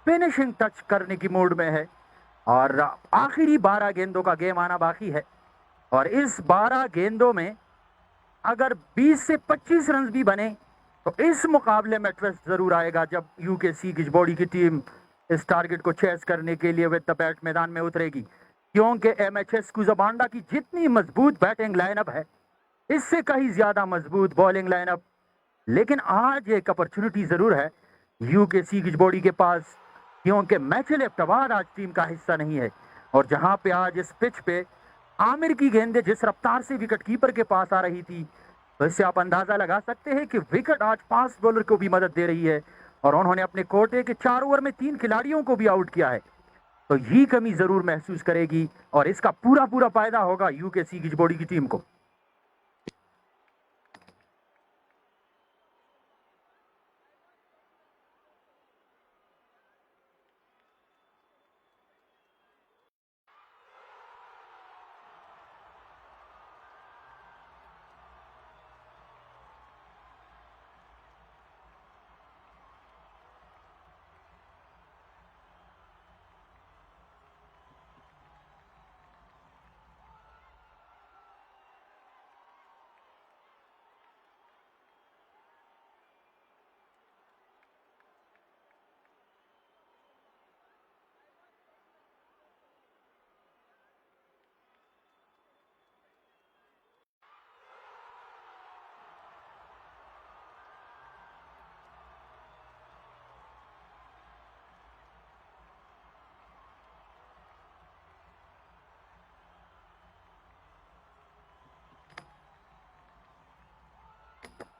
फिनिशिंग टच करने की मूड में है। और आखिरी 12 गेंदों का गेम आना बाकी है और इस 12 गेंदों में अगर 20 से 25 रन भी बने तो इस मुकाबले में ट्विस्ट जरूर आएगा जब यूकेसी गिजबोड़ी की टीम इस टारगेट को चेस करने के लिए विद द बैट मैदान में उतरेगी, क्योंकि एमएचएस कुजाबांडा की जितनी मजबूत बैटिंग लाइनअप है इससे कहीं ज्यादा मजबूत बॉलिंग लाइनअप। लेकिन आज एक अपॉर्चुनिटी जरूर है यूकेसी गिजबोड़ी के पास, क्योंकि मैचल इफ्ताबाद आज टीम का हिस्सा नहीं है। और जहां पे आज इस पिच पे आमिर की गेंदें जिस रफ्तार से विकेट कीपर के पास आ रही थी, तो इससे आप अंदाजा लगा सकते हैं कि विकेट आज फास्ट बॉलर को भी मदद दे रही है और उन्होंने अपने कोटे के 4 ओवर में 3 खिलाड़ियों को भी आउट किया है। तो ये कमी जरूर महसूस करेगी और इसका पूरा पूरा फायदा होगा यूकेसी गिजबोड़ी की टीम को।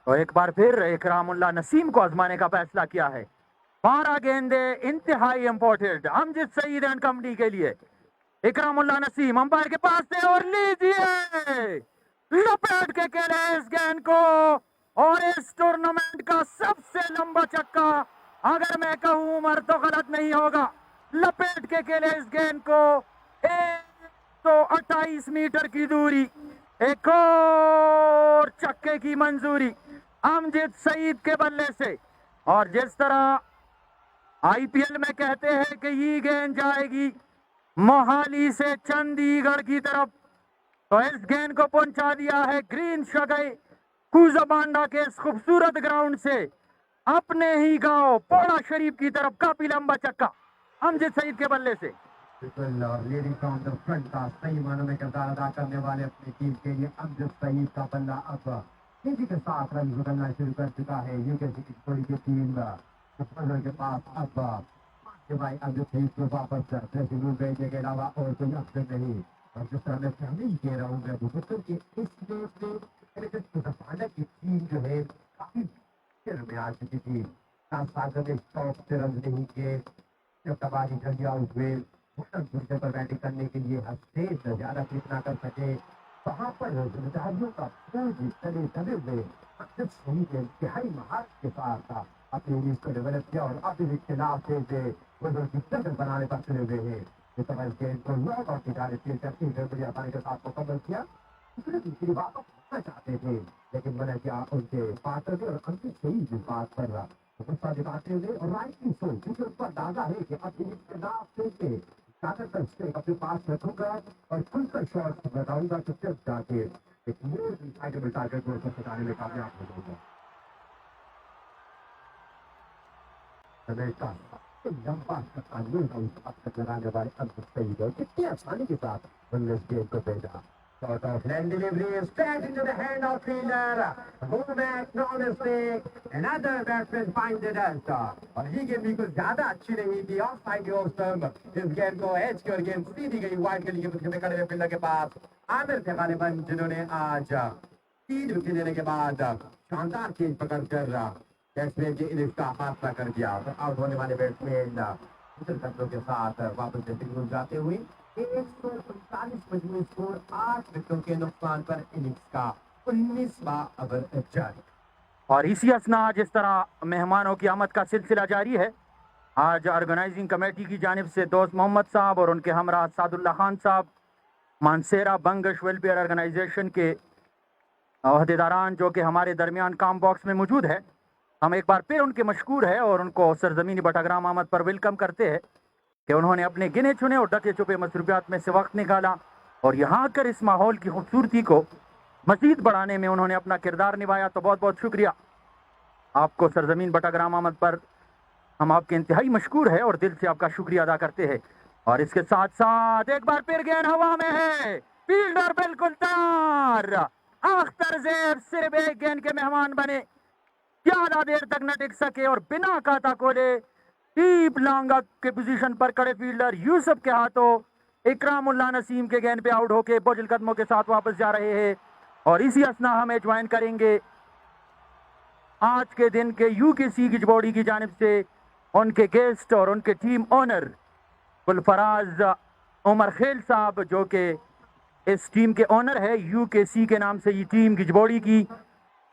तो एक बार फिर इकरामुल्लाह नसीम को आजमाने का फैसला किया है। 12 गेंदे इंतहाई important Amjad Saeed and company के लिए। इकरामुल्लाह नसीम अंपायर के पास से और लीजिए लपेट के खेले इस गेंद को और इस टूर्नामेंट का सबसे लंबा छक्का, अगर मैं कहूं उमर तो गलत नहीं होगा। लपेट के खेले इस गेंद को 128 मीटर की दूरी, एक और छक्के की मंजूरी अमजद सईद के बल्ले से। और जिस तरह आईपीएल में कहते हैं कि ये गेंद जाएगी मोहाली से चंडीगढ़ की तरफ, तो इस गेंद को पहुंचा दिया है ग्रीन शगई कुजाबांडा के इस खूबसूरत ग्राउंड से अपने ही गांव पोड़ा शरीफ की तरफ। काफी लंबा छक्का अमजद सईद के बल्ले से। बिल्कुल, और लीडिंग फ्रॉम द फ्रंट का सही मानों में किरदार अदा करने वाले अपनी टीम के लिए अमजद सईद का बल्ला अब तेजी के साथ रन बदलना शुरू कर चुका है। यूकेसी की थोड़ी की टीम के पास अब भाई अमजद सईद को वापस ड्रेसिंग रूम भेजने के अलावा और कोई ऑप्शन नहीं। और जिस तरह मैं पहले ही कह रहा हूँ मैं भुवनेश्वर के इस मैच में पांड्या की टीम जो है काफी फिर में आ चुकी थी। सागर ने टॉप से रन नहीं किए, तबाही जल्दी आउट हुए। दूसरे पर बैटिंग करने के लिए हस्तेज ज्यादा क्लिक ना कर सके, वहां पर जिम्मेदारियों का बोझ तले दबे हुए अमजद सईद ने इंतहाई महारत के साथ अपनी इनिंग्स को डेवलप किया और अब इस खिलाफ से की जगह बनाने पर चले हुए हैं। गेंद को लॉक आउट की टारगेट करके बड़ी आसानी के साथ मुकम्मल किया। दूसरी बात करना चाहते थे लेकिन मैंने क्या उनके पार्टनर और अमजद सईद इस बात पर गुस्सा दिखाते हुए और राइटिंग सो क्योंकि उस पर दादा है कि अब इनिंग्स के नाम से ज्यादातर स्ट्रेक अपने पास रखूंगा और खुलकर शॉट बताऊंगा तो जब जाके एक मोर इनसाइडेबल टारगेट को ऊपर सटाने में कामयाब हो जाऊंगा। का लंबा अब तक लगाने वाले अमजद सईद और कितनी आसानी के साथ उन्होंने इस गेम को भेजा। Short of land delivery straight into the hand of fielder. Move back, no mistake. Another batsman finds the dust. और ये गेम बिल्कुल ज्यादा अच्छी नहीं थी। ऑफ साइड ऑफ स्टंप इस गेंद को एज की और गेंद सीधी गई वाइड गली के पीछे में खड़े हुए फील्डर के पास। आमिर थे गालिबन जिन्होंने आज 3 विकेट लेने के बाद शानदार गेंद पकड़कर बैट्समैन की इनिंग्स का हादसा कर दिया। तो आउट होने वाले बैट्समैन कदमों के साथ वापस ड्रेसिंग रूम जाते हुए 145 मजमूई स्कोर 8 विकेटों के नुकसान पर इनिंग्स का 19वां ओवर जारी। और इसी असना जिस तरह मेहमानों की आमद का सिलसिला जारी है, आज ऑर्गेनाइजिंग कमेटी की जानिब से दोस्त मोहम्मद साहब और उनके हमरा सादुल्ला खान साहब मानसेरा बंगश वेलफेयर ऑर्गेनाइजेशन के अहदेदारान जो कि हमारे दरमियान काम बॉक्स में मौजूद है, हम एक बार फिर उनके मशकूर है और उनको सरजमीनी बटाग्राम आमद पर वेलकम करते हैं कि उन्होंने अपने गिने चुने और डके छुपे मसरूफियात में से वक्त निकाला और यहाँ आकर इस माहौल की खूबसूरती को मजीद बढ़ाने में उन्होंने अपना किरदार निभाया। तो बहुत बहुत शुक्रिया आपको सरजमीन बटाग्राम आमद पर, हम आपके इंतहाई मशकूर है और दिल से आपका शुक्रिया अदा करते हैं। और इसके साथ साथ एक बार फिर गेंद हवा में है, फील्डर बिल्कुल तैयार। अख्तर ज़ैब सिर्फ एक गेंद के मेहमान बने, ज्यादा देर तक न टिक सके और बिना काता खोले डीप लॉन्ग के पोजीशन पर खड़े फील्डर यूसुफ के हाथों इकरामुल्लाह नसीम के गेंद पे आउट होके बोझिल कदमों के साथ वापस जा रहे हैं। और इसी असना हमें ज्वाइन करेंगे आज के दिन के यूकेसी गिजबोड़ी की जानिब से उनके गेस्ट और उनके टीम ओनर गुलफराज उमर खेल साहब, जो कि इस टीम के ओनर है। यूकेसी के नाम से ये टीम गिजबोड़ी की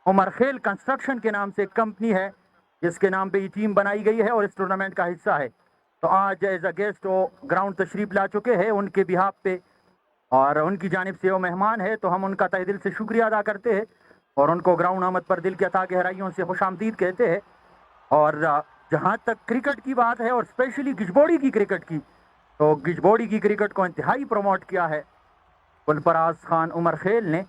उमर खेल कंस्ट्रक्शन के नाम से एक कंपनी है जिसके नाम पे ये टीम बनाई गई है और इस टूर्नामेंट का हिस्सा है। तो आज एज अ गेस्ट वो ग्राउंड तशरीफ ला चुके हैं उनके बिहाफ पे और उनकी जानिब से वो मेहमान है, तो हम उनका तहे दिल से शुक्रिया अदा करते हैं और उनको ग्राउंड आमद पर दिल की अता गहराइयों से खुशामदीद कहते हैं। और जहाँ तक क्रिकेट की बात है और स्पेशली गिजबोड़ी की क्रिकेट की, तो गिजबोड़ी की क्रिकेट को इंतहाई प्रमोट किया है गुलफराज खान उमर खेल ने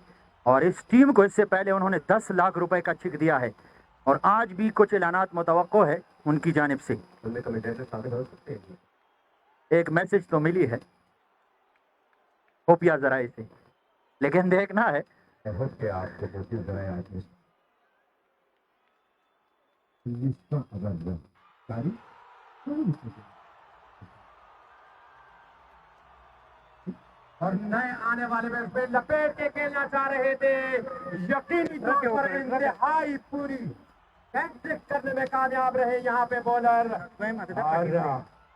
और इस टीम को इससे पहले उन्होंने 10 लाख रुपए का चेक दिया है और आज भी कुछ ऐलानात मुतवक्को है उनकी जानिब से। एक मैसेज तो मिली है खुफिया जराए से, लेकिन देखना है और नए आने वाले में पे लपेट के खेलना चाह रहे थे, यकीनी तौर पर इंतहाई पूरी हैट्रिक करने में कामयाब रहे यहाँ पे बॉलर। और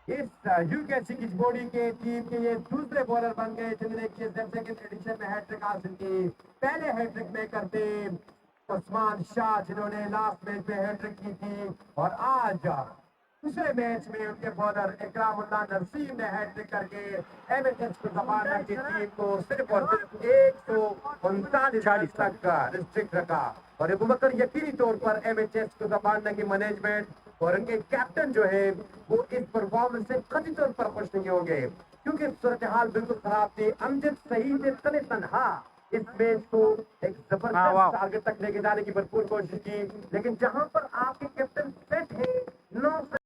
इस यूकेसी की बॉडी के टीम के ये दूसरे बॉलर बन गए जिन्होंने कि सेकंड एडिशन में हैट्रिक हासिल की। पहले हैट्रिक में करते उस्मान शाह जिन्होंने लास्ट मैच में हैट्रिक की थी, और आज दूसरे मैच में उनके बॉलर इकरामुल्लाह नसीम ने हैट्रिक करके एमएचएस को जबाना की टीम को सिर्फ और सिर्फ 139 रन तक रिस्ट्रिक्ट रखा। और अबू बकर यकीनी तौर पर एमएचएस को जबाना की मैनेजमेंट और उनके कैप्टन जो है वो इस परफॉर्मेंस से कतई तौर पर खुश नहीं होंगे, क्योंकि सूरत हाल बिल्कुल खराब थी। अमजद सईद ने तने तनहा इस मैच को एक जबरदस्त टारगेट तक लेके जाने की भरपूर कोशिश की, लेकिन जहां पर आपके कैप्टन सेट है 9